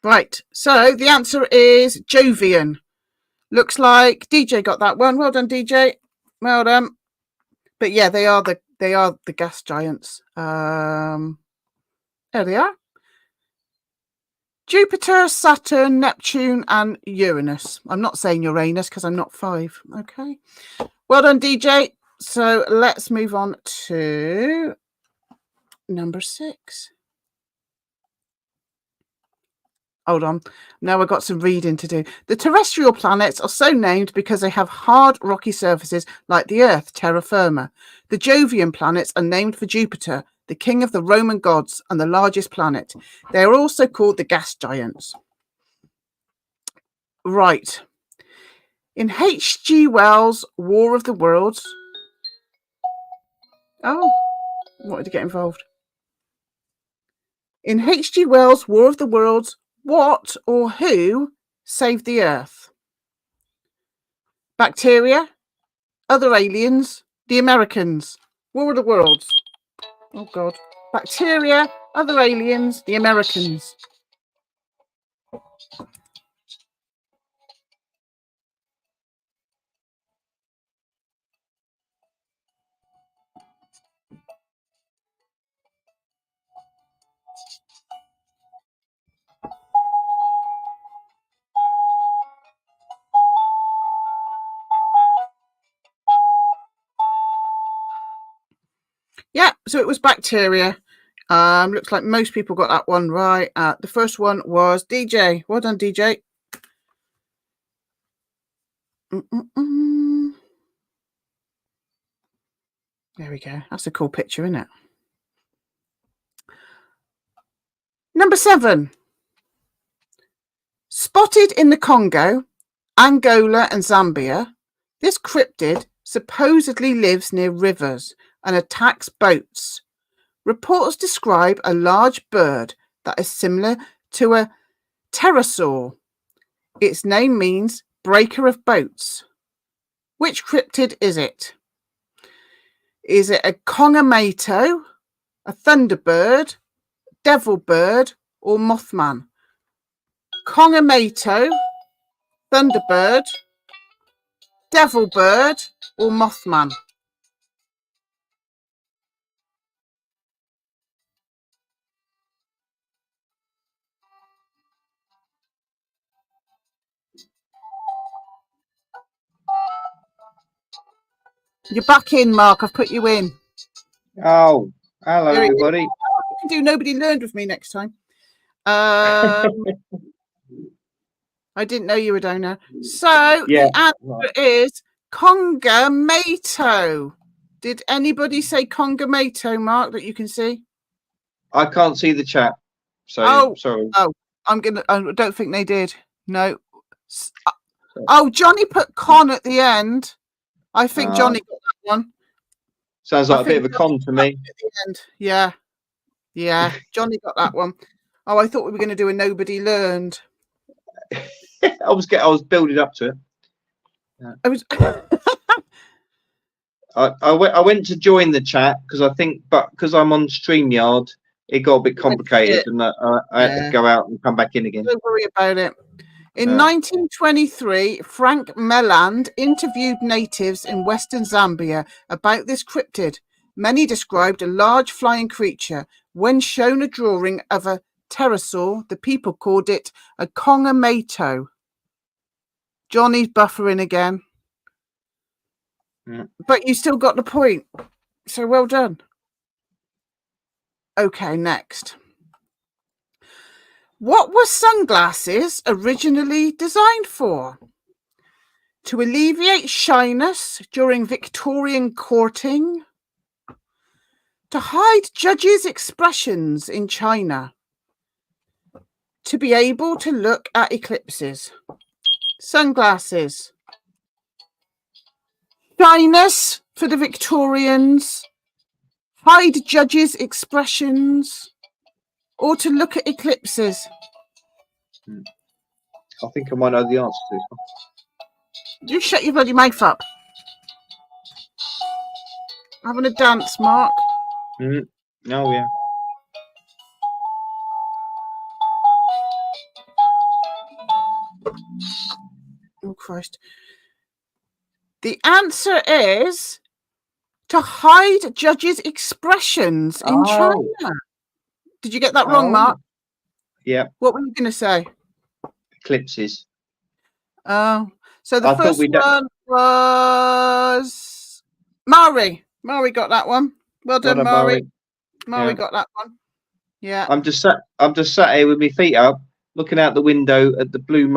Right, so the answer is Jovian. Looks like DJ got that one. Well done, DJ. Well done. But yeah, they are the gas giants. There they are. Jupiter, Saturn, Neptune, and Uranus. I'm not saying Uranus because I'm not 5. Okay. Well done, DJ. So let's move on to number 6. Hold on. Now I've got some reading to do. The terrestrial planets are so named because they have hard, rocky surfaces like the Earth, terra firma. The Jovian planets are named for Jupiter, the king of the Roman gods and the largest planet. They are also called the gas giants. Right. In H.G. Wells' War of the Worlds... Oh, I wanted to get involved. In H.G. Wells' War of the Worlds, what or who saved the Earth? Bacteria, other aliens, the Americans. War of the Worlds. Oh, God. Bacteria, other aliens, the Americans. Yeah, so it was bacteria. Looks like most people got that one right. The first one was DJ. Well done, DJ. There we go. That's a cool picture, isn't it? Number 7. Spotted in the Congo, Angola and Zambia, this cryptid supposedly lives near rivers and attacks boats. Reports describe a large bird that is similar to a pterosaur. Its name means breaker of boats. Which cryptid is it? Is it a Kongamato, a thunderbird, devil bird, or mothman? Kongamato, thunderbird, devil bird, or mothman? You're back in, Mark. I've put you in. Oh, hello, everybody. You can do Nobody Learned with me next time. I didn't know you were down there. So the answer is Kongamato. Did anybody say Kongamato, Mark, that you can see? I can't see the chat. So sorry. Oh, I don't think they did. No. Oh, Johnny put con at the end. I think Johnny got that one. Sounds like a bit of a con to me. At the end. Yeah. Yeah. Johnny got that one. Oh, I thought we were going to do a Nobody Learned. I was building up to it. Yeah. I went to join the chat because I'm on StreamYard, it got a bit complicated, and I had to go out and come back in again. Don't worry about it. In 1923, Frank Melland interviewed natives in western Zambia about this cryptid. Many described a large flying creature. When shown a drawing of a pterosaur, the people called it a Kongamato. Johnny's buffering again. But you still got the point. So well done. Okay, next. What were sunglasses originally designed for? To alleviate shyness during Victorian courting? To hide judges' expressions in China? To be able to look at eclipses? Sunglasses. Shyness for the Victorians? Hide judges' expressions? Or to look at eclipses? I think I might know the answer to this one. You shut your bloody mouth up. Having a dance, Mark. Oh, yeah. Oh, Christ. The answer is to hide judges' expressions in China. Did you get that wrong, Mark? Yeah. What were you going to say? Eclipses. Oh, so the first one was Mari. Mari got that one. Well done, Mari. Mari got that one. Yeah. I'm just sat here with my feet up, looking out the window at the blue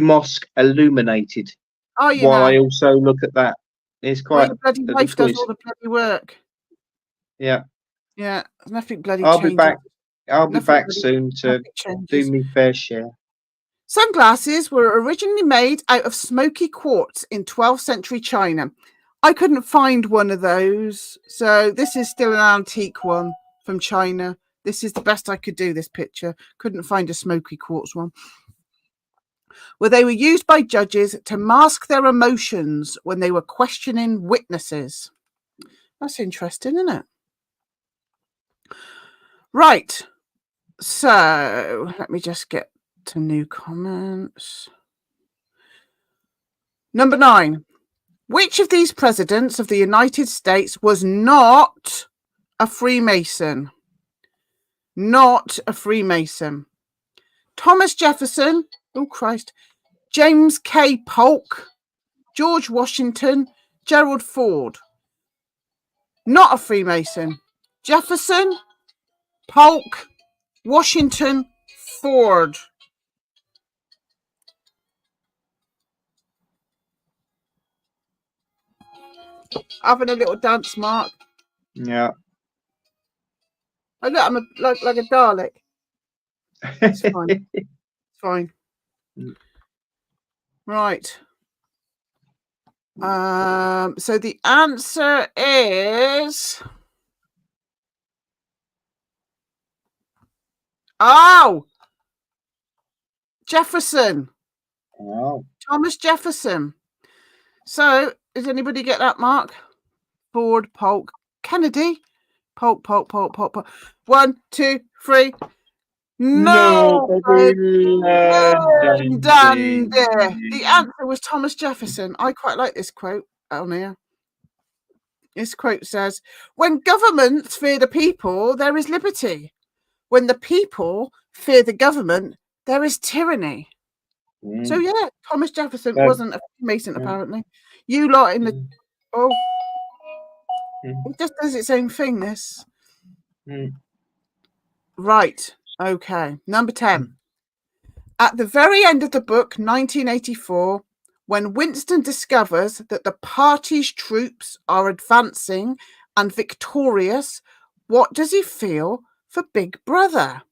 mosque illuminated. Oh, while I also look at that. It's quite. Your bloody wife does all the bloody work. Yeah. Yeah. Nothing bloody. I'll be back. I'll be back soon to do my fair share. Sunglasses were originally made out of smoky quartz in 12th century China. I couldn't find one of those, so this is still an antique one from China. This is the best I could do, this picture. Couldn't find a smoky quartz one. Where they were used by judges to mask their emotions when they were questioning witnesses. That's interesting, isn't it? Right. So let me just get to new comments. Number 9. Which of these presidents of the United States was not a Freemason? Not a Freemason. Thomas Jefferson, oh Christ, James K. Polk, George Washington, Gerald Ford. Not a Freemason. Jefferson, Polk, Washington, Ford. Having a little dance, Mark. Yeah. I look, I'm like a Dalek. It's fine. It's fine. Right. So the answer is Jefferson. Oh. Thomas Jefferson. So does anybody get that, Mark? Ford, Polk, Kennedy, Polk. 1, 2, 3. No, Dandy. The answer was Thomas Jefferson. I quite like this quote on here. This quote says, "When governments fear the people, there is liberty. When the people fear the government, there is tyranny." So yeah, Thomas Jefferson wasn't a Freemason, apparently. You lot in the it just does its own thing, this. Right. Okay. Number 10. At the very end of the book, 1984, when Winston discovers that the party's troops are advancing and victorious, what does he feel for Big Brother?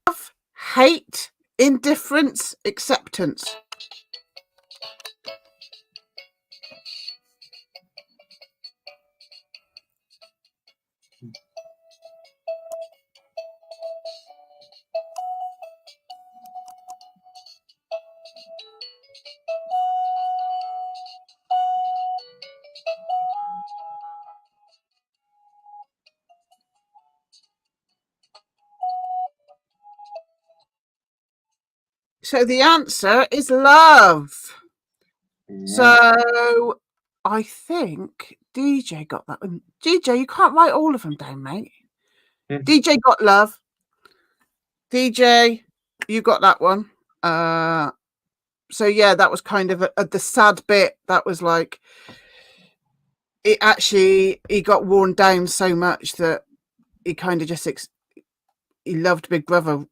Love, hate, indifference, acceptance. So the answer is love. So I think DJ got that one. DJ, you can't write all of them down, mate. DJ got love. DJ, you got that one. So yeah, that was kind of the sad bit. That was like, he got worn down so much that he kind of just he loved Big Brother.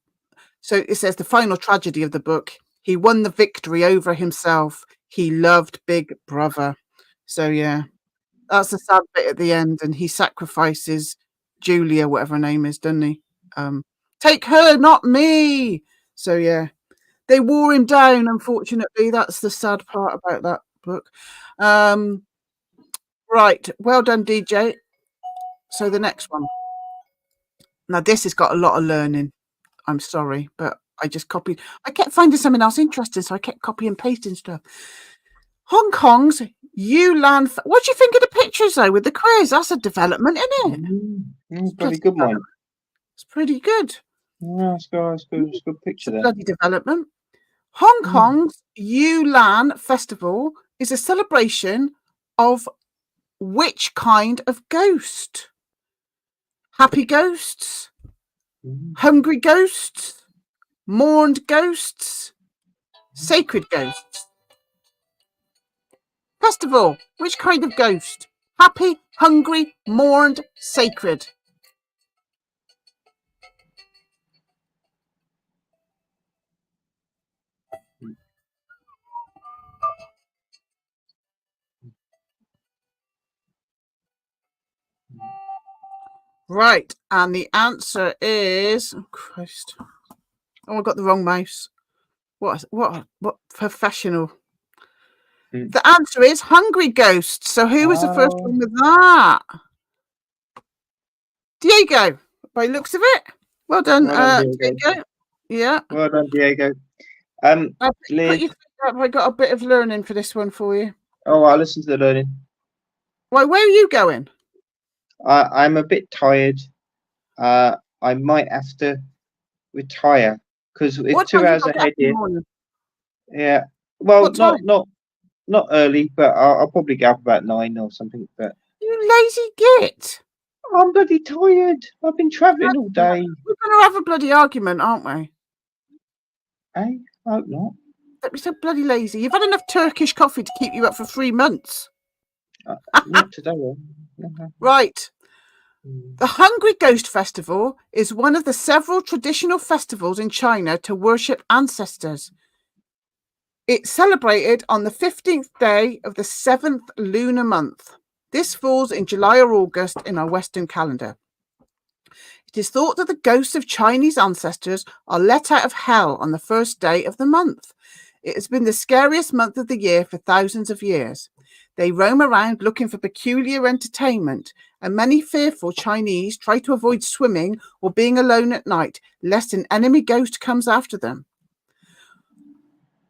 So it says the final tragedy of the book: he won the victory over himself. He loved Big Brother. So yeah, that's the sad bit at the end, and he sacrifices Julia, whatever her name is, doesn't he? Take her, not me. So yeah, they wore him down. Unfortunately, that's the sad part about that book. Right, well done, DJ. So the next one. Now this has got a lot of learning. I'm sorry, but I just copied. I kept finding something else interesting, so I kept copy and pasting stuff. Hong Kong's Yulan. What do you think of the pictures though with the quiz? That's a development, isn't it? It's pretty good one. It's pretty good. Yeah, it's a good picture there. Bloody development. Hong Kong's Yulan Festival is a celebration of which kind of ghost? Happy ghosts? Hungry ghosts? Mourned ghosts? Sacred ghosts? Festival, which kind of ghost? Happy, hungry, mourned, sacred. Right, and the answer is, oh Christ, oh, I got the wrong mouse. What professional? The answer is hungry ghosts. So who was the first one with that? Diego, by the looks of it. Well done, Diego. Yeah. Well done, Diego. Liv, I got a bit of learning for this one for you. Oh, I'll listen to the learning. Why, where are you going? I'm a bit tired. I might have to retire because it's 2 hours ahead here. Yeah. Well, not early, but I'll probably get up about 9 or something. But you lazy git! I'm bloody tired. I've been travelling all day. We're going to have a bloody argument, aren't we? I hope not. Don't be so bloody lazy. You've had enough Turkish coffee to keep you up for 3 months. Not today. Right. The Hungry Ghost Festival is one of the several traditional festivals in China to worship ancestors. It's celebrated on the 15th day of the 7th lunar month. This falls in July or August in our Western calendar. It is thought that the ghosts of Chinese ancestors are let out of hell on the first day of the month. It has been the scariest month of the year for thousands of years. They roam around looking for peculiar entertainment, and many fearful Chinese try to avoid swimming or being alone at night, lest an enemy ghost comes after them.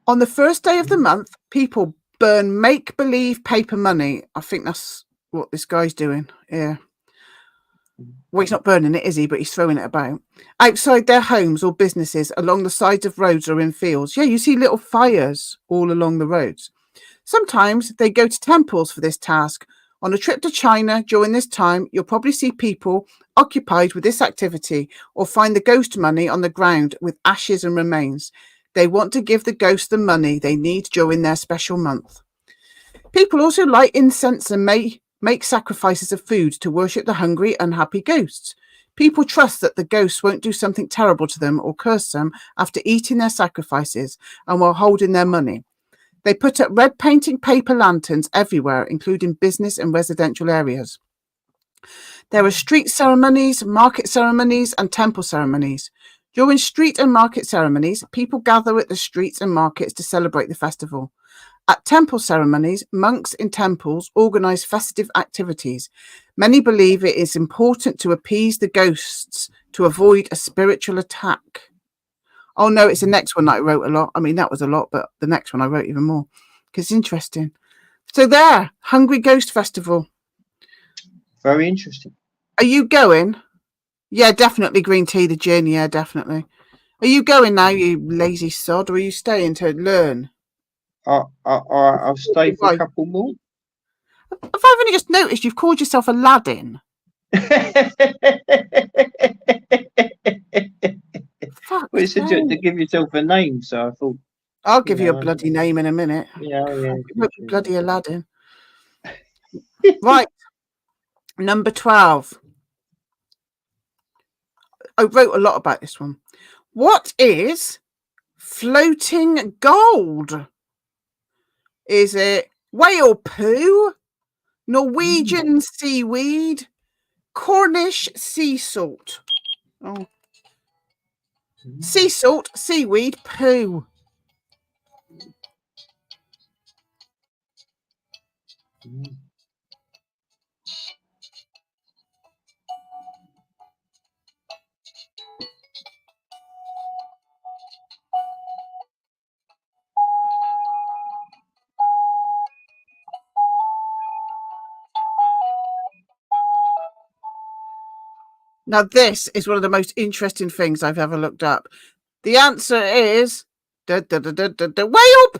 On the first day of the month, people burn make-believe paper money. I think that's what this guy's doing. Yeah. Well, he's not burning it, is he? But he's throwing it about. Outside their homes or businesses, along the sides of roads or in fields. Yeah, you see little fires all along the roads. Sometimes they go to temples for this task. On a trip to China during this time, you'll probably see people occupied with this activity or find the ghost money on the ground with ashes and remains. They want to give the ghost the money they need during their special month. People also light incense and make sacrifices of food to worship the hungry, unhappy ghosts. People trust that the ghosts won't do something terrible to them or curse them after eating their sacrifices and while holding their money. They put up red painting paper lanterns everywhere, including business and residential areas. There are street ceremonies, market ceremonies, and temple ceremonies. During street and market ceremonies, people gather at the streets and markets to celebrate the festival. At temple ceremonies, monks in temples organise festive activities. Many believe it is important to appease the ghosts to avoid a spiritual attack. Oh no, it's the next one that I wrote a lot. I mean, that was a lot, but the next one I wrote even more because it's interesting. So there, Hungry Ghost Festival. Very interesting. Are you going? Yeah, definitely green tea, the gin. Yeah, definitely. Are you going now, you lazy sod, or are you staying to learn? I'll stay for a couple more. I've only just noticed you've called yourself Aladdin. Well, it's to give yourself a name, so I thought. I'll give you a bloody name in a minute. Yeah. Bloody Aladdin. Right. Number 12. I wrote a lot about this one. What is floating gold? Is it whale poo, Norwegian seaweed, Cornish sea salt? Oh. Sea salt, seaweed, poo. Now, this is one of the most interesting things I've ever looked up. The answer is whale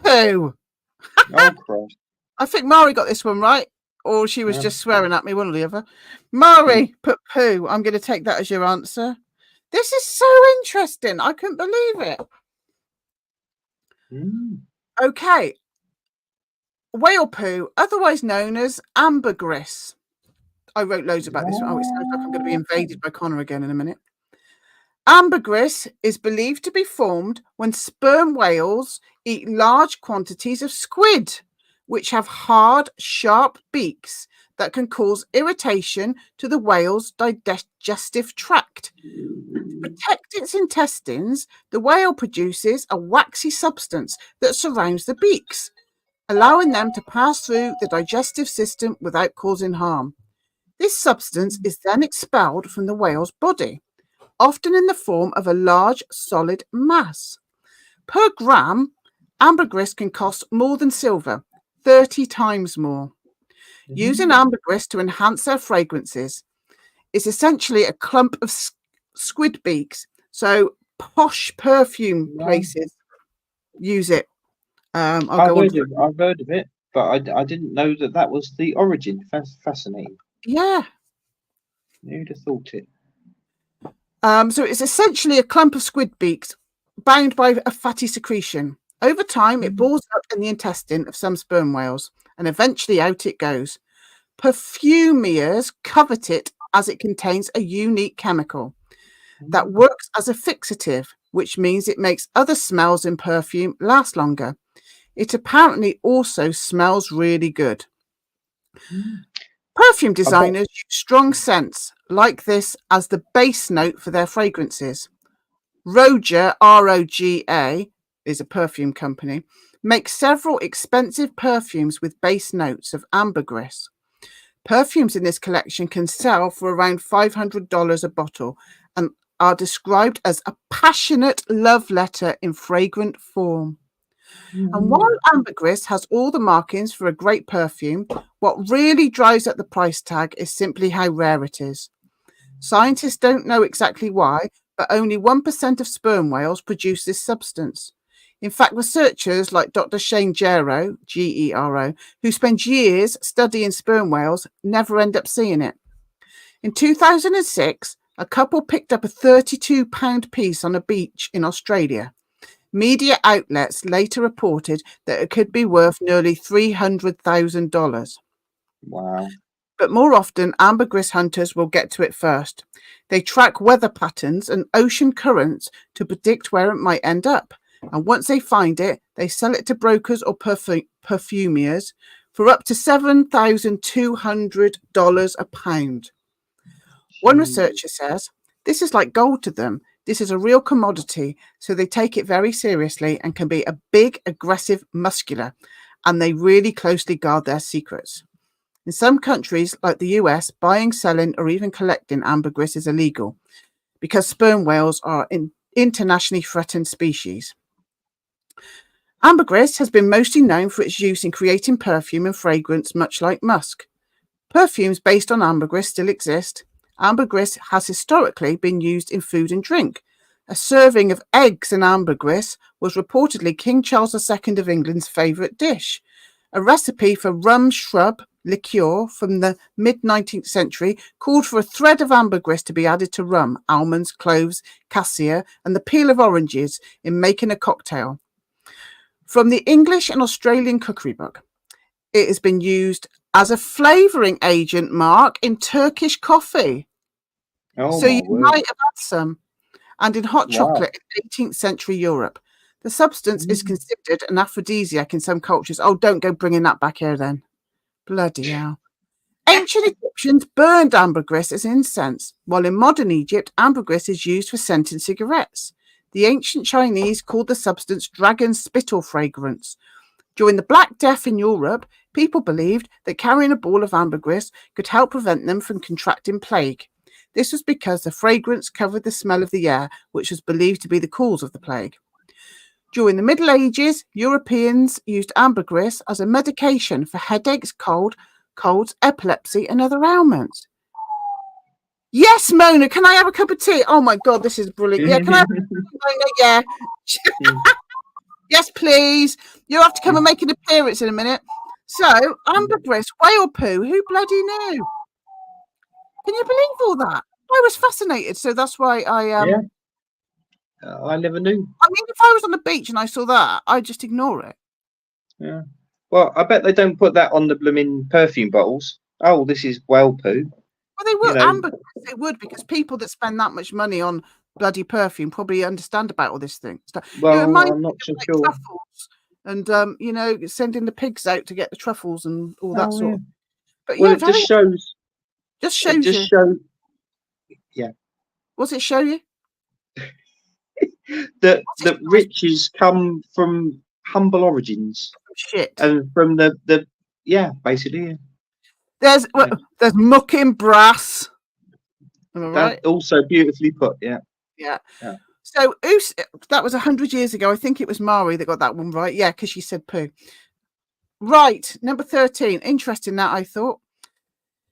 poo. Oh, Christ. I think Mari got this one right, or she was just swearing at me, one or the other. Mari put poo. I'm going to take that as your answer. This is so interesting. I couldn't believe it. Okay. Whale poo, otherwise known as ambergris. I wrote loads about this. Oh, it sounds like I'm going to be invaded by Connor again in a minute. Ambergris is believed to be formed when sperm whales eat large quantities of squid, which have hard, sharp beaks that can cause irritation to the whale's digestive tract. To protect its intestines, the whale produces a waxy substance that surrounds the beaks, allowing them to pass through the digestive system without causing harm. This substance is then expelled from the whale's body, often in the form of a large solid mass. Per gram, ambergris can cost more than silver, 30 times more. Using ambergris to enhance their fragrances is essentially a clump of squid beaks. So posh perfume places use it. I've heard of it, but I didn't know that was the origin. Fascinating. Yeah. Who'd have thought it? So it's essentially a clump of squid beaks bound by a fatty secretion. Over time, it balls up in the intestine of some sperm whales, and eventually out it goes. Perfumers covet it as it contains a unique chemical that works as a fixative, which means it makes other smells in perfume last longer. It apparently also smells really good. Perfume designers use strong scents like this as the base note for their fragrances. Roga, R-O-G-A, is a perfume company, makes several expensive perfumes with base notes of ambergris. Perfumes in this collection can sell for around $500 a bottle and are described as a passionate love letter in fragrant form. And while ambergris has all the markings for a great perfume, what really drives up the price tag is simply how rare it is. Scientists don't know exactly why, but only 1% of sperm whales produce this substance. In fact, researchers like Dr. Shane Gero, G-E-R-O, who spend years studying sperm whales, never end up seeing it. In 2006, a couple picked up a 32-pound piece on a beach in Australia. Media outlets later reported that it could be worth nearly $300,000. Wow. But more often, ambergris hunters will get to it first. They track weather patterns and ocean currents to predict where it might end up. And once they find it, they sell it to brokers or perfumers for up to $7,200 a pound. One researcher says, this is like gold to them. This is a real commodity, so they take it very seriously and can be a big, aggressive, muscular, and they really closely guard their secrets. In some countries, like the US, buying, selling, or even collecting ambergris is illegal because sperm whales are an internationally threatened species. Ambergris has been mostly known for its use in creating perfume and fragrance, much like musk. Perfumes based on ambergris still exist. Ambergris has historically been used in food and drink. A serving of eggs and ambergris was reportedly King Charles II of England's favourite dish. A recipe for rum shrub liqueur from the mid-19th century called for a thread of ambergris to be added to rum, almonds, cloves, cassia, and the peel of oranges in making a cocktail. From the English and Australian cookery book, it has been used as a flavouring agent, Mark, in Turkish coffee. So you might have had some. And in hot chocolate in 18th century Europe. The substance is considered an aphrodisiac in some cultures. Oh, don't go bringing that back here then. Bloody hell. Ancient Egyptians burned ambergris as incense, while in modern Egypt, ambergris is used for scenting cigarettes. The ancient Chinese called the substance dragon spittle fragrance. During the Black Death in Europe, people believed that carrying a ball of ambergris could help prevent them from contracting plague. This was because the fragrance covered the smell of the air, which was believed to be the cause of the plague. During the Middle Ages, Europeans used ambergris as a medication for headaches, colds, epilepsy, and other ailments. Yes, Mona, can I have a cup of tea? Oh my God, this is brilliant. Yeah, can I have a cup of tea, Mona? Yeah. Yes, please. You'll have to come and make an appearance in a minute. So, ambergris, whale poo, who bloody knew? Can you believe all that? I was fascinated, so that's why I I never knew. I mean, if I was on the beach and I saw that, I'd just ignore it. Yeah. Well, I bet they don't put that on the blooming perfume bottles. Oh, this is whale poo. Well, they will. Ambergris, they would, because people that spend that much money on bloody perfume probably understand about all this thing. Well, I'm not so sure. Truffles and sending the pigs out to get the truffles and all that sort of. But well, it just shows. Just shows you. Yeah. What's it show you? that riches come from humble origins. Shit. And from the basically. Yeah. There's muck in brass. Am I right? That's also beautifully put. Yeah. So that was 100 years ago. I think it was Mari that got that one right. Yeah, because she said poo. Right, number 13. Interesting that, I thought.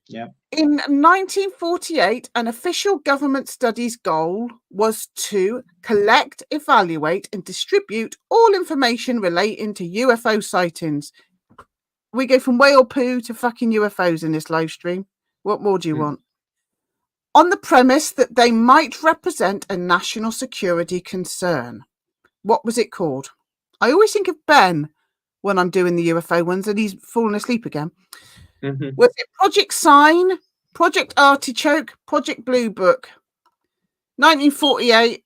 Yeah. In 1948, an official government studies goal was to collect, evaluate, and distribute all information relating to UFO sightings. We go from whale poo to fucking UFOs in this live stream. What more do you want? On the premise that they might represent a national security concern. What was it called? I always think of Ben when I'm doing the UFO ones and he's fallen asleep again. Was it Project Sign, Project Artichoke, Project Blue Book? 1948.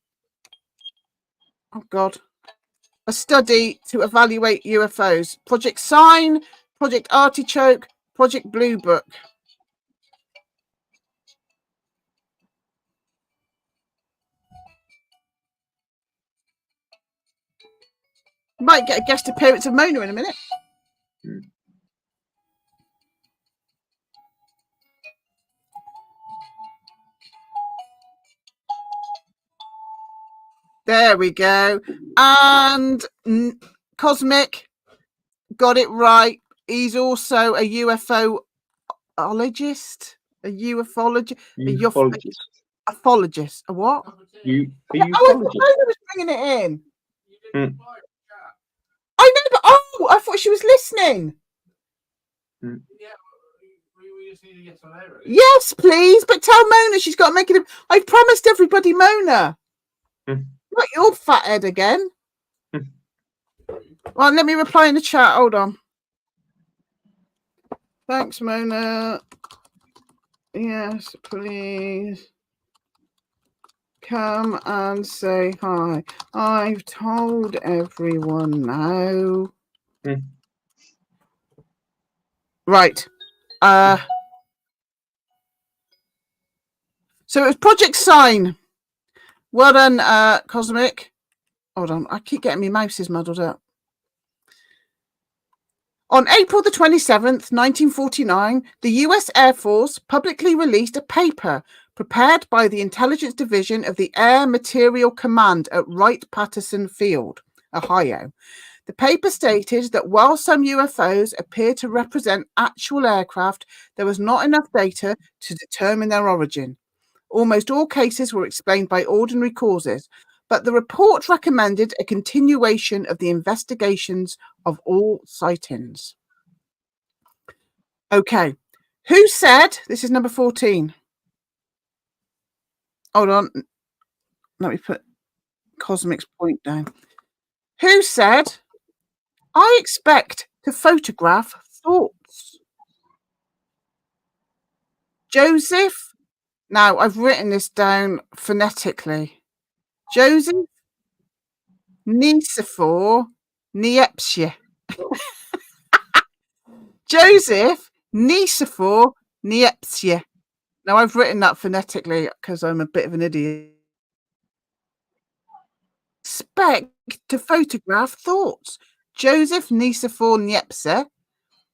Oh, God. A study to evaluate UFOs. Project Sign, Project Artichoke, Project Blue Book. Might get a guest appearance of Mona in a minute. There we go. And Cosmic got it right. He's also a UFOologist. A ufologist. A ufologist. A what? I was bringing it in. I know, but I thought she was listening. Yes, please, but tell Mona she's got to make it. I promised everybody Mona. Not your fat head again. Well, let me reply in the chat. Hold on. Thanks, Mona. Yes, please. Come and say hi. I've told everyone now. Right. So it was Project Sign. Well done, Cosmic. Hold on. I keep getting my mouses muddled up. On April the 27th, 1949, the US Air Force publicly released a paper prepared by the Intelligence Division of the Air Materiel Command at Wright-Patterson Field, Ohio. The paper stated that while some UFOs appear to represent actual aircraft, there was not enough data to determine their origin. Almost all cases were explained by ordinary causes, but the report recommended a continuation of the investigations of all sightings. Okay. Who said, this is number 14. Hold on. Let me put Cosmic's point down. Who said, I expect to photograph thoughts? Joseph. Now, I've written this down phonetically. Joseph Nicephore Niepce. Joseph Nicephore Niepce. Now, I've written that phonetically because I'm a bit of an idiot. Expect to photograph thoughts. Joseph Nicephore Niepce.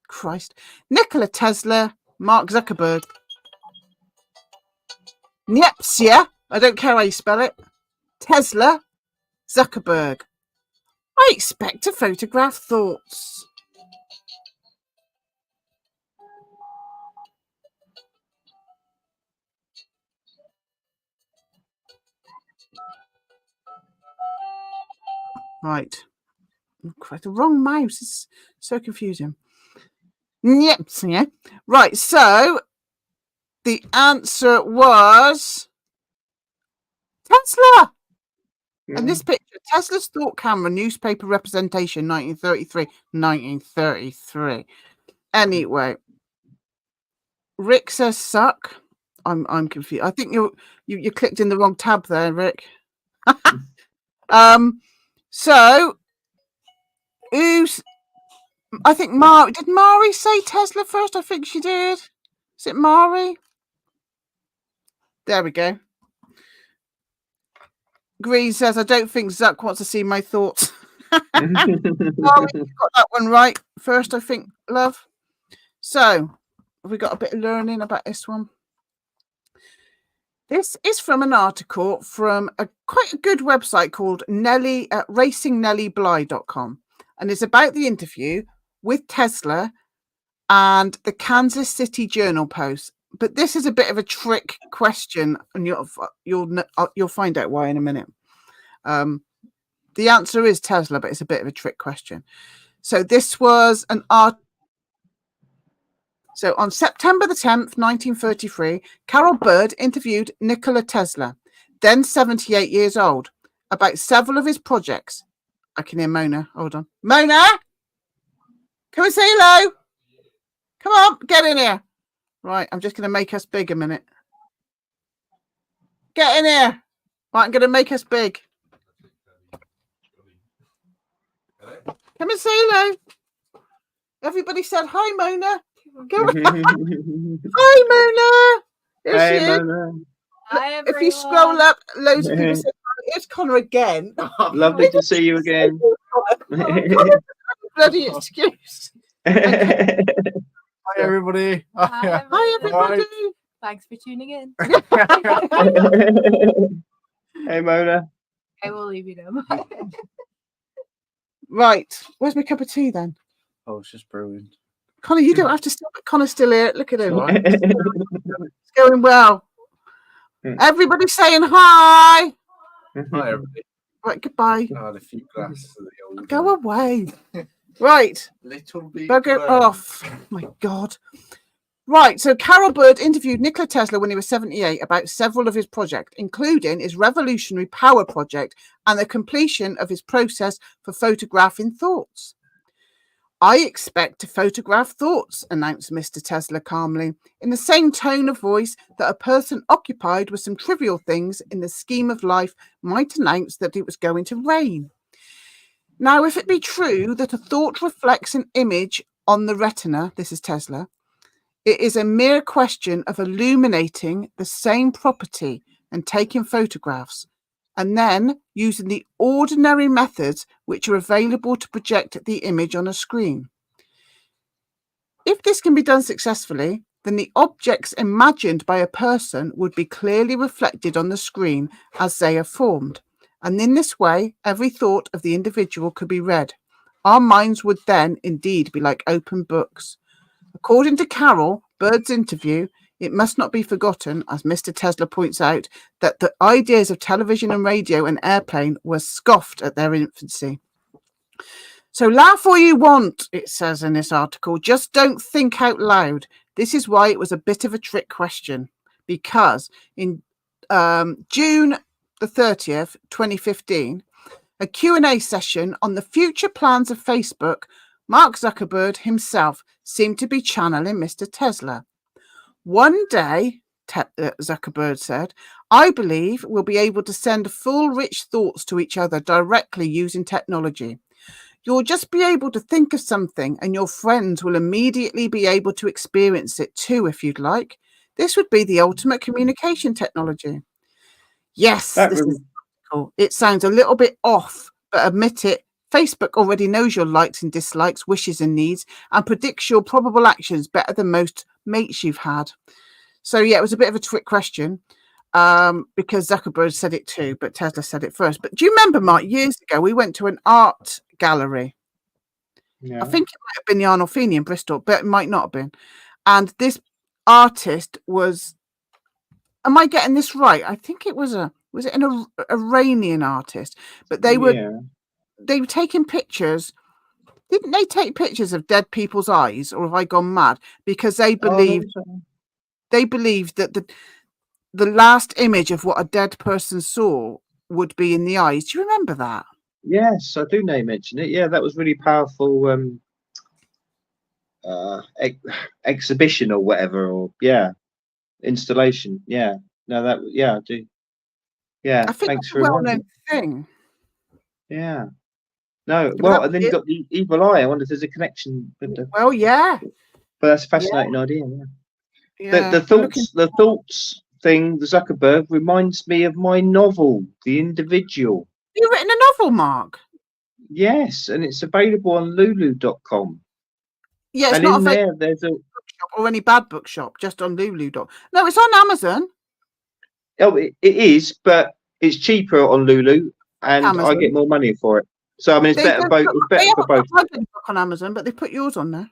Christ. Nikola Tesla. Mark Zuckerberg. Niepce. I don't care how you spell it. Tesla. Zuckerberg. I expect to photograph thoughts. Right. Oh, Christ, the wrong mouse. It's so confusing. Yep. Yeah. Right. So the answer was Tesla. And this picture, Tesla's thought camera, newspaper representation, 1933. Anyway, Rick says suck. I'm confused. I think you clicked in the wrong tab there, Rick. So who's? I think Mari. Did Mari say Tesla first? I think she did. Is it Mari? There we go. Green says, I don't think Zuck wants to see my thoughts. Mari, you got that one right first, I think, love. So have we got a bit of learning about this one? This is from an article from quite a good website called RacingNellyBly.com, and it's about the interview with Tesla and the Kansas City Journal Post. but this is a bit of a trick question, and you'll find out why in a minute. The answer is Tesla, but it's a bit of a trick question. So this was an art. So on September the 10th, 1933, Carol Bird interviewed Nikola Tesla, then 78 years old, about several of his projects. I can hear Mona. Hold on. Mona! Come and say hello. Come on, get in here. Right, I'm just going to make us big a minute. Get in here. Right, I'm going to make us big. Come and say hello. Everybody said hi, Mona. Hi, Mona. There she is. Mona. Hi, everyone. If you scroll up, loads of people say, "It's Connor again." Lovely to see you again. Bloody excuse. Hi, everybody. Hi, everybody. Thanks for tuning in. Hey, Mona. I will leave you now. Right. Where's my cup of tea then? Oh, it's just brilliant. Connor, you don't have to stop. Connor's still here. Look at him. Right. It's going well. Everybody saying hi. Hi, everybody. Right, goodbye. I had a few glasses of the old. Go away. Right. Little bit. Bugger off. Oh, my God. Right, so Carol Bird interviewed Nikola Tesla when he was 78 about several of his projects, including his revolutionary power project and the completion of his process for photographing thoughts. I expect to photograph thoughts, announced Mr. Tesla calmly, in the same tone of voice that a person occupied with some trivial things in the scheme of life might announce that it was going to rain. Now, if it be true that a thought reflects an image on the retina, this is Tesla, it is a mere question of illuminating the same property and taking photographs, and then using the ordinary methods which are available to project the image on a screen. If this can be done successfully, then the objects imagined by a person would be clearly reflected on the screen as they are formed, and in this way, every thought of the individual could be read. Our minds would then indeed be like open books. According to Carol Bird's interview, it must not be forgotten, as Mr. Tesla points out, that the ideas of television and radio and airplane were scoffed at their infancy. So laugh all you want, it says in this article, just don't think out loud. This is why it was a bit of a trick question, because in June the 30th, 2015, a Q&A session on the future plans of Facebook, Mark Zuckerberg himself seemed to be channeling Mr. Tesla. One day, Zuckerberg said, I believe we'll be able to send full, rich thoughts to each other directly using technology. You'll just be able to think of something and your friends will immediately be able to experience it too, if you'd like. This would be the ultimate communication technology. Yes, this is cool. It sounds a little bit off, but admit it, Facebook already knows your likes and dislikes, wishes and needs, and predicts your probable actions better than most mates you've had. So, yeah, it was a bit of a trick question because Zuckerberg said it too, but Tesla said it first. But do you remember, Mark, years ago, we went to an art gallery. Yeah. I think it might have been the Arnolfini in Bristol, but it might not have been. And this artist was, am I getting this right? I think it was an Iranian artist, but they were taking pictures. Didn't they take pictures of dead people's eyes, or have I gone mad? Because they believed that the last image of what a dead person saw would be in the eyes. Do you remember that? Yes, I do mention it. Yeah, that was really powerful exhibition or whatever, or installation. Yeah, no, I do. Yeah, I think thanks that's a well-known thing. Yeah. No, well, and then you got the evil eye. I wonder if there's a connection with the. Well, yeah. But that's a fascinating idea. Yeah. The thoughts thing, the Zuckerberg reminds me of my novel, The Individual. You've written a novel, Mark? Yes, and it's available on Lulu.com. Yeah, it's and not in there. There's a bookshop or any bad bookshop, just on Lulu.com. No, it's on Amazon. Oh, it is, but it's cheaper on Lulu, and Amazon. I get more money for it. So I mean, it's better for both. Book on Amazon, but they put yours on there.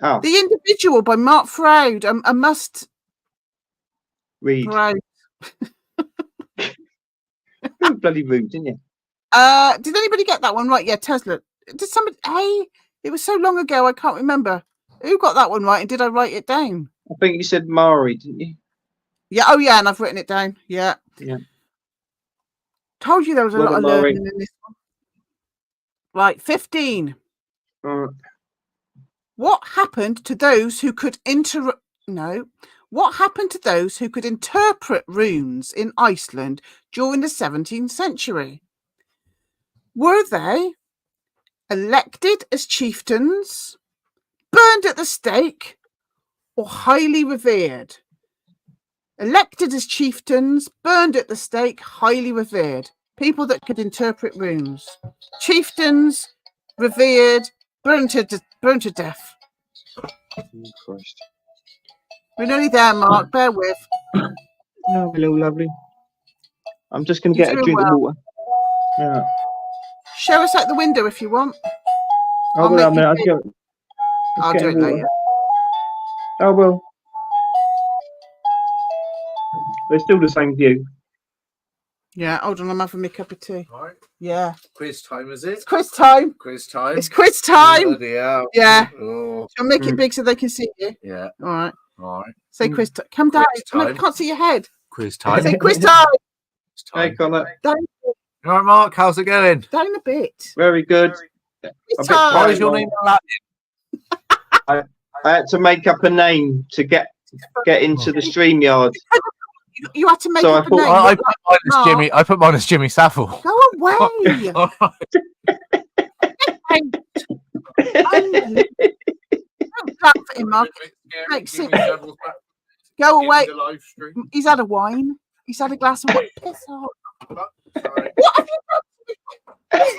Oh. The Individual by Mark Froud. I must read. Froud. Bloody rude, didn't you? Did anybody get that one right? Yeah, Tesla. Did somebody? Hey, it was so long ago, I can't remember. Who got that one right, and did I write it down? I think you said Mari, didn't you? Yeah. Oh, yeah, and I've written it down. Yeah. Yeah. Told you there was a lot of learning in this one. Right, 15. What happened to those who could What happened to those who could interpret runes in Iceland during the 17th century? Were they elected as chieftains, burned at the stake, or highly revered? Elected as chieftains, burned at the stake, highly revered. People that could interpret runes. Chieftains, revered, burned to death. Oh, Christ. We're nearly there, Mark. Bear with. No, hello, lovely. I'm just going to get a drink of water. Yeah. Show us out the window if you want. I'll do it later. Oh, well. They're still the same view. Yeah, hold on, I'm having my cup of tea. All right. Yeah. Quiz time, is it? It's quiz time. Quiz time. It's quiz time. Bloody hell. Yeah. Oh. Shall I make it big so they can see you? Yeah. All right. All right. Say quiz time. Come down. I can't see your head. Quiz time. Say quiz time. Hey, Connor. Down, all right, Mark, how's it going? down a bit. Very good. Why is your name Latin? I had to make up a name to get into the StreamYard. You had to make up a name. I put mine as Jimmy Saffel. Go away. Don't clap for him, Mark. Go away. He's had a wine. He's had a glass of wine. Piss off. What have you done?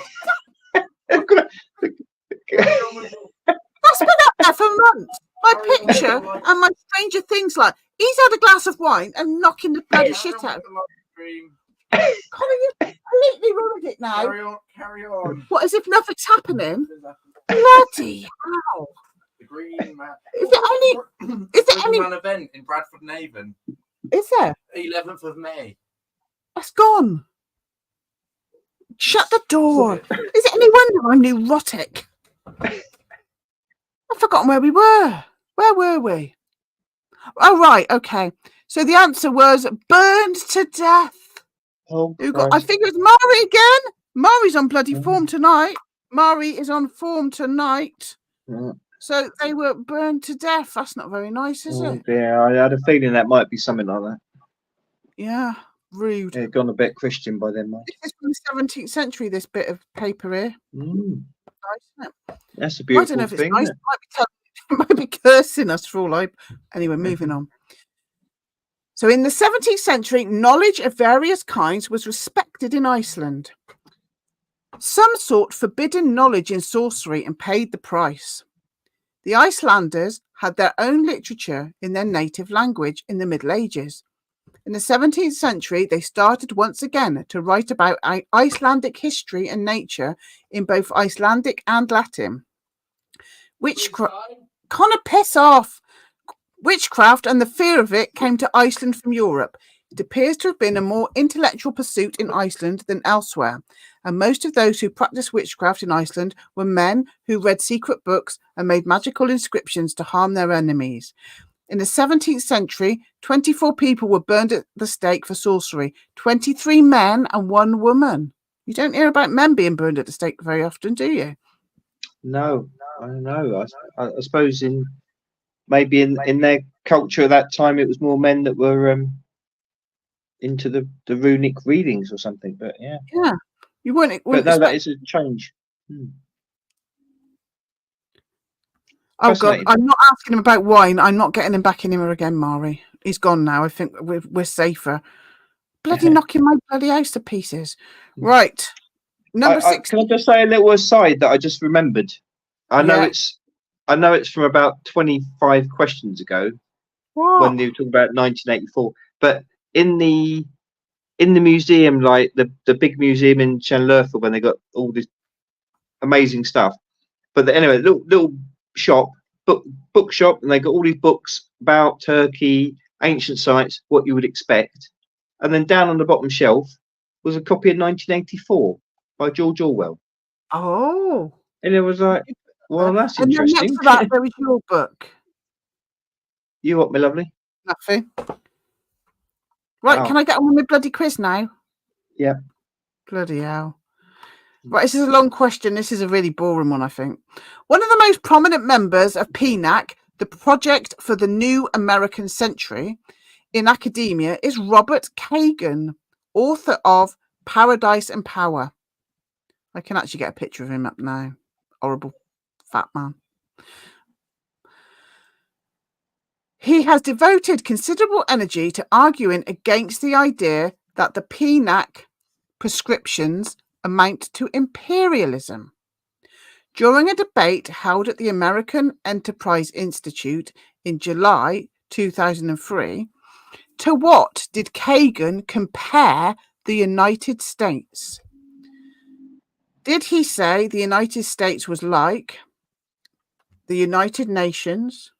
That's been up there for months. My picture and my Stranger Things like he's had a glass of wine and knocking the bloody shit out. Colin, you completely ruined it now. Carry on. What, as if nothing's happening? Bloody hell. The green map. Is there any event in Bradford and Avon? Is there? 11th of May. That's gone. Shut the door. Is it any wonder I'm neurotic? I've forgotten where we were. Where were we? Oh, right. Okay. So the answer was burned to death. Oh, I think it was Mari again. Mari's on bloody form tonight. Mari is on form tonight. So they were burned to death. That's not very nice, is it? Yeah, I had a feeling that might be something like that. Yeah, rude. They'd gone a bit Christian by then, mate. This is from the 17th century, this bit of paper here. Nice, isn't it? That's a beautiful thing. I don't know if it's nice. It might be cursing us for all I... Anyway, moving on. So in the 17th century, knowledge of various kinds was respected in Iceland. Some sought forbidden knowledge in sorcery and paid the price. The Icelanders had their own literature in their native language in the Middle Ages. In the 17th century, they started once again to write about Icelandic history and nature in both Icelandic and Latin. Connor, piss off! Witchcraft and the fear of it came to Iceland from Europe. It appears to have been a more intellectual pursuit in Iceland than elsewhere, and most of those who practiced witchcraft in Iceland were men who read secret books and made magical inscriptions to harm their enemies. In the 17th century, 24 people were burned at the stake for sorcery, 23 men and 1 woman. You don't hear about men being burned at the stake very often, do you? No, I don't know. I suppose maybe in their culture at that time, it was more men that were into the runic readings or something. But yeah, you wouldn't. But no, that is a change. Oh God, I'm not asking him about wine. I'm not getting him back in here again, Mari. He's gone now. I think we're safer. Bloody knocking my bloody house to pieces. Right, number 6. Can I just say a little aside that I just remembered? I know it's from about 25 questions ago. What? When they were talking about 1984. But in the museum, like the big museum in Llanfairpwll, when they got all this amazing stuff. But anyway, little shop, bookshop, and they got all these books about Turkey, ancient sites, what you would expect. And then down on the bottom shelf was a copy of 1984 by George Orwell. Oh. And it was like, well, that's and interesting. And next to that, there was your book. You what, my lovely? Nothing. Right, can I get on with my bloody quiz now? Yeah. Bloody hell. Right, this is a long question. This is a really boring one, I think. One of the most prominent members of PNAC, the Project for the New American Century, in academia is Robert Kagan, author of Paradise and Power. I can actually get a picture of him up now. Horrible fat man. He has devoted considerable energy to arguing against the idea that the PNAC prescriptions amount to imperialism. During a debate held at the American Enterprise Institute in July 2003, to what did Kagan compare the United States? Did he say the United States was like the United Nations,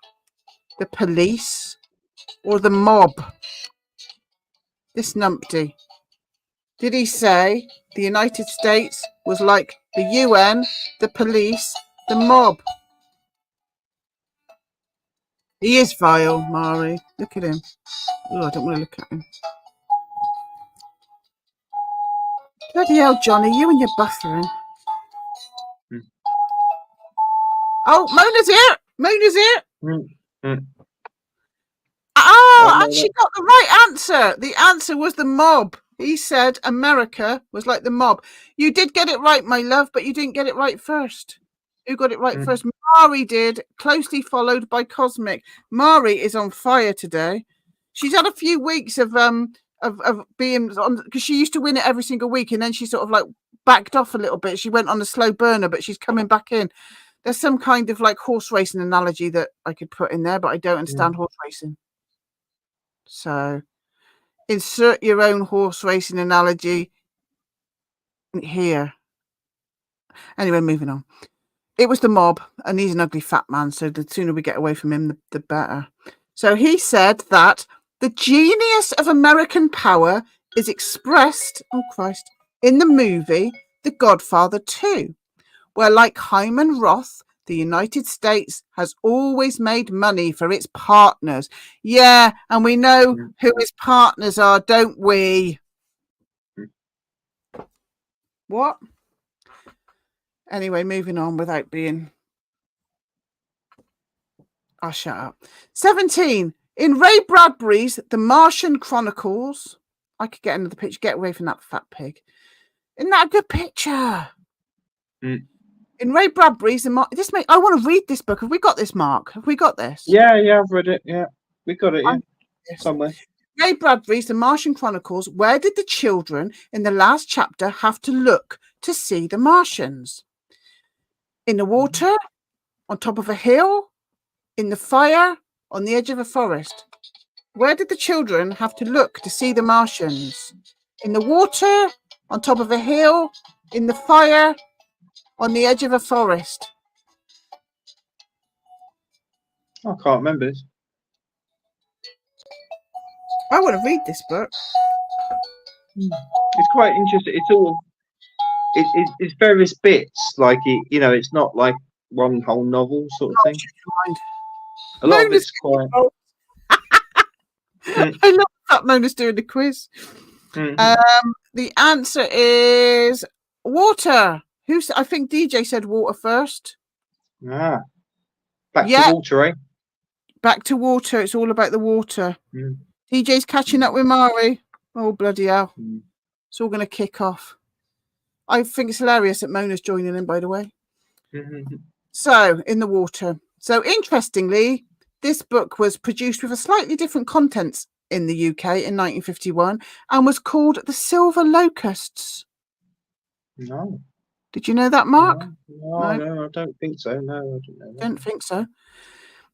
the police, or the mob? This numpty. Did he say the United States was like the UN, the police, the mob? He is vile, Mari. Look at him. Oh, I don't want to look at him. Bloody hell, Johnny, you and your buffering. Oh, Mona's here. Mona's here. Oh, and she got the right answer. The answer was the mob. He said America was like the mob. You did get it right, my love, but you didn't get it right first. Who got it right first? Mari did, closely followed by Cosmic. Mari is on fire today. She's had a few weeks of being on, because she used to win it every single week, and then she sort of like backed off a little bit. She went on a slow burner, but she's coming back in. There's some kind of like horse racing analogy that I could put in there, but I don't understand horse racing. So insert your own horse racing analogy here. Anyway, moving on. It was the mob, and he's an ugly fat man, so the sooner we get away from him, the better. So he said that the genius of American power is expressed, oh Christ, in the movie The Godfather 2, where, like Hyman Roth, the United States has always made money for its partners. Yeah, and we know who his partners are, don't we? What? Anyway, moving on without being... I'll shut up. 17. In Ray Bradbury's The Martian Chronicles... I could get another picture. Get away from that fat pig. Isn't that a good picture? In Ray Bradbury's, I want to read this book. Have we got this, Mark? Have we got this? Yeah, I've read it. Yeah, we got it. Yeah, somewhere. Ray Bradbury's The Martian Chronicles. Where did the children in the last chapter have to look to see the Martians? In the water, on top of a hill, in the fire, on the edge of a forest. Where did the children have to look to see the Martians? In the water, on top of a hill, in the fire, on the edge of a forest. I can't remember this. I want to read this book. It's quite interesting. It's all it's various bits. Like it's not like one whole novel sort of thing. A lot of it's quite. I love that Mona's doing the quiz. The answer is water. I think DJ said water first. Back to water, eh? Back to water. It's all about the water. DJ's catching up with Mari. Oh, bloody hell. It's all going to kick off. I think it's hilarious that Mona's joining in, by the way. So, in the water. So, interestingly, this book was produced with a slightly different contents in the UK in 1951 and was called The Silver Locusts. No. Did you know that, Mark? No, I don't think so. No, I don't know that. Don't think so.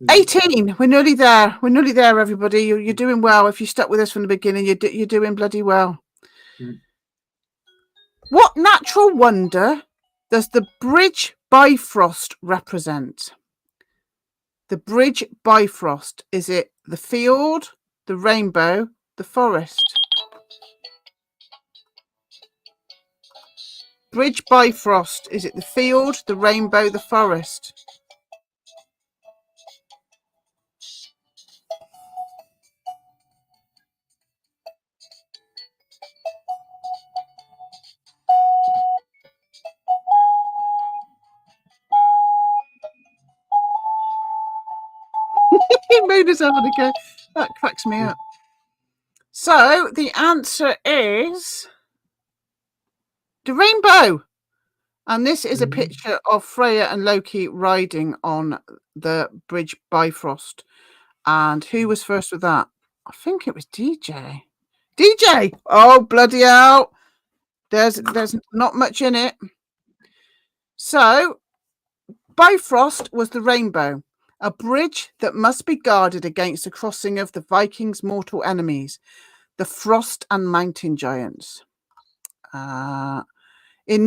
18. We're nearly there. We're nearly there, everybody. You're doing well. If you stuck with us from the beginning, you're doing bloody well. What natural wonder does the Bridge Bifrost represent? the bridge Bifrost? Is it the field, the rainbow, the forest? Bridge Bifrost. Is it the field, the rainbow, the forest? He made us on again. That cracks me up. So the answer is the rainbow. And this is a picture of Freya and Loki riding on the bridge Bifrost. And who was first with that? I think it was DJ. DJ! Oh, bloody hell. There's not much in it. So, Bifrost was the rainbow, a bridge that must be guarded against the crossing of the Vikings' mortal enemies, the frost and mountain giants. In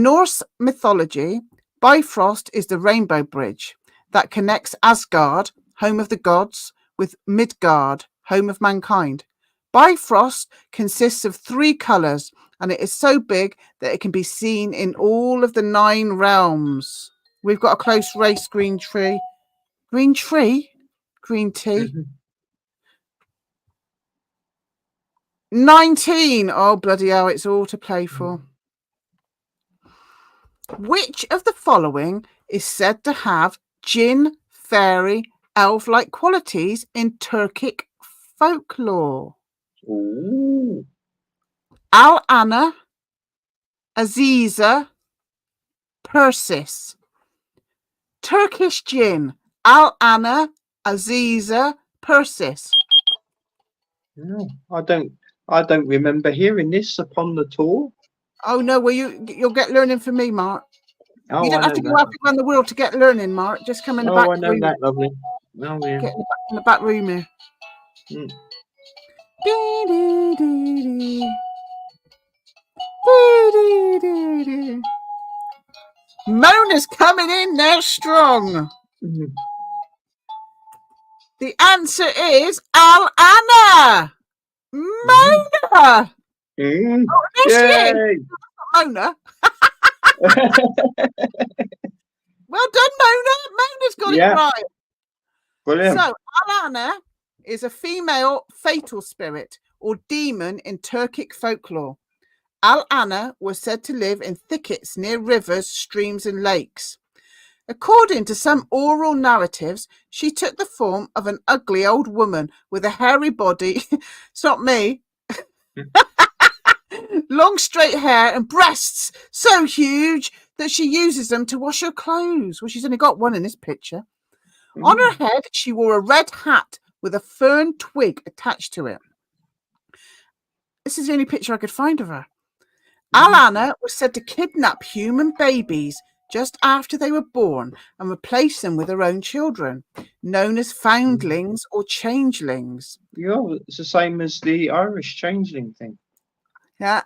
Norse mythology, Bifrost is the rainbow bridge that connects Asgard, home of the gods, with Midgard, home of mankind. Bifrost consists of 3 colours, and it is so big that it can be seen in all of the 9 realms. We've got a close race, green tree. Green tree? Green tea. 19. Oh, bloody hell, it's all to play for. Which of the following is said to have jinn, fairy, elf-like qualities in Turkic folklore? Ooh. Al-Ana, Aziza, Persis. Turkish jinn. Al-Ana, Aziza, Persis. No, I don't remember hearing this upon the tour. Oh no, well you'll get learning from me, Mark. Oh, you don't have to go halfway around the world to get learning, Mark. Just come in the back room. Oh, I know that, lovely. Oh, yeah. Get in the back room here. Mm. Mona's coming in now strong. The answer is Al-Ana. Mona. Oh, there she is. Mona. Well done, Mona. Mona's got it right. Brilliant. So, Al-Ana is a female fatal spirit or demon in Turkic folklore. Al-Ana was said to live in thickets near rivers, streams, and lakes. According to some oral narratives, she took the form of an ugly old woman with a hairy body. It's not me. Long straight hair and breasts so huge that she uses them to wash her clothes. Well, she's only got one in this picture. On her head, she wore a red hat with a fern twig attached to it. This is the only picture I could find of her. Al-Ana was said to kidnap human babies just after they were born and replace them with her own children, known as foundlings or changelings. Yeah, it's the same as the Irish changeling thing. Yeah.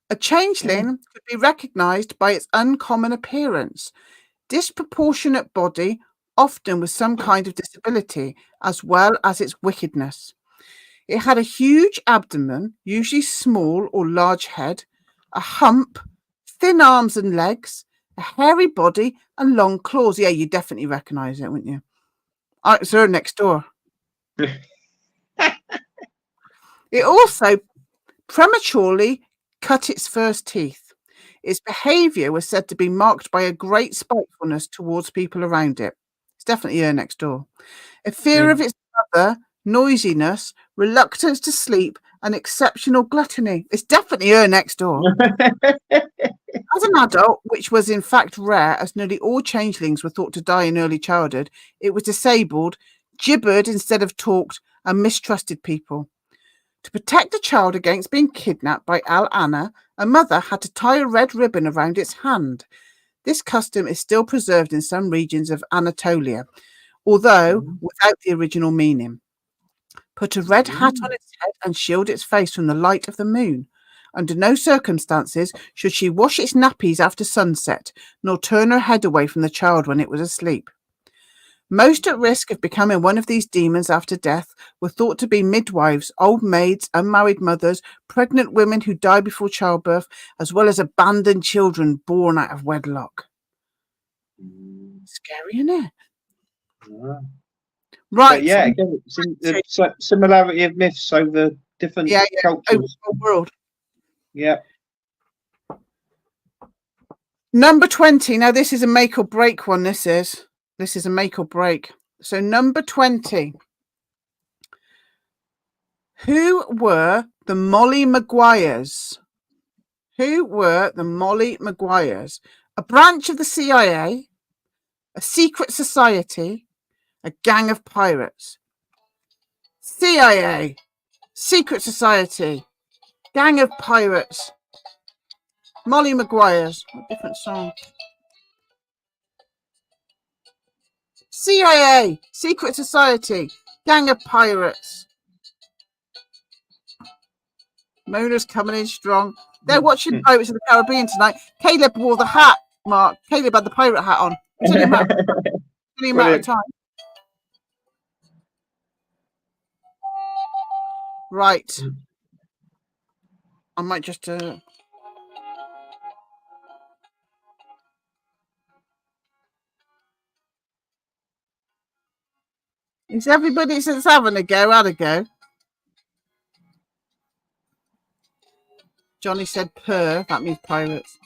A changeling could be recognised by its uncommon appearance, disproportionate body, often with some kind of disability, as well as its wickedness. It had a huge abdomen, usually small or large head, a hump, thin arms and legs, a hairy body, and long claws. Yeah, you definitely recognise it, wouldn't you? Oh, it's her next door. It also prematurely cut its first teeth. Its behaviour was said to be marked by a great spitefulness towards people around it. It's definitely her next door. A fear of its mother, noisiness, reluctance to sleep, and exceptional gluttony. It's definitely her next door. As an adult, which was in fact rare, as nearly all changelings were thought to die in early childhood, it was disabled, gibbered instead of talked, and mistrusted people. To protect the child against being kidnapped by Al-Ana, a mother had to tie a red ribbon around its hand. This custom is still preserved in some regions of Anatolia, although without the original meaning. Put a red hat on its head and shield its face from the light of the moon. Under no circumstances should she wash its nappies after sunset, nor turn her head away from the child when it was asleep. Most at risk of becoming one of these demons after death were thought to be midwives, old maids, unmarried mothers, pregnant women who die before childbirth, as well as abandoned children born out of wedlock. Scary, isn't it? Yeah. Right. But yeah, again, it's similarity of myths over different cultures. Over the whole world. Yeah. Number 20. Now, this is a make or break one. This is a make or break. So, number 20. Who were the Molly Maguires? Who were the Molly Maguires? A branch of the CIA, a secret society, a gang of pirates. CIA, secret society, gang of pirates. Molly Maguires. What different song? CIA, secret society, gang of pirates. Mona's coming in strong. They're watching Pirates of the Caribbean tonight. Caleb wore the hat, Mark. Caleb had the pirate hat on. It's only a matter of time. Right. I might just... Is everybody that's having a go had a go? Johnny said purr. That means pirates.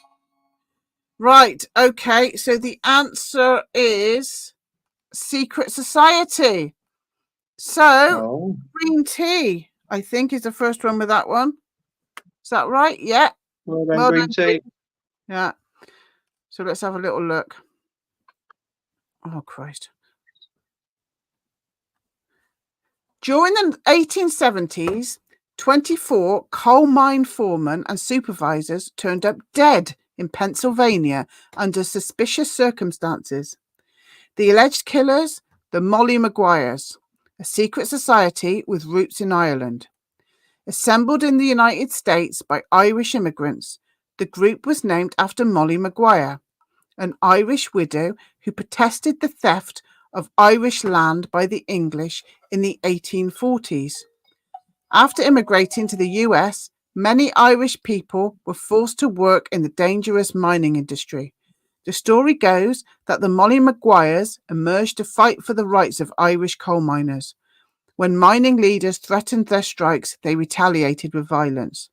Right. Okay. So the answer is secret society. So green tea, I think, is the first one with that one. Is that right? Yeah. Well done, green tea. Yeah. So let's have a little look. Oh, Christ. During the 1870s, 24 coal mine foremen and supervisors turned up dead in Pennsylvania under suspicious circumstances. The alleged killers, the Molly Maguires, a secret society with roots in Ireland. Assembled in the United States by Irish immigrants, the group was named after Molly Maguire, an Irish widow who protested the theft of Irish land by the English in the 1840s. After immigrating to the US, many Irish people were forced to work in the dangerous mining industry. The story goes that the Molly Maguires emerged to fight for the rights of Irish coal miners. When mining leaders threatened their strikes, they retaliated with violence.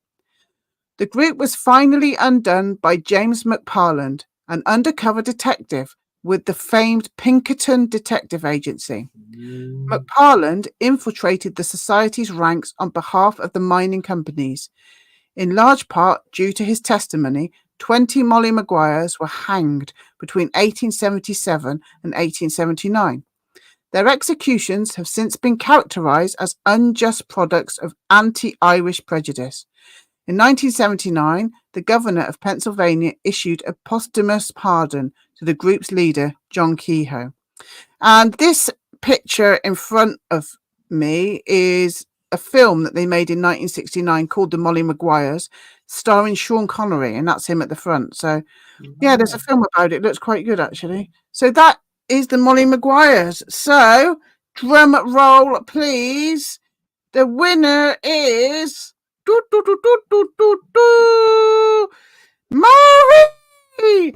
The group was finally undone by James McParland, an undercover detective with the famed Pinkerton Detective Agency. McParland infiltrated the society's ranks on behalf of the mining companies. In large part due to his testimony, 20 Molly Maguires were hanged between 1877 and 1879. Their executions have since been characterized as unjust products of anti-Irish prejudice. In 1979, the governor of Pennsylvania issued a posthumous pardon to the group's leader, John Kehoe. And this picture in front of me is a film that they made in 1969 called The Molly Maguires, starring Sean Connery, and that's him at the front. So, yeah, there's a film about it. It looks quite good, actually. So that is the Molly Maguires. So, drum roll, please. The winner is Maury!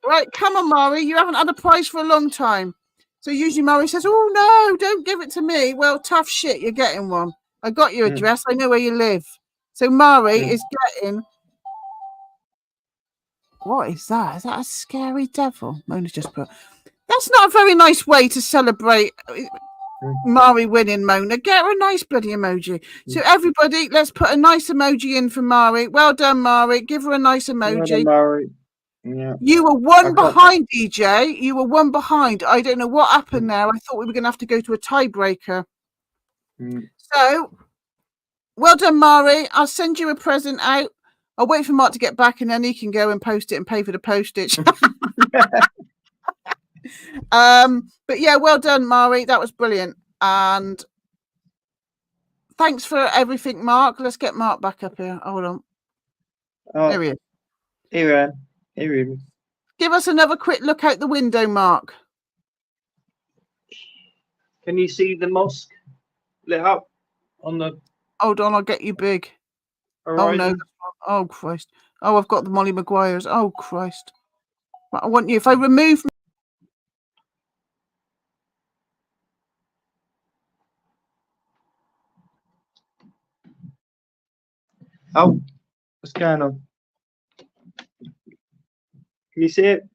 Right, come on, Maury. You haven't had a prize for a long time. So usually Maury says, oh, no, don't give it to me. Well, tough shit, you're getting one. I got your address. I know where you live. So Maury is getting... What is that? Is that a scary devil? Mona's just put... That's not a very nice way to celebrate Maury winning, Mona. Get her a nice bloody emoji. So everybody, let's put a nice emoji in for Maury. Well done, Maury. Give her a nice emoji. Well done, Maury. Yeah. You were one behind, DJ. You were one behind. I don't know what happened there. I thought we were going to have to go to a tiebreaker. So, well done, Maury. I'll send you a present out. I'll wait for Mark to get back and then he can go and post it and pay for the postage. But yeah, well done, Maury. That was brilliant. And thanks for everything, Mark. Let's get Mark back up here. Hold on. There he is. Here he is. Give us another quick look out the window, Mark. Can you see the mosque lit up on the? Hold on, I'll get you big. Horizon? Oh no! Oh Christ! Oh, I've got the Molly Maguires. Oh Christ! I want you. If I remove. Oh, what's going on? Can you see it?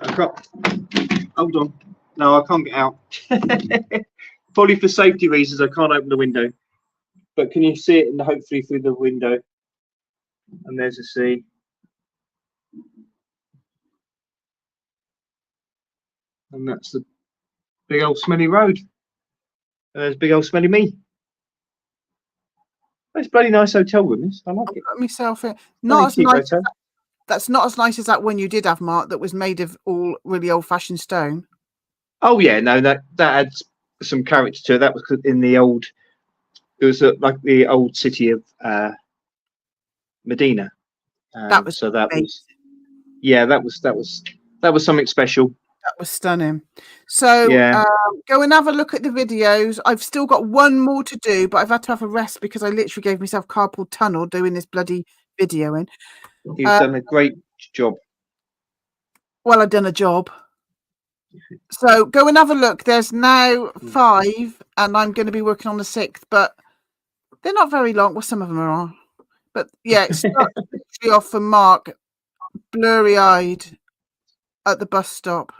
I can't. Hold on. No, I can't get out. Probably for safety reasons, I can't open the window. But can you see it? And hopefully through the window. And there's the sea. And that's the big old smelly road. And there's big old smelly me. It's a bloody nice hotel room. This I like it. Put myself in. Not as nice. That's not as nice as that one you did have, Mark. That was made of all really old-fashioned stone. Oh yeah, no, that adds some character to it. That was in the old. It was like the old city of Medina. That was so. That amazing. Was. Yeah, that was something special. That was stunning. So yeah. Go and have a look at the videos. I've still got one more to do, but I've had to have a rest because I literally gave myself carpal tunnel doing this bloody videoing. You've done a great job. Well, I've done a job. So go and have a look. There's now 5, and I'm going to be working on the 6th, but they're not very long. Well, some of them are. But yeah, it starts literally off for Mark, blurry-eyed at the bus stop,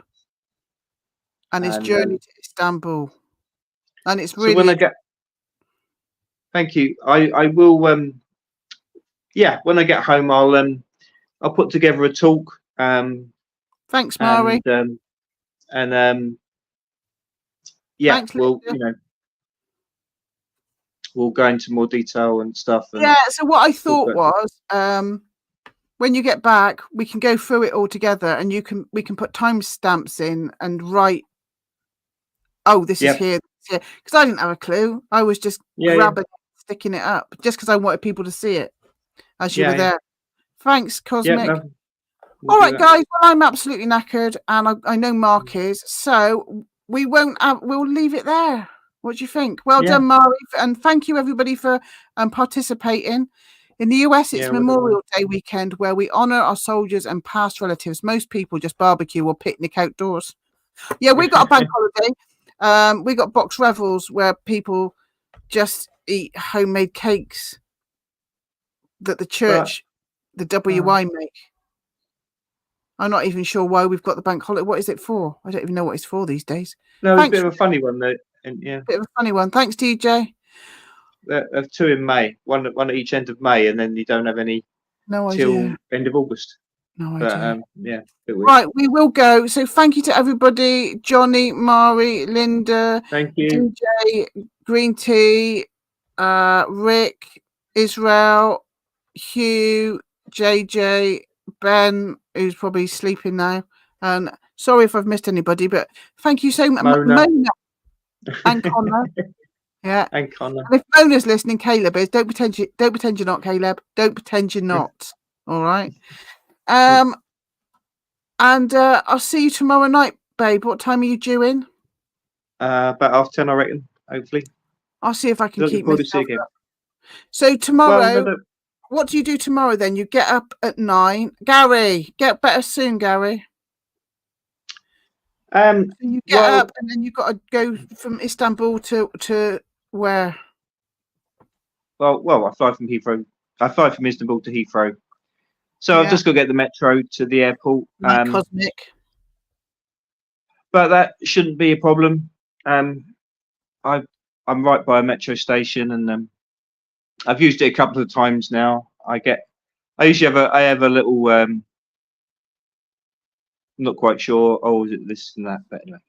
and his journey to Istanbul. And it's really. So when I get. Thank you. I will. Yeah, when I get home, I'll put together a talk. Thanks, Mari. And yeah, thanks, we'll we'll go into more detail and stuff. And yeah. So what I thought was, when you get back, we can go through it all together, and we can put timestamps in and write. Oh, this is here, because I didn't have a clue. I was just grabbing, sticking it up, just because I wanted people to see it as you were there. Thanks, Cosmic. Yeah, all right, guys. Well, I'm absolutely knackered, and I know Mark is. So we won't. We'll leave it there. What do you think? Well done, Mari, and thank you everybody for participating. In the US, it's Memorial Day weekend where we honour our soldiers and past relatives. Most people just barbecue or picnic outdoors. Yeah, we got a bank holiday. We got box revels where people just eat homemade cakes that the church, the WI make. I'm not even sure why we've got the bank holiday. What is it for? I don't even know what it's for these days. No, it's a bit of a funny one though. And bit of a funny one. Thanks, DJ. Have 2 in May, one at each end of May, and then you don't have any till end of August. No idea. Yeah. Right, we will go. So thank you to everybody. Johnny, Mari, Linda, thank you, DJ, Green Tea, Rick, Israel, Hugh, JJ, Ben, who's probably sleeping now. And sorry if I've missed anybody, but thank you so much, Mona and Connor. Yeah, and Connor. And if Mona's listening, Caleb is. Don't pretend you're not, Caleb. Don't pretend you're not. All right. And I'll see you tomorrow night, babe. What time are you due in? About 10:30, I reckon. Hopefully. I'll see if I can keep myself up. So tomorrow, what do you do tomorrow then? You get up at 9. Gary, get better soon, Gary. So you get up and then you've got to go from Istanbul to where? Well, I fly from Heathrow. I fly from Istanbul to Heathrow. So I've just got to get the metro to the airport. Cosmic. But that shouldn't be a problem. I'm right by a metro station, and I've used it a couple of times now. I usually have a little. I'm not quite sure. Oh, is it this and that? But anyway.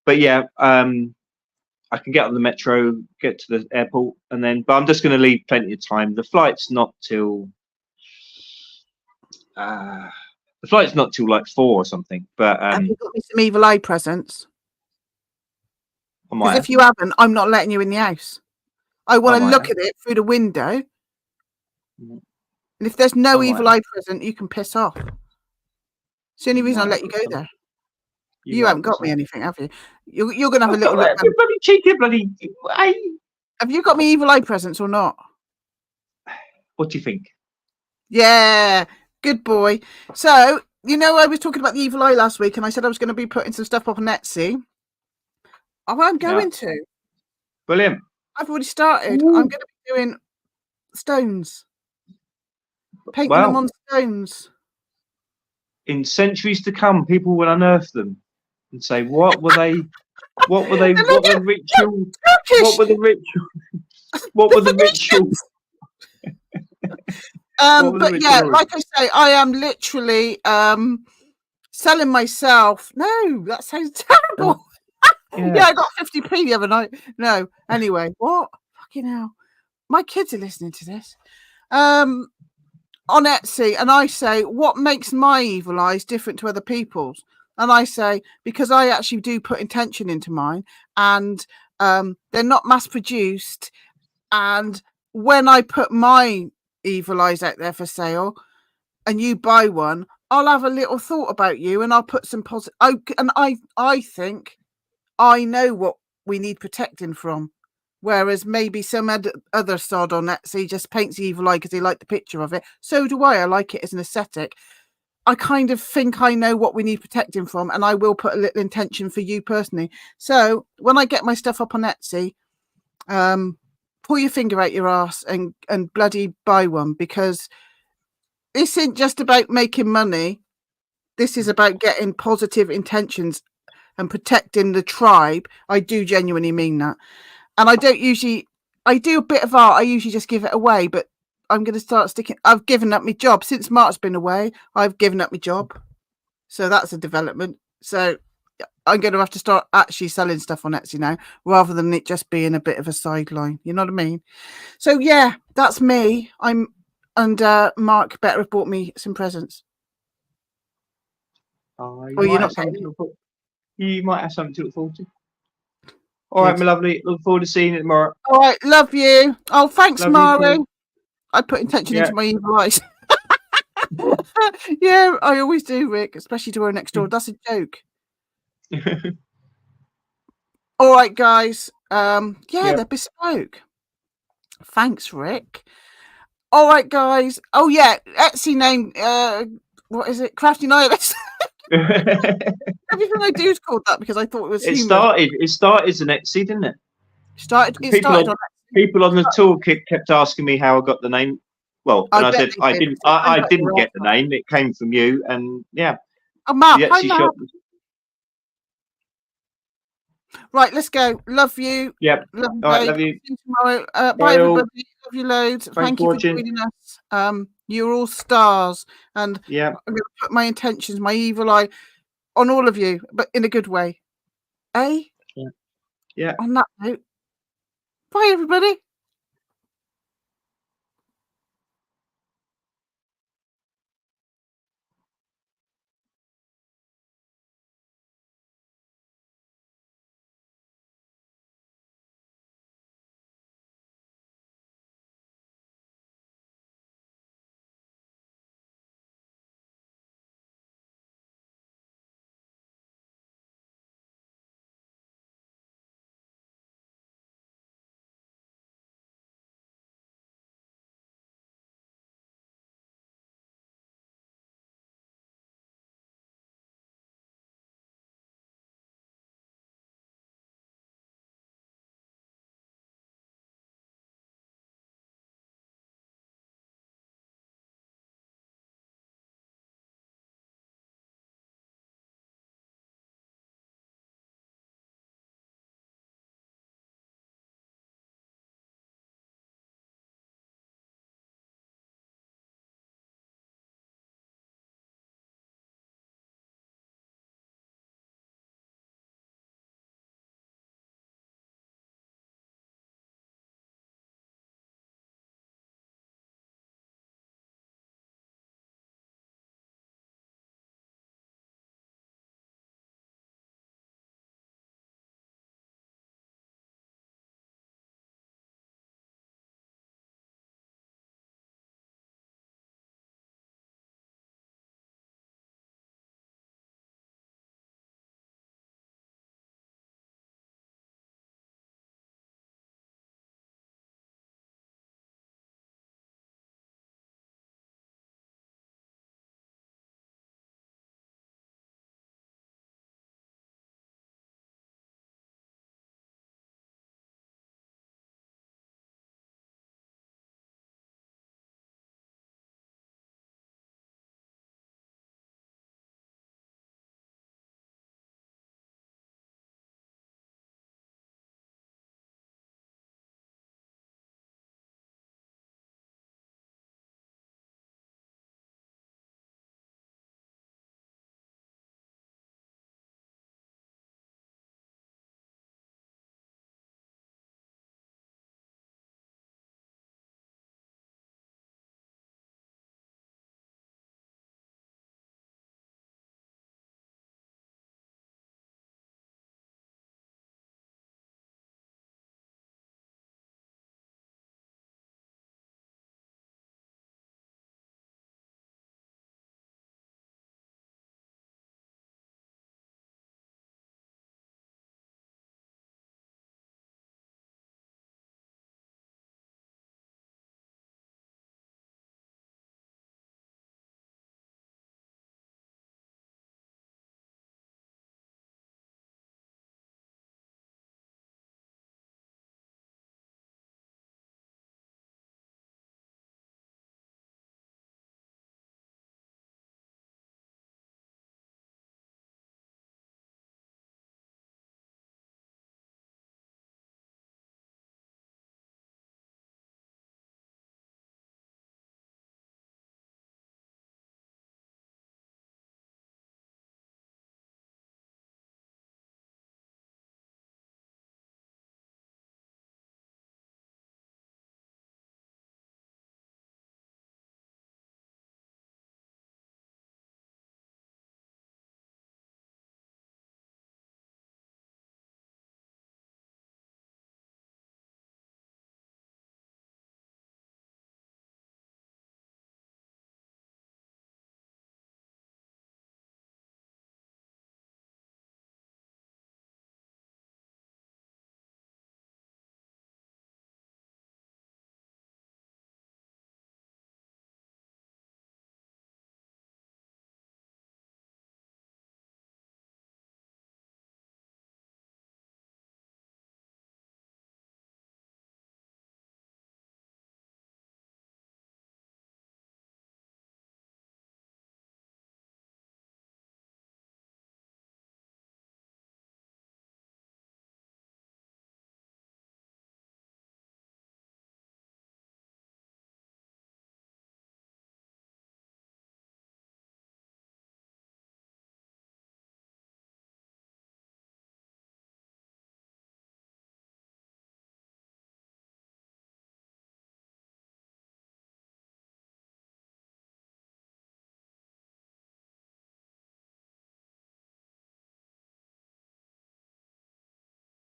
But yeah, I can get on the metro, get to the airport, and then. But I'm just going to leave plenty of time. The flight's not till. The flight's not till like 4 or something. But have you got me some evil eye presents? Because if you haven't, I'm not letting you in the house. I want to look at it through the window. And if there's no evil eye present, you can piss off. It's the only reason I let you go there. You haven't got me anything, have you? You're going to have a little look. Bloody cheeky, bloody. Hey. Have you got me evil eye presents or not? What do you think? Yeah, good boy. So, you know, I was talking about the evil eye last week, and I said I was going to be putting some stuff up on Etsy. Oh, I'm going to. Brilliant. I've already started. Ooh. I'm going to be doing stones. Painting them on stones. In centuries to come, people will unearth them and say, "What were they? What were they? What were the ritual? What were the ritual? What were the rituals?" But yeah, like I say, I am literally selling myself. No, that sounds terrible. Yeah, I got 50p the other night. No, anyway, what? Fucking hell. My kids are listening to this. On Etsy, and I say, what makes my evil eyes different to other people's? And I say, because I actually do put intention into mine, and they're not mass produced. And when I put my evil eyes out there for sale and you buy one, I'll have a little thought about you, and I'll put some positive. And I think I know what we need protecting from. Whereas maybe some other sod on Etsy just paints the evil eye because they like the picture of it. So do I. I like it as an aesthetic. I kind of think I know what we need protecting from, and I will put a little intention for you personally. So when I get my stuff up on Etsy, pull your finger out your arse and bloody buy one, because this isn't just about making money. This is about getting positive intentions and protecting the tribe. I do genuinely mean that. And I do a bit of art. I usually just give it away, but I'm going to start sticking. I've given up my job since Mark's been away. I've given up my job. So that's a development. So I'm going to have to start actually selling stuff on Etsy now, rather than it just being a bit of a sideline. You know what I mean? So yeah, that's me. Mark better have bought me some presents. You might have something to look forward to. All right, my lovely. Look forward to seeing it tomorrow. All right, love you. Oh, thanks, Mari. I put intention into my evil eyes. Yeah, I always do, Rick, especially to her next door. That's a joke. All right, guys. They're bespoke. Thanks, Rick. All right, guys. Oh yeah, Etsy name. What is it? Crafty Nihilist. Everything I do is called that because I thought it was. It started as an Etsy, didn't it? People on the tour kept asking me how I got the name. Well, and I said I didn't. I didn't get the name. It came from you, and yeah. Oh, Mark, hi, Mark. Right, let's go. Love you. Yep. Love you. All right, love you. See you tomorrow. Bye, everybody. Love you loads. Thank you for joining us. You're all stars, and I'm going to put my intentions, my evil eye, on all of you, but in a good way. Eh? Yeah. On that note, bye, everybody.